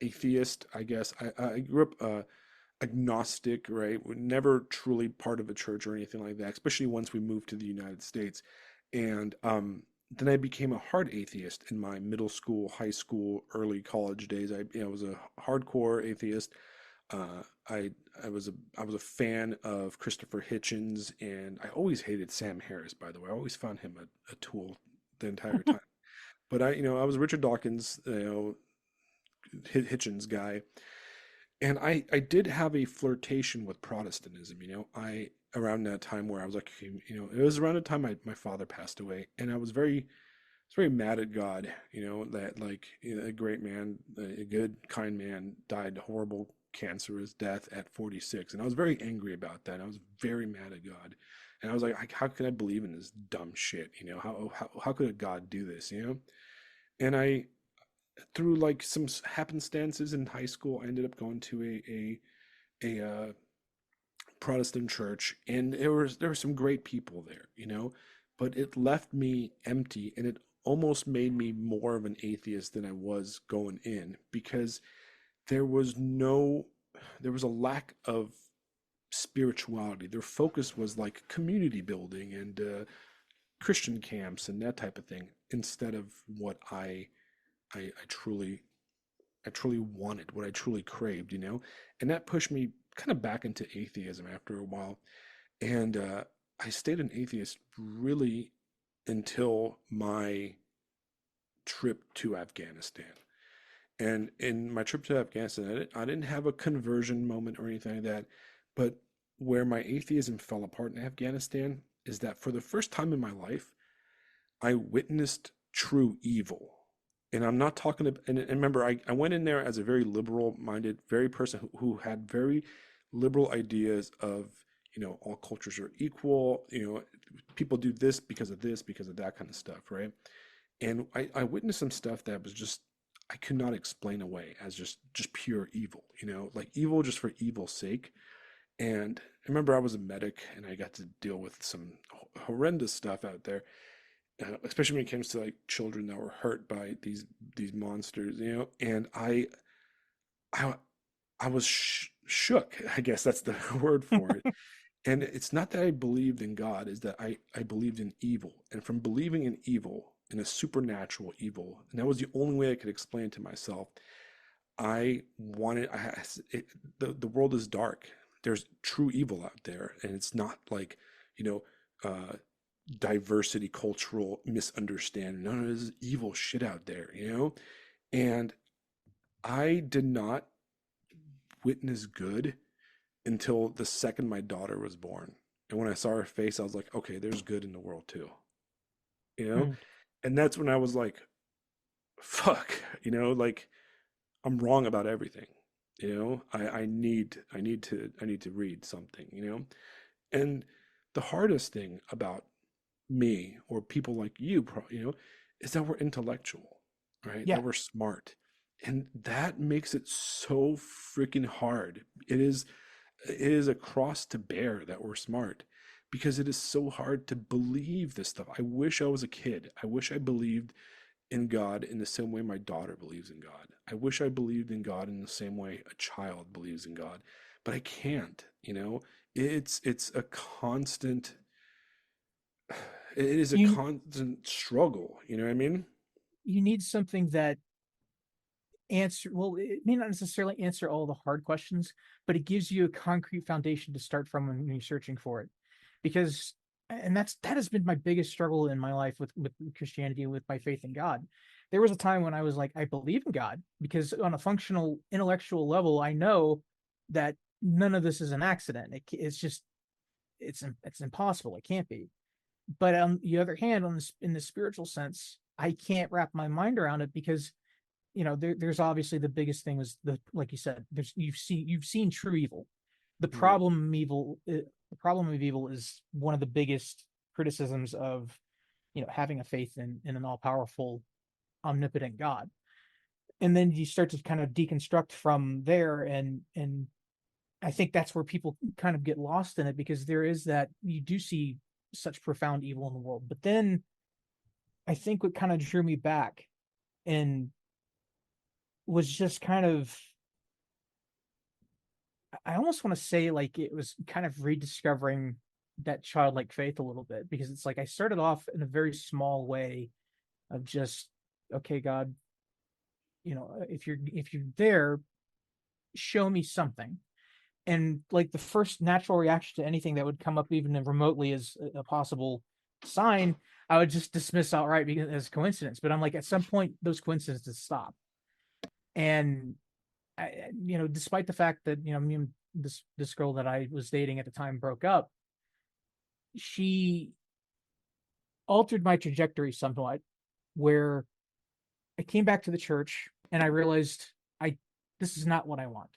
atheist, I guess. I grew up agnostic, right? We're never truly part of a church or anything like that, especially once we moved to the United States. And then I became a hard atheist in my middle school, high school, early college days. I was a hardcore atheist. I was a fan of Christopher Hitchens, and I always hated Sam Harris. By the way, I always found him a tool the entire time. But I was Richard Dawkins, Hitchens guy, and I did have a flirtation with Protestantism. I around that time where I was like, it was around the time my father passed away, and I was very mad at God, that like a great man, a good, kind man died horrible cancerous death at 46. And I was very angry about that. I was very mad at God. And I was like, how can I believe in this dumb shit? How could a God do this? And through like some happenstances in high school, I ended up going to a Protestant church, and there were some great people there, but it left me empty, and it almost made me more of an atheist than I was going in because there was no there was a lack of spirituality. Their focus was like community building and Christian camps and that type of thing instead of what I truly wanted, what I truly craved. And that pushed me kind of back into atheism after a while. And I stayed an atheist really until my trip to Afghanistan. And in my trip to Afghanistan, I didn't have a conversion moment or anything like that. But where my atheism fell apart in Afghanistan is that for the first time in my life, I witnessed true evil. And I'm not talking about, and remember, I went in there as a very liberal minded, very person who had very liberal ideas of, all cultures are equal, people do this, because of that kind of stuff, right? And I witnessed some stuff that was just, I could not explain away as just pure evil, like evil just for evil's sake. And I remember I was a medic and I got to deal with some horrendous stuff out there, especially when it comes to like children that were hurt by these monsters, and I I was shook. I guess that's the word for it. And it's not that I believed in God, is that I believed in evil. And from believing in evil, in a supernatural evil, and that was the only way I could explain to myself, I wanted, the world is dark. There's true evil out there. And it's not like, you know, uh, diversity, cultural misunderstanding. No, there's evil shit out there, And I did not witness good until the second my daughter was born. And when I saw her face, I was like, okay, there's good in the world too, you know? Mm. And that's when I was like, fuck, like I'm wrong about everything. I need to read something, And the hardest thing about me or people like you, is that we're intellectual, right? Yeah. That we're smart. And that makes it so freaking hard. It is a cross to bear that we're smart because it is so hard to believe this stuff. I wish I was a kid. I wish I believed in God in the same way my daughter believes in God. I wish I believed in God in the same way a child believes in God, but I can't. It's a constant it is a You constant struggle, you know what I mean? you need something that it may not necessarily answer all the hard questions, but it gives you a concrete foundation to start from when you're searching for it. Because and that has been my biggest struggle in my life with Christianity and with my faith in God. There was a time when I was like, I believe in God because on a functional intellectual level, I know that none of this is an accident. It's just it's impossible. It can't be. But on the other hand, in the spiritual sense, I can't wrap my mind around it because there's obviously the biggest thing was like you said, you've seen true evil. The Right. problem of evil is one of the biggest criticisms of having a faith in an all-powerful, omnipotent God. And then you start to kind of deconstruct from there, and I think that's where people kind of get lost in it because there is that you do see such profound evil in the world. But then I think what kind of drew me back and was just kind of, I almost want to say like it was kind of rediscovering that childlike faith a little bit because it's like I started off in a very small way of just, okay, God, if you're there, show me something. And like the first natural reaction to anything that would come up even remotely as a possible sign, I would just dismiss outright because as coincidence. But I'm like, at some point, those coincidences stop. And despite the fact that me and this girl that I was dating at the time broke up, she altered my trajectory somewhat, where I came back to the church and I realized I this is not what I want,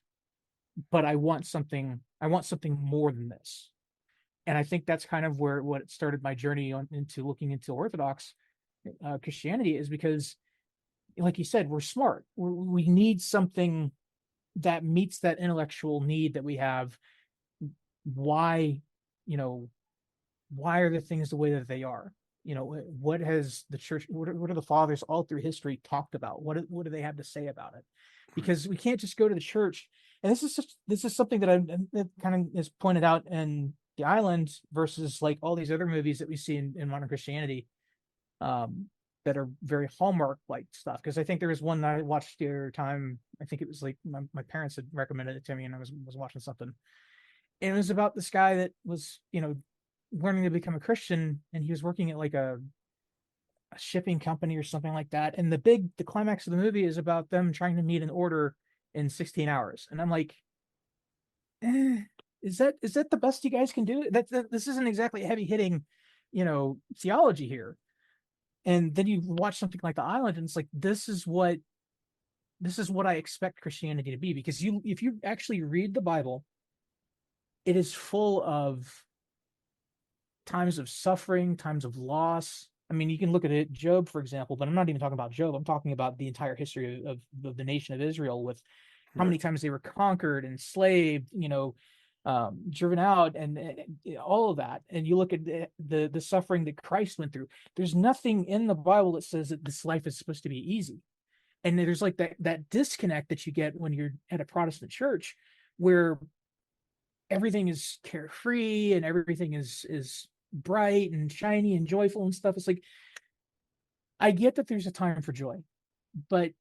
but I want something. I want something more than this. And I think that's kind of where what started my journey into looking into Orthodox Christianity is because, like you said, we're smart. We need something that meets that intellectual need that we have. Why, you know, why are the things the way that they are? What has the church? What are the fathers all through history talked about? What do they have to say about it? Right. Because we can't just go to the church. And this is something that I kind of is pointed out in the island versus like all these other movies that we see in modern Christianity, um, that are very Hallmark like stuff. Because I think there was one that I watched the other time. I think it was like my parents had recommended it to me, and I was watching something, and it was about this guy that was learning to become a Christian, and he was working at like a a shipping company or something like that. And the climax of the movie is about them trying to meet an order in 16 hours. And I'm like, is that the best you guys can do? This isn't exactly heavy hitting, theology here. And then you watch something like The Island, and it's like this is what I expect Christianity to be. Because if you actually read the Bible, it is full of times of suffering, times of loss. I mean, you can look at it, Job, for example, but I'm not even talking about Job. I'm talking about the entire history of the nation of Israel, with how Right. many times they were conquered, enslaved, driven out, and all of that. And you look at the suffering that Christ went through. There's nothing in the Bible that says that this life is supposed to be easy. And there's like that disconnect that you get when you're at a Protestant church, where everything is carefree and everything is bright and shiny and joyful and stuff. It's like, I get that there's a time for joy, but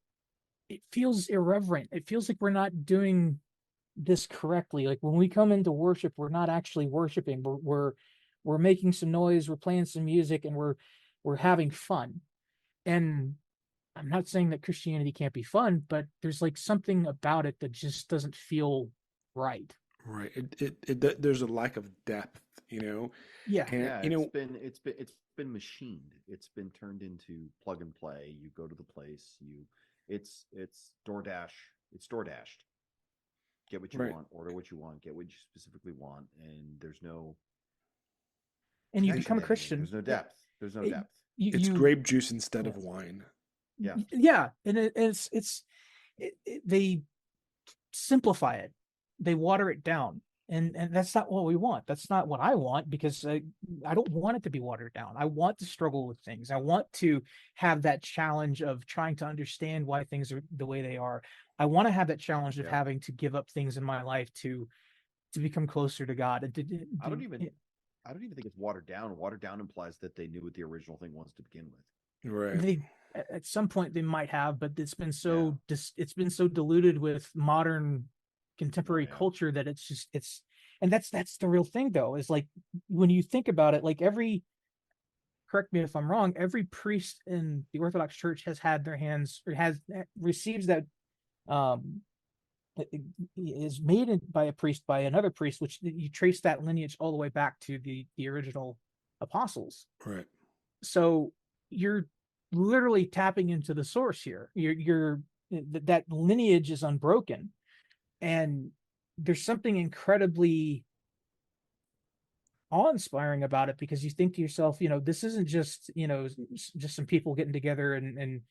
it feels irreverent. It feels like we're not doing this correctly. Like when we come into worship, we're not actually worshiping. We're making some noise, we're playing some music, and we're having fun. And I'm not saying that Christianity can't be fun, but there's like something about it that just doesn't feel right. Right. There's a lack of depth, Yeah. and Yeah, it's been machined. It's been turned into plug and play. You go to the place, it's DoorDash. It's DoorDashed. Get what you right. want, order what you want, get what you specifically want, and there's no And you connection become a to anything. Christian. There's no depth. There's no It, depth. you, It's you, grape juice instead of yes. wine. Yeah. Yeah. And they simplify it, they water it down. And that's not what we want. That's not what I want, because I don't want it to be watered down. I want to struggle with things. I want to have that challenge of trying to understand why things are the way they are. I want to have that challenge of Yeah. having to give up things in my life to become closer to God. And I don't even I don't even think it's watered down. Watered down implies that they knew what the original thing was to begin with. Right. they at some point they might have, but it's been Yeah. so diluted with modern Oh contemporary yeah. culture that it's and that's the real thing, though, is like, when you think about it, like, correct me if I'm wrong, every priest in the Orthodox Church has had their hands, or has receives that, um is made by a priest, by another priest, which you trace that lineage all the way back to the original apostles. Right. So you're literally tapping into the source here. That lineage is unbroken, and there's something incredibly awe-inspiring about it, because you think to yourself, this isn't just some people getting together and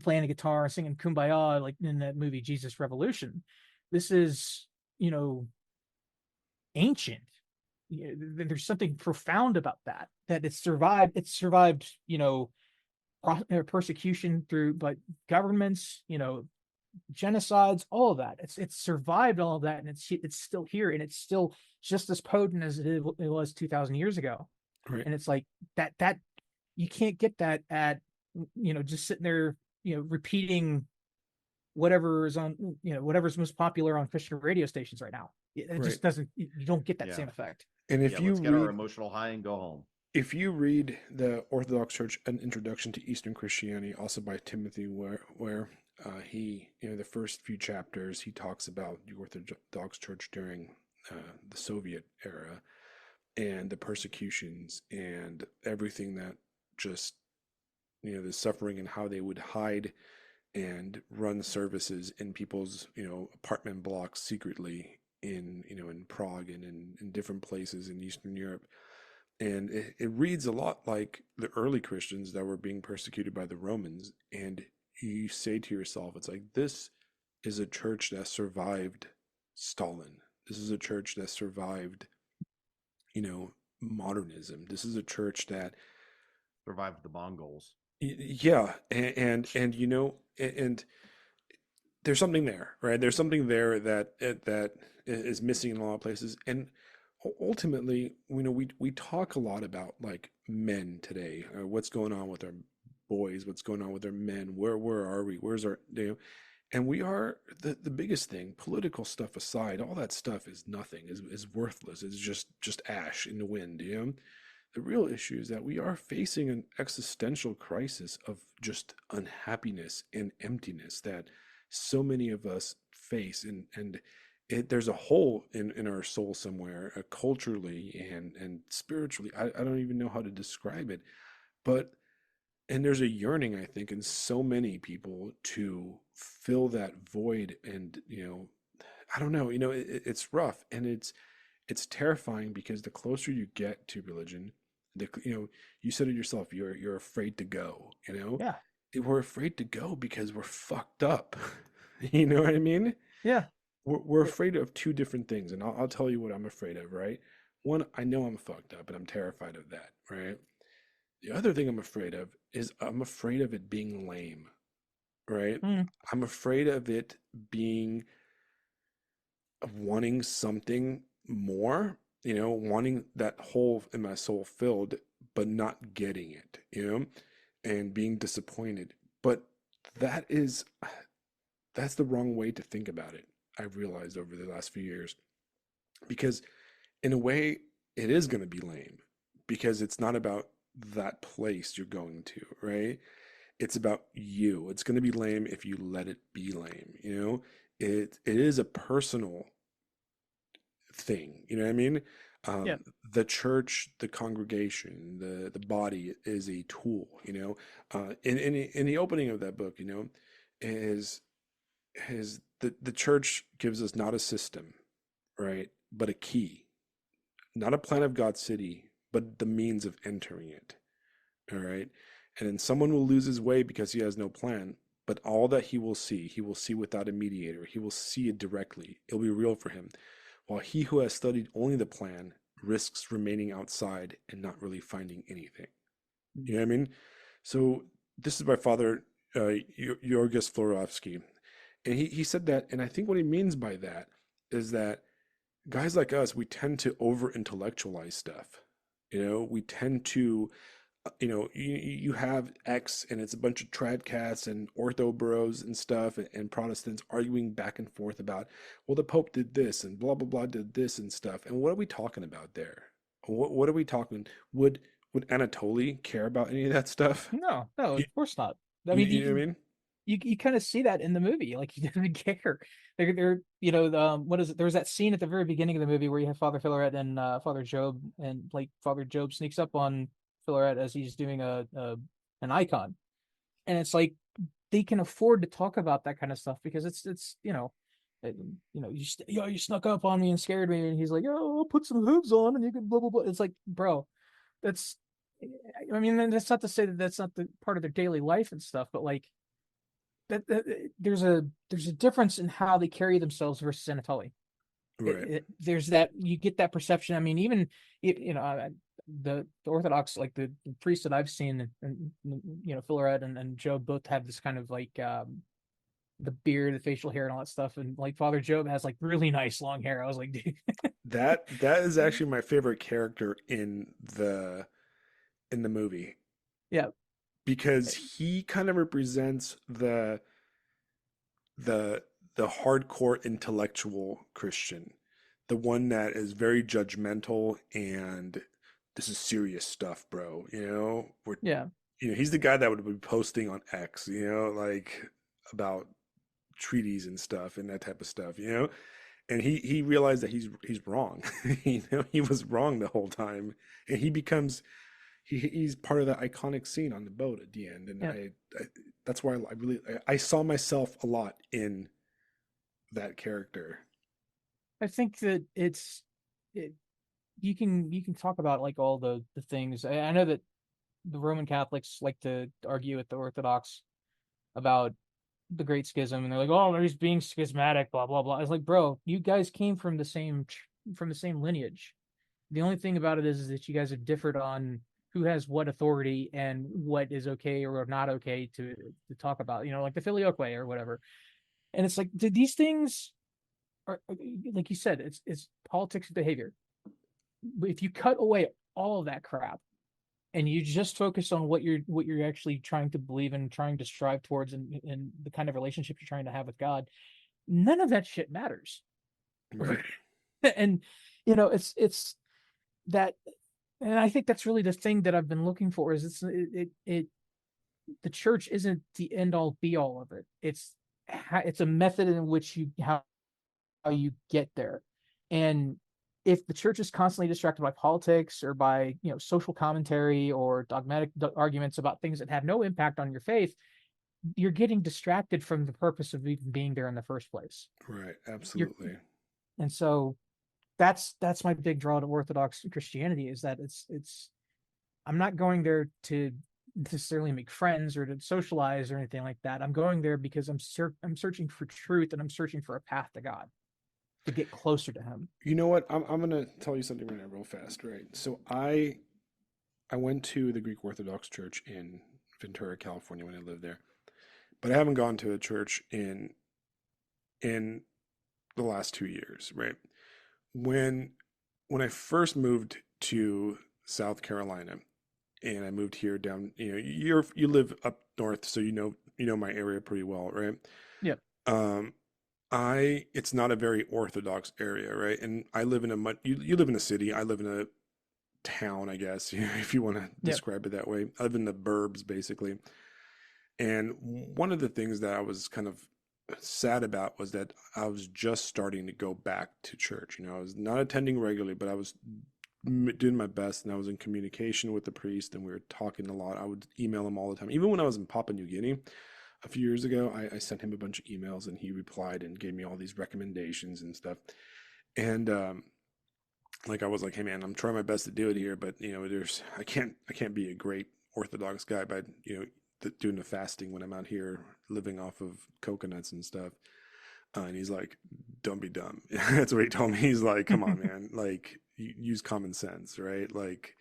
playing a guitar and singing kumbaya like in that movie Jesus Revolution. This is, ancient. There's something profound about that it's survived, persecution through, but governments, genocides, all of that. It's survived all of that, and it's still here, and it's still just as potent as it was 2,000 years ago. Right. And it's like that you can't get that at, just sitting there, repeating whatever's most popular on Christian radio stations right now. It Right. just doesn't. You don't get that Yeah. same effect. And Yeah. Let's get our emotional high and go home. if you read the Orthodox Church, an introduction to Eastern Christianity, also by Timothy, where he, the first few chapters, he talks about the Orthodox Church during the Soviet era and the persecutions and everything that just, the suffering, and how they would hide and run services in people's, apartment blocks secretly in Prague and in different places in Eastern Europe. And it reads a lot like the early Christians that were being persecuted by the Romans. And you say to yourself, it's like, this is a church that survived Stalin. This is a church that survived, modernism. This is a church that Survived the Mongols. yeah, and there's something there, right? There's something there that is missing in a lot of places. And ultimately, we talk a lot about like men today, what's going on with our boys, what's going on with our men, where are we, where's our, and we are the biggest thing, political stuff aside, all that stuff is nothing, is worthless, it's just ash in the wind, The real issue is that we are facing an existential crisis of just unhappiness and emptiness that so many of us face, and there's a hole in our soul somewhere, culturally and spiritually. I don't even know how to describe it, but and there's a yearning, I think, in so many people to fill that void. And I don't know, it's rough, and it's terrifying, because the closer you get to religion, you said it yourself, you're afraid to go. Yeah. We're afraid to go because we're fucked up. You know what I mean? Yeah. We're afraid of two different things, and I'll tell you what I'm afraid of, right? One, I know I'm fucked up and I'm terrified of that, right? The other thing I'm afraid of is I'm afraid of it being lame, right? Mm. I'm afraid of it being, of wanting something more, wanting that hole in my soul filled, but not getting it, and being disappointed. But that is, that's the wrong way to think about it. I've realized over the last few years, because in a way, it is going to be lame, because it's not about that place you're going to, right? It's about you. It's going to be lame if you let it be lame. It is a personal thing. You know what I mean? Yeah. The church, the congregation, the body is a tool. In the opening of that book, is the church gives us not a system, right, but a key, not a plan of God's city, but the means of entering it. All right. And then someone will lose his way because he has no plan, but all that he will see without a mediator. He will see it directly. It'll be real for him. While he who has studied only the plan risks remaining outside and not really finding anything. You know what I mean? So this is by Father Yorgos Florovsky. And he said that, and I think what he means by that is that guys like us, we tend to over intellectualize stuff. We tend to, you have X and it's a bunch of trad cats and ortho bros and stuff, and Protestants arguing back and forth about, well, the Pope did this and blah blah blah did this and stuff. And what are we talking about there? What are we talking? Would Anatoly care about any of that stuff? No, no, You, of course not. I mean, you know what I mean? you kind of see that in the movie. Like, he doesn't care. They're what is it? There was that scene at the very beginning of the movie where you have Father Philaret and Father Job, and like Father Job sneaks up on Philaret as he's doing a an icon, and it's like they can afford to talk about that kind of stuff because it's you snuck up on me and scared me, and he's like, oh, I'll put some hooves on and you can blah blah blah. It's like, bro, that's, I mean, that's not to say that that's not the part of their daily life and stuff, but like that there's a difference in how they carry themselves versus Anatoly. Right. There's that, you get that perception. I mean, even the Orthodox, like the priests that I've seen, and Philaret and Job both have this kind of like the beard, the facial hair, and all that stuff, and like Father Job has like really nice long hair. I was like, dude. That is actually my favorite character in the movie, Yeah, because he kind of represents the the hardcore intellectual Christian, the one that is very judgmental and this is serious stuff, bro. We're yeah. he's the guy that would be posting on X, like about treaties and stuff and that type of stuff, and he realized that he's wrong. He was wrong the whole time, and he's part of the iconic scene on the boat at the end. And Yeah. I that's why I saw myself a lot in that character. I think that it, you can talk about like all the things. I know that the Roman Catholics like to argue with the Orthodox about the Great Schism, and they're like, "Oh, he's being schismatic," blah blah blah. It's like, bro, you guys came from the same lineage. The only thing about it is that you guys have differed on who has what authority and what is okay or not okay to talk about. Like the filioque or whatever. And it's like, did these things are, like you said, it's politics of behavior. If you cut away all of that crap and you just focus on what you're actually trying to believe and trying to strive towards, and the kind of relationship you're trying to have with God, none of that shit matters. Right. And it's that And I think that's really the thing that I've been looking for is the church isn't the end all be all of it. It's a method in which you how you get there. And if the church is constantly distracted by politics or by social commentary or dogmatic arguments about things that have no impact on your faith, you're getting distracted from the purpose of even being there in the first place. Right, You're absolutely. and so that's my big draw to Orthodox Christianity is that it's I'm not going there to necessarily make friends or to socialize or anything like that. I'm going there because I'm searching for truth and I'm searching for a path to God to get closer to Him. You know what? I'm gonna tell you something right now, real fast, right? So I went to the Greek Orthodox Church in Ventura, California when I lived there, but I haven't gone to a church in the last 2 years, right? When when I first moved to South Carolina, and I moved here down, you live up north, so you know my area pretty well, right? Yeah. Um, I it's not a very orthodox area, right? And I live in a you live in a city, I live in a town, I guess, if you want to Yeah. describe it that way. I live in the burbs, basically. And one of the things that I was kind of sad about was that I was just starting to go back to church. I was not attending regularly, but I was doing my best, and I was in communication with the priest, and we were talking a lot. I would email him all the time. Even when I was in Papua New Guinea a few years ago, I sent him a bunch of emails, and he replied and gave me all these recommendations and stuff. And like I was like, hey man, I'm trying my best to do it here, but there's I can't be a great Orthodox guy by doing the fasting when I'm out here living off of coconuts and stuff. And he's like, don't be dumb. That's what he told me. He's like, come on, man, like use common sense, right? Like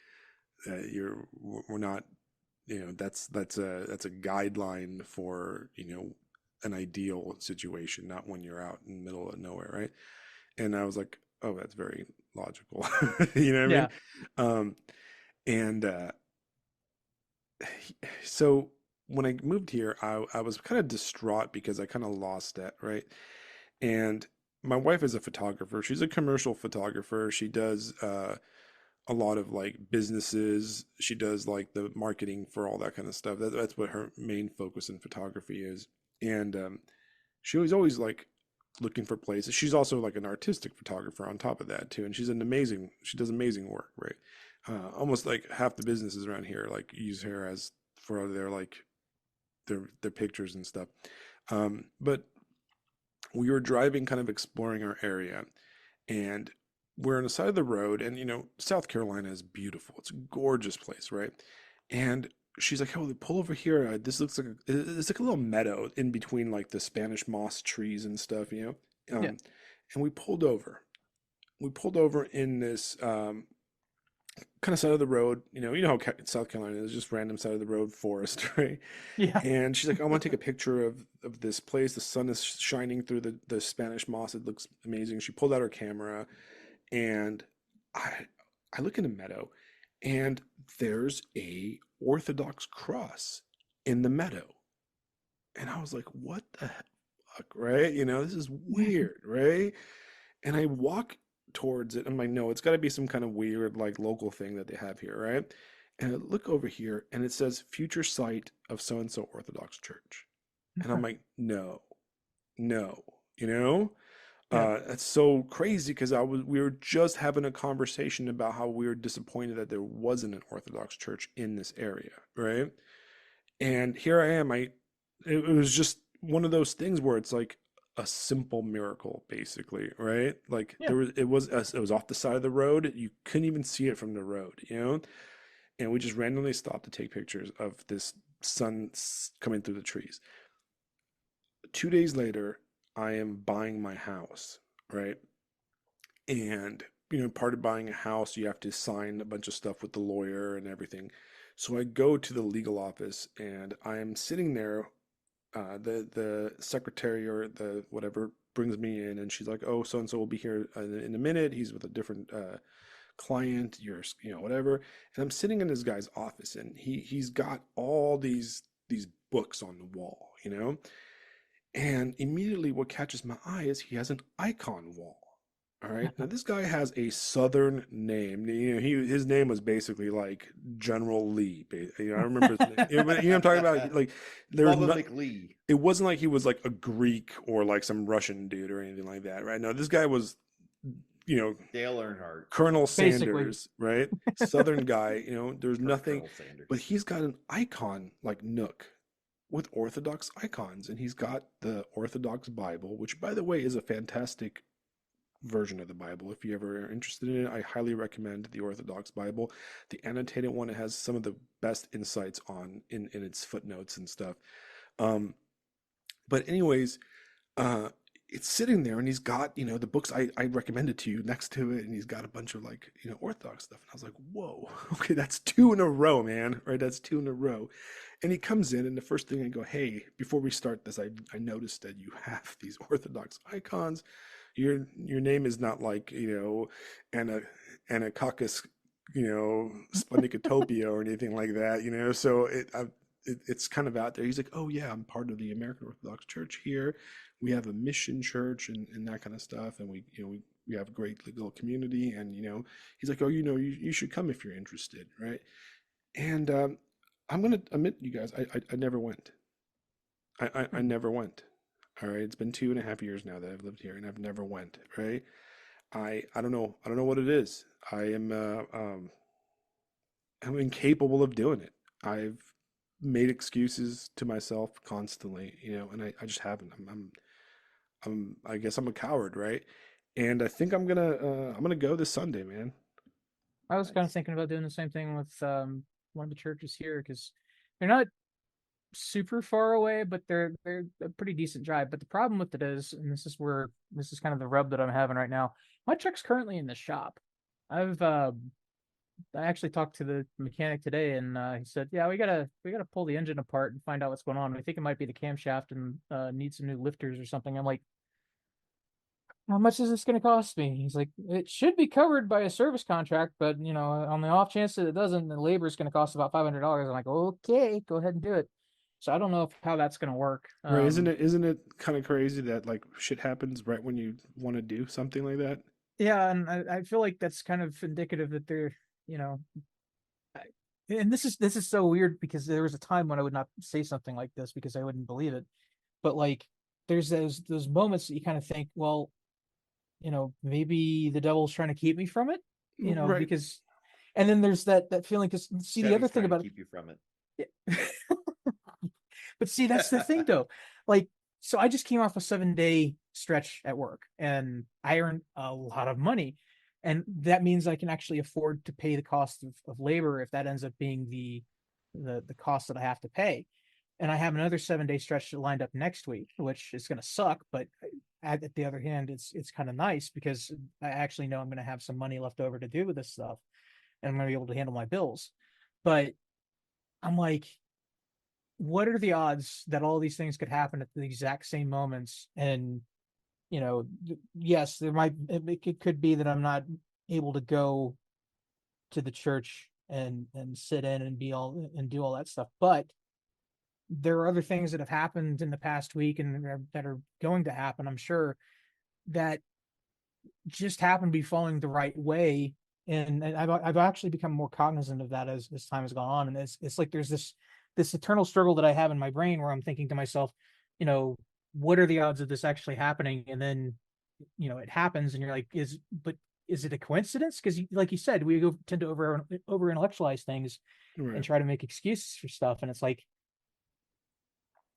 we're not, that's a guideline for an ideal situation, not when you're out in the middle of nowhere, right? And I was like, oh, that's very logical. You know what I mean? Yeah. Um, and so when I moved here, I was kind of distraught because I kind of lost that, right? And my wife is a photographer. She's a commercial photographer. She does a lot of like businesses. She does like the marketing for all that kind of stuff. That's what her main focus in photography is. And she was always like looking for places. She's also like an artistic photographer on top of that too. And she does amazing work, right? Almost like half the businesses around here like use her as for their like their pictures and stuff. But we were driving, kind of exploring our area, and we're on the side of the road, and South Carolina is beautiful. It's a gorgeous place, right? And she's like, "Oh, pull over here. This looks like it's like a little meadow in between like the Spanish moss trees and stuff, you know." Yeah. And we pulled over. We pulled over in this kind of side of the road. You know how South Carolina is, just random side of the road forest, right? Yeah. And she's like, I want to take a picture of this place. The sun is shining through the Spanish moss. It looks amazing. She pulled out her camera, and I I look in the meadow, and there's a Orthodox cross in the meadow. And I was like, what the fuck, right? This is weird, right? And I walk towards it. I'm like, no, it's got to be some kind of weird, like local thing that they have here, right? And I look over here and it says future site of so and so Orthodox Church. And I'm like, no, no, you know? Yeah. That's so crazy because we were just having a conversation about how we were disappointed that there wasn't an Orthodox church in this area, right? And here I am. It was just one of those things where it's like a simple miracle, basically, right? Like Yeah. it was off the side of the road. You couldn't even see it from the road. And we just randomly stopped to take pictures of this sun coming through the trees. 2 days later, I am buying my house, right? And part of buying a house, you have to sign a bunch of stuff with the lawyer and everything. So I go to the legal office, and I am sitting there. The secretary or the whatever brings me in, and she's like, "Oh, so and so will be here in a minute. He's with a different client. Whatever." And I'm sitting in this guy's office, and he's got all these books on the wall. And immediately, what catches my eye is he has an icon wall. All right. Now this guy has a Southern name. His name was basically like General Lee. I remember his name. You know what I'm talking about? Like, there's Bubba not. McLee. It wasn't like he was like a Greek or like some Russian dude or anything like that, right? No, this guy was, you know, Dale Earnhardt. Colonel Basically. Sanders, right? Southern guy. There's Kurt nothing, Colonel Sanders. but he's got an icon like Nook with Orthodox icons, and he's got the Orthodox Bible, which, by the way, is a fantastic version of the Bible. If you ever are interested in it, I highly recommend the Orthodox Bible. The annotated one, it has some of the best insights on in its footnotes and stuff. Um, but anyways, uh, it's sitting there, and he's got the books I recommended to you next to it, and he's got a bunch of like Orthodox stuff, and I was like, whoa, okay, that's two in a row, man, right? That's two in a row. And he comes in, and the first thing I go, hey, before we start this, I noticed that you have these Orthodox icons. Your name is not like Anna Anacaucus, Splendicotopia or anything like that, So it's kind of out there. He's like, oh yeah, I'm part of the American Orthodox Church here. We have a mission church and that kind of stuff, and we have a great little community. And he's like, oh, you should come if you're interested, right? And I'm gonna admit, you guys, I never went. I never went. All right, it's been 2.5 years now that I've lived here, and I've never went. Right? I don't know. I don't know what it is. I'm incapable of doing it. I've made excuses to myself constantly, and I just haven't. I guess I'm a coward, right? And I think I'm gonna go this Sunday, man. I was kind of Nice. thinking about doing the same thing with one of the churches here because they're not super far away, but they're a pretty decent drive. But the problem with it is, and this is kind of the rub that I'm having right now. My truck's currently in the shop. I've I actually talked to the mechanic today, and he said, "Yeah, we gotta pull the engine apart and find out what's going on. We think it might be the camshaft and need some new lifters or something." I'm like, "How much is this going to cost me?" He's like, "It should be covered by a service contract, but on the off chance that it doesn't, the labor is going to cost about $500." I'm like, "Okay, go ahead and do it." So I don't know how that's going to work. Right? Isn't it kind of crazy that like shit happens right when you want to do something like that? Yeah, and I feel like that's kind of indicative that they're, you know, I, and this is so weird because there was a time when I would not say something like this because I wouldn't believe it. But like, there's those moments that you kind of think, well, maybe the devil's trying to keep me from it, Right. because, and then there's that feeling. Because see, the other Chevy's thing trying to about keep you from it, but see, that's the thing though. Like, so I just came off a 7-day stretch at work, and I earned a lot of money, and that means I can actually afford to pay the cost of labor if that ends up being the cost that I have to pay. And I have another 7-day stretch lined up next week, which is going to suck. But at the other hand, it's kind of nice because I actually know I'm going to have some money left over to do with this stuff, and I'm going to be able to handle my bills. But I'm like, what are the odds that all these things could happen at the exact same moments? And yes, there might it could be that I'm not able to go to the church and sit in and be all and do all that stuff, but there are other things that have happened in the past week and that are going to happen, I'm sure, that just happen to be falling the right way. And I've actually become more cognizant of that as time has gone on. And it's like there's this eternal struggle that I have in my brain where I'm thinking to myself, you know, what are the odds of this actually happening? And then, it happens, and you're like, is it a coincidence? Because, like you said, we tend to over intellectualize things and Right. try to make excuses for stuff, and it's like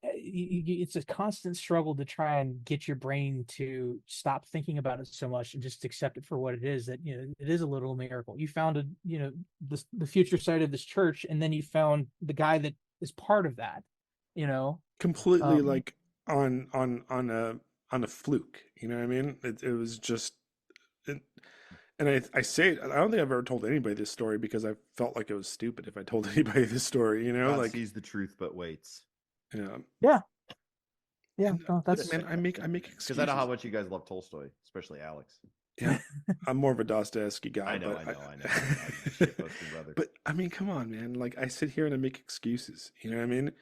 it's a constant struggle to try and get your brain to stop thinking about it so much and just accept it for what it is. That it is a little miracle. You founded the future site of this church, and then you found the guy that is part of that. You know, Completely um, like on a fluke. You know what I mean? It was just, and, and I say it. I don't think I've ever told anybody this story because I felt like it was stupid if I told anybody this story. God Like, sees the truth but waits. yeah, yeah. And No, look, that's man, I make Because I know how excuses. much you guys love Tolstoy, especially Alex. Yeah, I'm more of a Dostoevsky guy, I know, but I know, I know. I'm just shitposting, brother. but I mean, come on, man. Like I sit here and I make excuses. You know what I mean?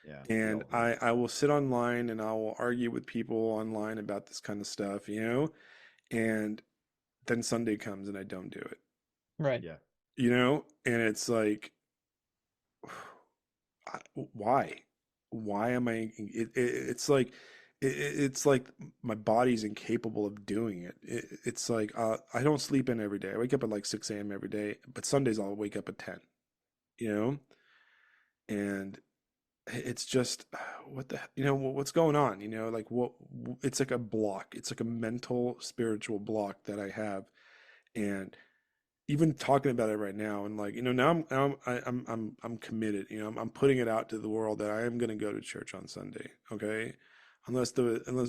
Yeah, we And all do. I will sit online and I will argue with people online about this kind of stuff. And then Sunday comes and I don't do it. Right. Yeah. You know, and it's like, why? Why am I? It's like, it's like my body's incapable of doing it. It's like I don't sleep in every day. I wake up at like 6 a.m. every day, but Sundays I'll wake up at 10. You know, and it's just what the what's going on? You know, like what? It's like a block. It's like a mental, spiritual block that I have, and even talking about it right now, and like now I'm committed. I'm putting it out to the world that I am going to go to church on Sunday. Okay, unless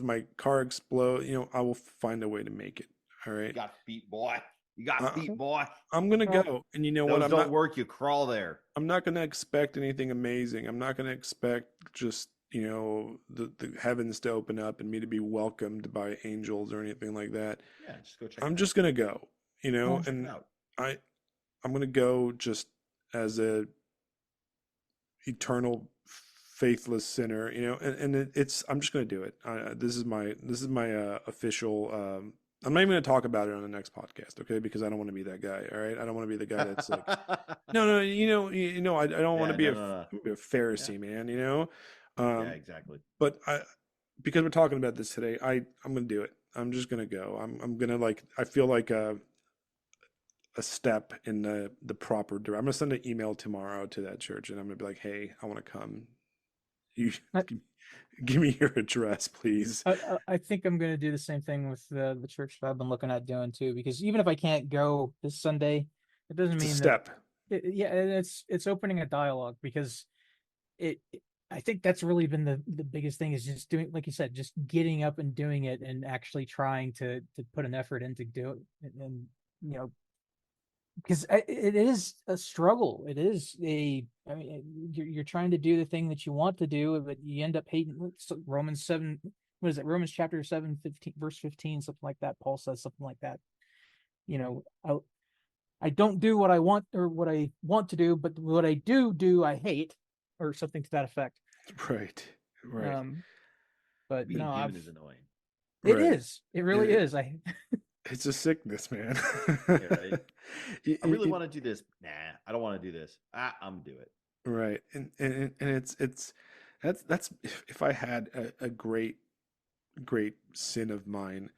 my car explodes, I will find a way to make it. All You right, got feet, boy. You got uh, feet, boy. I'm gonna Well, go, and you know what? Those don't work. You crawl there. I'm not gonna expect anything amazing. I'm not gonna expect just the heavens to open up and me to be welcomed by angels or anything like that. Yeah, just go check I'm it just out. gonna go, well, Check it and out. I I'm gonna go just as a eternal faithless sinner, it's I'm just gonna do it. This is my official. I'm not even gonna talk about it on the next podcast, okay? Because I don't want to be that guy. All right, I don't want to be the guy that's like, no, no, I don't want to Yeah, be no, a, no, no. a Yeah, Pharisee, man. yeah, Um, exactly. but because we're talking about this today, I'm gonna do it. I'm just gonna go. I'm gonna like. I feel like a step in the proper direction. I'm gonna send an email tomorrow to that church, and I'm gonna be like, "Hey, I want to come. You I, give me your address, please." I think I'm gonna do the same thing with the church that I've been looking at doing too, because even if I can't go this Sunday, it doesn't It's a mean that. step, Yeah, and it's opening a dialogue because it. I think that's really been the biggest thing is just doing, like you said, just getting up and doing it and actually trying to put an effort into do it, and you know because it is a struggle. It is I mean, you're trying to do the thing that you want to do, but you end up hating. Romans 7, what is it? Romans chapter 7, 15, verse 15, something like that. Paul says something like that. You know, I don't do what I want or what I want to do, but what I do, I hate, or something to that effect. right? Right, Um, but Being no, human is annoying. it right. is. It really is. It's a sickness, man. Yeah, right. I really want to do this. Nah, I don't want to do this. I'm gonna do it. right, and it's that's if I had a great sin of mine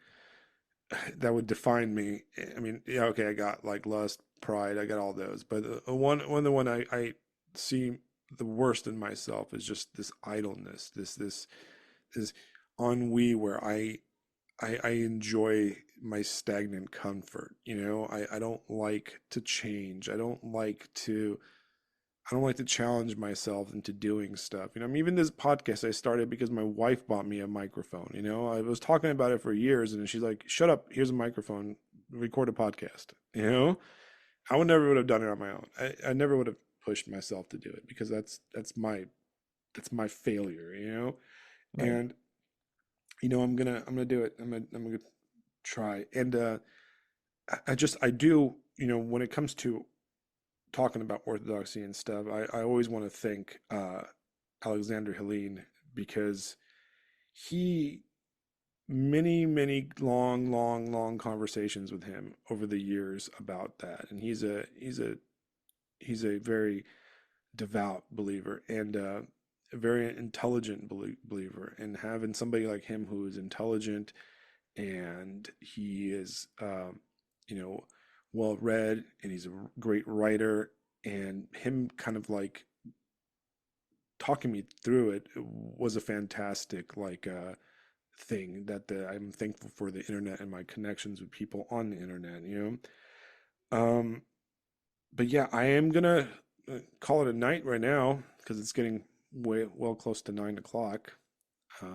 that would define me. I mean, yeah, okay, I got like lust, pride, I got all those, but the one I see the worst in myself is just this idleness, this ennui where I enjoy my stagnant comfort. I don't like to change. I don't like to challenge myself into doing stuff. I mean, even this podcast I started because my wife bought me a microphone. I was talking about it for years, and she's like, "Shut up! Here's a microphone. Record a podcast." I would have done it on my own. I never would have pushed myself to do it because that's my failure. Right. And I'm gonna do it. I'm gonna try. And I do. When it comes to talking about orthodoxy and stuff, I always want to thank Alexander Helene because he many long conversations with him over the years about that, and he's a very devout believer and a very intelligent believer, and having somebody like him who is intelligent and he is you know well read, and he's a great writer, and him kind of like talking me through it was a fantastic like thing that I'm thankful for the internet and my connections with people on the internet. um but yeah, I am gonna call it a night right now because it's getting way well close to 9 o'clock. I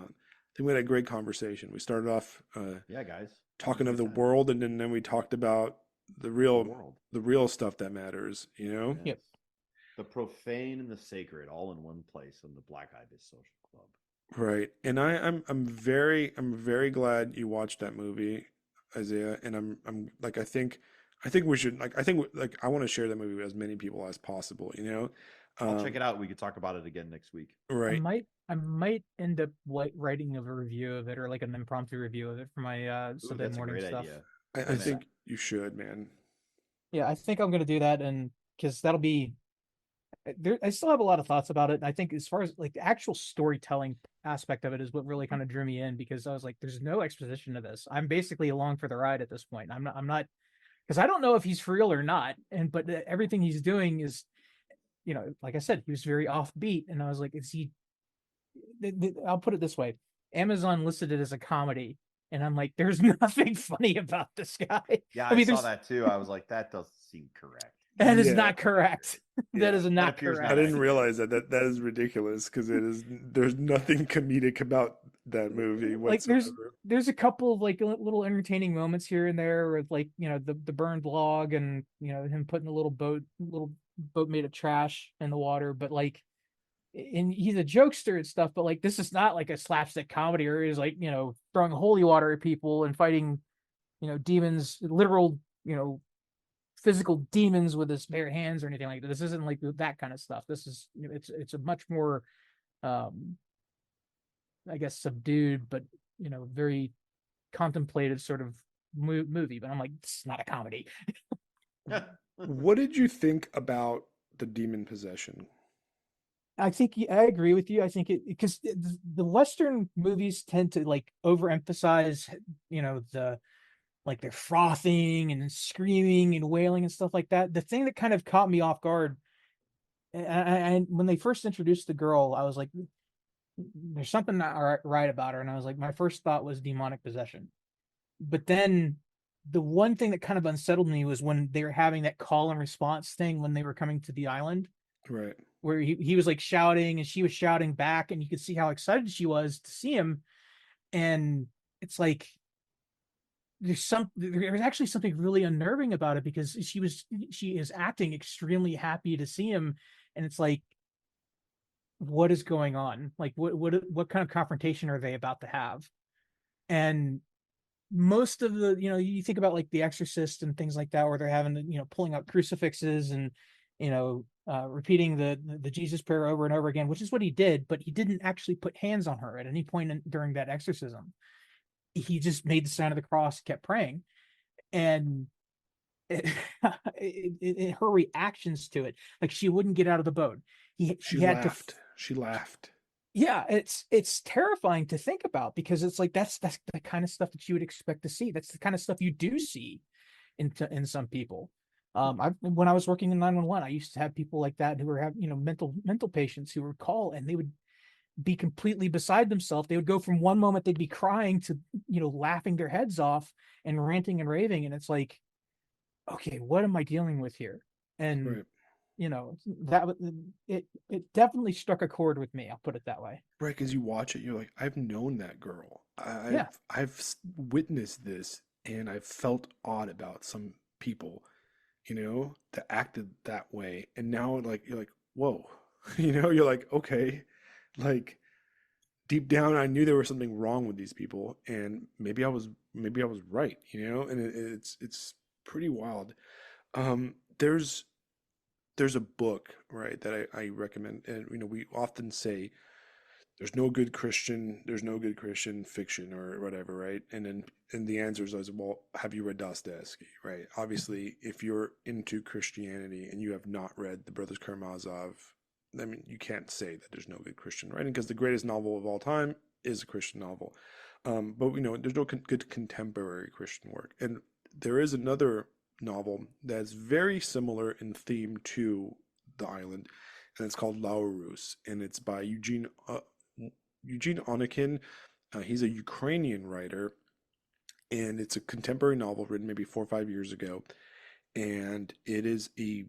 think we had a great conversation. We started off Yeah, guys. This is a talking of good the time. world, and then we talked about the The real world. the real stuff that matters. Yes. Yep. The profane and the sacred all in one place on the Black Ibis Social Club. Right. And I'm very glad you watched that movie, Isaiah. And I'm like I think we should like I want to share that movie with as many people as possible. I'll check Um it out. We could talk about it again next week. right. I might end up writing a review of it, or like an impromptu review of it for my Ooh, Sunday that's a morning great stuff. idea. I Is think you should, man. yeah, I think I'm gonna do that, and because that'll be there. I still have a lot of thoughts about it. And I think as far as like the actual storytelling aspect of it is what really kind of drew me in because I was like, there's no exposition to this. I'm basically along for the ride at this point. I'm not because I don't know if he's for real or not. And but everything he's doing is, like I said, he was very offbeat, and I was like, is he? I'll put it this way: Amazon listed it as a comedy, and I'm like, there's nothing funny about this guy. Yeah, I I mean, saw there's that too. I was like, that doesn't seem correct. that is Yeah, not correct. That yeah. is That not appears I not correct. didn't accurate. realize that. That is ridiculous because it is. There's nothing comedic about that movie Like whatsoever. there's a couple of like little entertaining moments here and there with like the burned log and him putting the little boat made of trash in the water, but like and he's a jokester and stuff, but like this is not like a slapstick comedy or he's like throwing holy water at people and fighting demons, literal physical demons with his bare hands or anything like that. This isn't like that kind of stuff. This is it's a much more um I guess subdued but very contemplative sort of movie. But I'm like, this is not a comedy. What did you think about the demon possession? I think I agree with you. I think it because the Western movies tend to like overemphasize, the like they're frothing and screaming and wailing and stuff like that. The thing that kind of caught me off guard, and when they first introduced the girl, I was like, there's something not right about her, and I was like, my first thought was demonic possession. But then the one thing that kind of unsettled me was when they were having that call and response thing when they were coming to the island Right. where he was like shouting and she was shouting back and you could see how excited she was to see him. And it's like there's actually something really unnerving about it because she is acting extremely happy to see him. And it's like, what is going on? Like what kind of confrontation are they about to have? And most of the you think about like The Exorcist and things like that where they're having pulling out crucifixes and repeating the Jesus prayer over and over again, which is what he did, but he didn't actually put hands on her at any point during that exorcism. He just made the sign of the cross, kept praying, and it, her reactions to it, like she wouldn't get out of the boat. She He had to laughed. She laughed. yeah, it's terrifying to think about because it's like that's the kind of stuff that you would expect to see. That's the kind of stuff you do see in some people. When I was working in 911, I used to have people like that who were have mental patients who would call and they would be completely beside themselves. They would go from one moment they'd be crying to laughing their heads off and ranting and raving, and it's like, okay, what am I dealing with here? And Right. that it definitely struck a chord with me. I'll put it that way. Right, because you watch it, you're like, I've known that girl. Yeah, I've witnessed this, and I've felt odd about some people, that acted that way, and now like you're like, whoa, you're like, okay, like deep down, I knew there was something wrong with these people, and maybe I was right, and it's pretty wild. There's a book, right, that I recommend, and we often say there's no good Christian fiction or whatever, right? And the answer is always, well, have you read Dostoevsky, right? Obviously, if you're into Christianity and you have not read the Brothers Karamazov, I mean, you can't say that there's no good Christian writing because the greatest novel of all time is a Christian novel. But there's no good contemporary Christian work, and there is another novel that's very similar in theme to The Island, and it's called Laurus, and it's by Eugene Onikin. He's a Ukrainian writer, and it's a contemporary novel written maybe 4 or 5 years ago. And it is a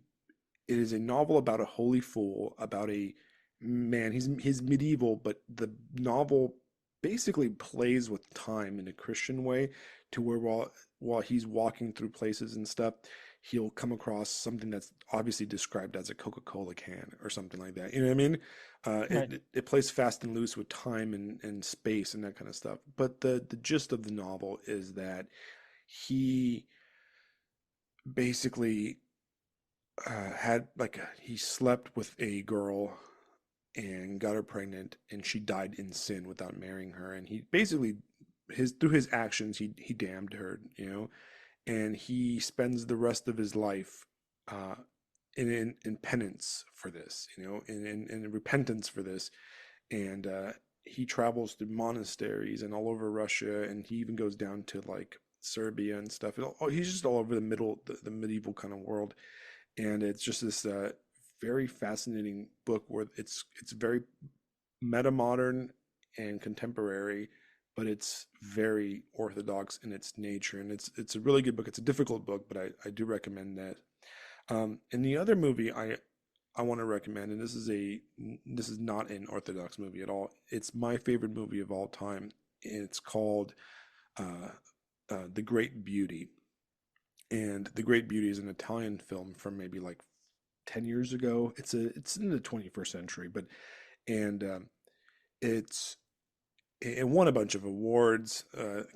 novel about a holy fool, about a man. He's medieval, but the novel basically plays with time in a Christian way, to where while he's walking through places and stuff, he'll come across something that's obviously described as a Coca-Cola can or something like that. You know what I mean? right. It plays fast and loose with time and space and that kind of stuff. But the gist of the novel is that he basically had like he slept with a girl and got her pregnant, and she died in sin without marrying her, and he basically his through his actions he damned her, and he spends the rest of his life uh, in penance for this, in repentance for this, and he travels through monasteries and all over Russia, and he even goes down to like Serbia and stuff. He's just all over the medieval kind of world, and it's just this very fascinating book where it's very meta modern and contemporary, but it's very orthodox in its nature, and it's a really good book. It's a difficult book, but I do recommend that. And the other movie I want to recommend, and this is not an Orthodox movie at all. It's my favorite movie of all time. It's called uh, The Great Beauty, and The Great Beauty is an Italian film from maybe like 10 years ago. It's in the 21st century, but and it's it won a bunch of awards,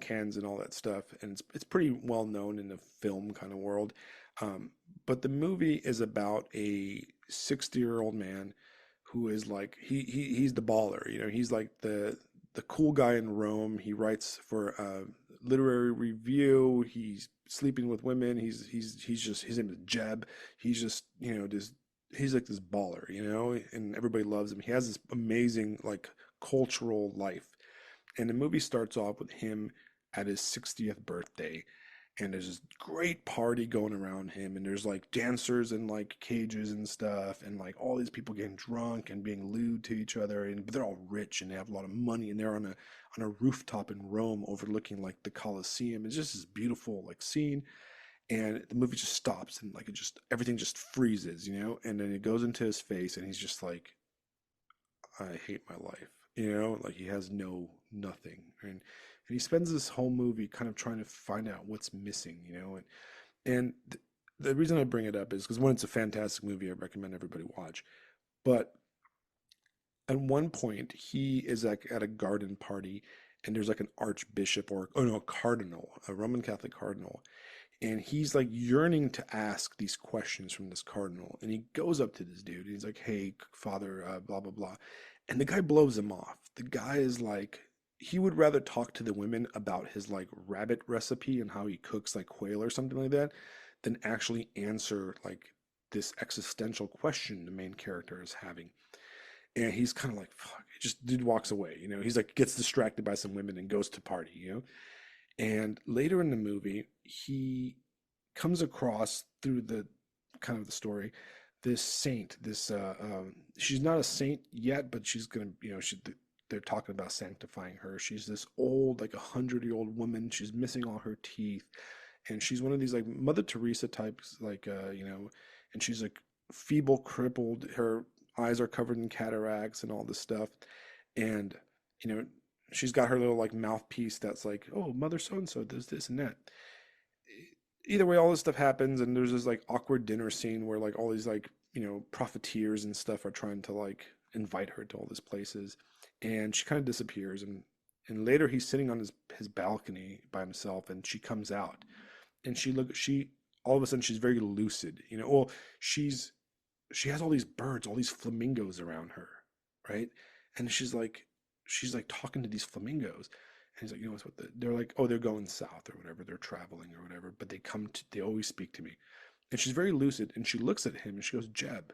Cannes and all that stuff, and it's pretty well known in the film kind of world. But the movie is about a 60-year-old man who is like he's the baller, he's like the cool guy in Rome. He writes for a literary review. He's sleeping with women. He's just his name is Jeb. He's just this he's like this baller, and everybody loves him. He has this amazing like cultural life, and the movie starts off with him at his 60th birthday, and there's this great party going around him, and there's like dancers and like cages and stuff, and like all these people getting drunk and being lewd to each other, and but they're all rich and they have a lot of money, and they're on a rooftop in Rome overlooking like the Colosseum. It's just this beautiful like scene, and the movie just stops, and like it just everything just freezes, and then it goes into his face, and he's just like, I hate my life, like he has nothing. And he spends this whole movie kind of trying to find out what's missing, and the reason I bring it up is because one, it's a fantastic movie. I recommend everybody watch. But at one point, he is like at a garden party, and there's like an archbishop, or oh no, a cardinal, a Roman Catholic cardinal, and he's like yearning to ask these questions from this cardinal, and he goes up to this dude, and he's like, hey father, blah blah blah, and the guy blows him off. The guy is like, he would rather talk to the women about his like rabbit recipe and how he cooks like quail or something like that than actually answer like this existential question the main character is having. And he's kind of like, fuck, just dude walks away, he's like gets distracted by some women and goes to party, and later in the movie, he comes across through the kind of the story this saint. This she's not a saint yet, but she's gonna, they're talking about sanctifying her. She's this old, like 100-year-old woman. She's missing all her teeth, and she's one of these like Mother Teresa types, like and she's like feeble, crippled. Her eyes are covered in cataracts and all this stuff, and you know she's got her little like mouthpiece that's like, oh, mother so and so does this and that. Either way, all this stuff happens, and there's this like awkward dinner scene where like all these like profiteers and stuff are trying to like invite her to all these places, and she kind of disappears, and later he's sitting on his balcony by himself, and she comes out, and she all of a sudden she's very lucid, well, she has all these birds, all these flamingos around her, right? And she's like talking to these flamingos. And he's like, what's what they're like, oh, they're going south or whatever, they're traveling or whatever, but they always speak to me. And she's very lucid, and she looks at him and she goes, Jeb,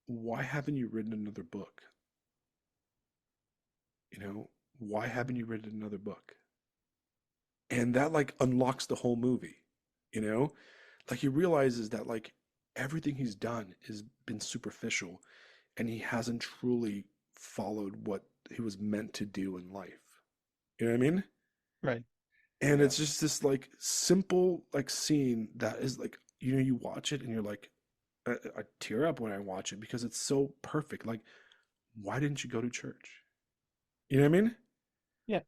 why haven't you written another book? Why haven't you written another book? And that like unlocks the whole movie, like he realizes that like everything he's done has been superficial, and he hasn't truly followed what he was meant to do in life. You know what I mean? Right. And Yeah. it's just this like simple like scene that is like, you watch it and you're like, I tear up when I watch it because it's so perfect. Like, why didn't you go to church? You know what I mean? Yeah.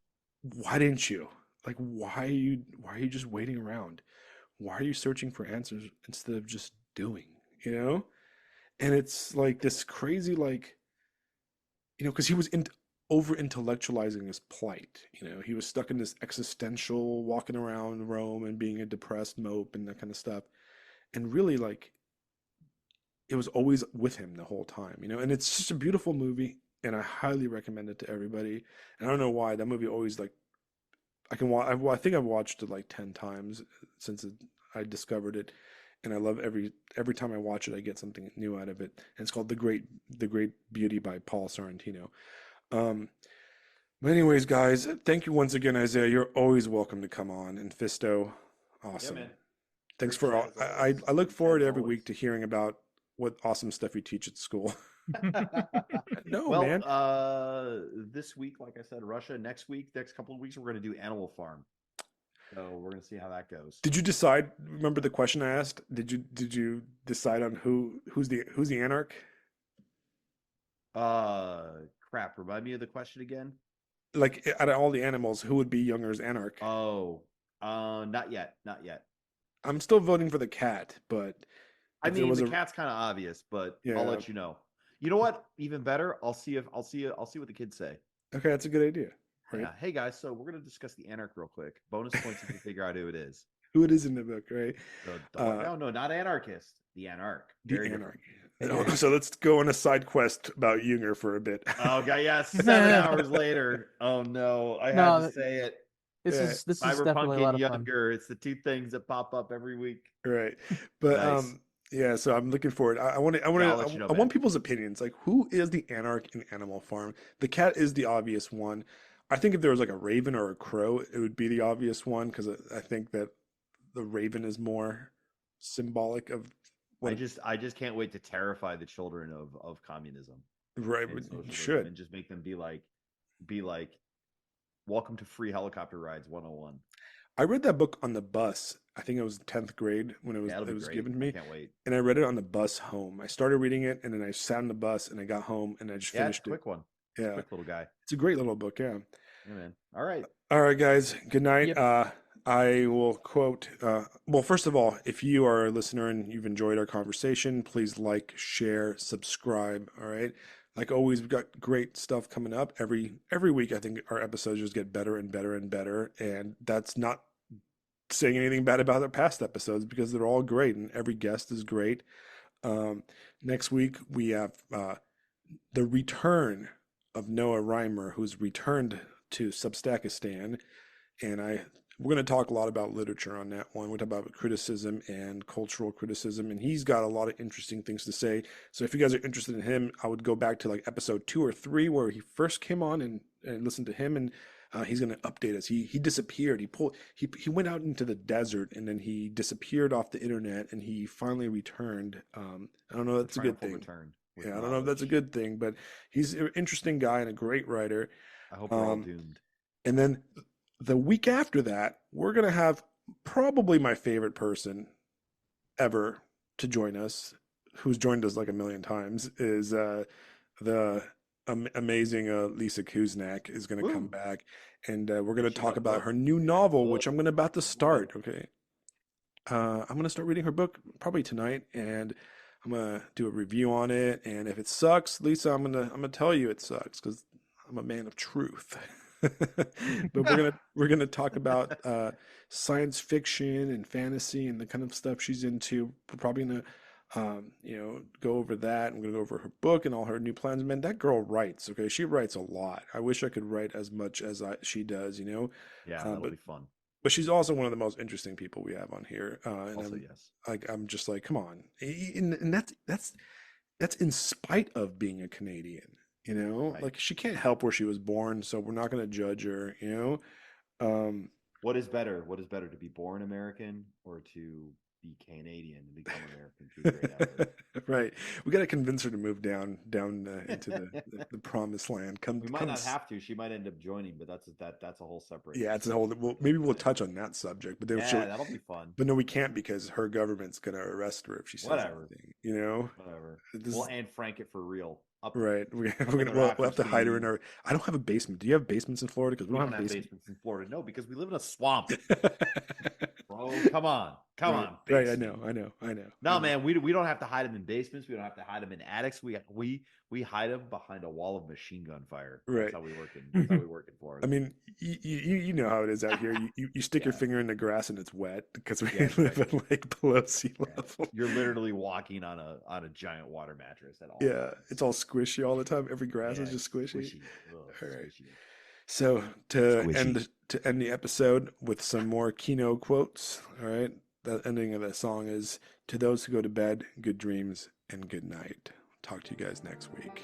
Why didn't you? Like, why are you just waiting around? Why are you searching for answers instead of just doing, you know? And it's like this crazy, like, because he was over intellectualizing his plight. He was stuck in this existential walking around Rome and being a depressed mope and that kind of stuff. And really, like, it was always with him the whole time, and it's just a beautiful movie, and I highly recommend it to everybody. And I don't know why that movie always like, I can watch. I think I've watched it like 10 times since I discovered it, and I love every time I watch it, I get something new out of it. And it's called The Great Beauty by Paul Sorrentino. Um, but anyways, guys, thank you once again, Isaiah. You're always welcome to come on. And Fisto, Yeah, awesome. man. Thanks Great for chat all. as always. I look forward Intense every always. week to hearing about what awesome stuff you teach at school. No, Well, man. this week, like I said, Russia. Next week, next couple of weeks, we're going to do Animal Farm. So we're going to see how that goes. Did you decide? Remember the question I asked? Did you decide on who's the anarch? Crap. Remind me of the question again. Like out of all the animals, who would be Younger's anarch? Oh, not yet, not yet. I'm still voting for the cat, but I if there mean, was the a cat's kind of obvious, but I'll yeah, let you know. You know what? Even better, I'll see what the kids say. okay, that's a good idea, right? Yeah. Hey guys, so we're gonna discuss the anarch real quick. Bonus points if you figure out who it is. Who it is in the book, right? The dog. Uh, No, not anarchist. The anarch. the Very anarch. different. So let's go on a side quest about Junger for a bit. Okay, yeah, 7 hours later. Oh no, I had to No, say it. Yeah, this is Cyberpunk definitely a lot and of fun. younger. It's the two things that pop up every week. right. But Nice. yeah, so I'm looking forward. Yeah, I'll let you know, I man. want people's opinions. Like, who is the anarch in Animal Farm? The cat is the obvious one. I think if there was like a raven or a crow, it would be the obvious one because I think that the raven is more symbolic of what I just can't wait to terrify the children of communism right and you socialism should. and just make them be like welcome to free helicopter rides 101. I read that book on the bus. I think it was 10th grade when Yeah, it'll it be was great. given to I me, can't wait. and I read it on the bus home. I started reading it, and then I sat on the bus, and I got home, and I just Yeah, it's a finished it. quick one. It's a Yeah, quick little guy. it's a great little book. Yeah. Yeah, man. All right. All right, guys. Good night. Yep. I will quote. Well, first of all, if you are a listener and you've enjoyed our conversation, please like, share, subscribe. All right. Like always, we've got great stuff coming up every week. I think our episodes just get better and better and better, and that's not saying anything bad about our past episodes because they're all great and every guest is great. Um, Next week we have the return of Noah Reimer, who's returned to Substakistan, and we're going to talk a lot about literature on that one. We're talking about criticism and cultural criticism, and he's got a lot of interesting things to say. So if you guys are interested in him, I would go back to like episode 2 or 3 where he first came on and listen to him, and he's going to update us. He disappeared. He went out into the desert, and then he disappeared off the internet, and he finally returned. I don't know. The That's a good triumphal thing. return with Yeah, I don't know if that's a knowledge. good thing, but he's an interesting guy and a great writer. I hope we're all doomed. And then the week after that, we're going to have probably my favorite person ever to join us, who's joined us like a million times, is the amazing Lisa Kuznak is going to come Woo! back. And we're going to She talk got a about book. her new She got a novel, which book. I'm going to about to Oh, start. boy. Okay. I'm going to start reading her book probably tonight, and I'm going to do a review on it. And if it sucks, Lisa, I'm gonna tell you it sucks because I'm a man of truth. But we're gonna talk about science fiction and fantasy and the kind of stuff she's into. We're probably gonna go over that. I'm gonna go over her book and all her new plans. Man, that girl writes. Okay, she writes a lot. I wish I could write as much as she does. Yeah, that'll But be fun. she's also one of the most interesting people we have on here. And Also, yes. I'm just like, come on, and that's in spite of being a Canadian. Right. Like she can't help where she was born, so we're not going to judge her. Um, What is better? What is better, to be born American or to be Canadian and become American through great effort? right. We got to convince her to move down into the promised land. We might not have to. She might end up joining, but that's a whole separate. Yeah, it's a whole. Well, maybe we'll touch on that subject, but then Yeah, that'll be fun. But no, we can't because her government's gonna arrest her if she says Whatever. anything. Whatever. This We'll is Anne Frank it for real. right. We'll in the have to hide her in scene. our. I don't have a basement. Do you have basements in Florida? Because we We don't don't have have basements. basements in Florida. No, because we live in a swamp. Bro, come on. Come Right. on. Right. I Basement. know. No, man, we don't have to hide them in basements. We don't have to hide them in attics. We hide them behind a wall of machine gun fire. Right. That's how we work in. That's how we work in Florida. I mean, you know how it is out here. You stick your Yeah. finger in the grass and it's wet because we Yeah, live exactly. at like below sea Yeah. level. You're literally walking on a giant water mattress at all Yeah, times. it's all squishy all the time. Every grass Yeah, is just squishy. squishy. Ugh, All right. squishy. So to Squishy. end the episode with some more Kino quotes, all right? The ending of that song is, "To those who go to bed, good dreams and good night." Talk to you guys next week.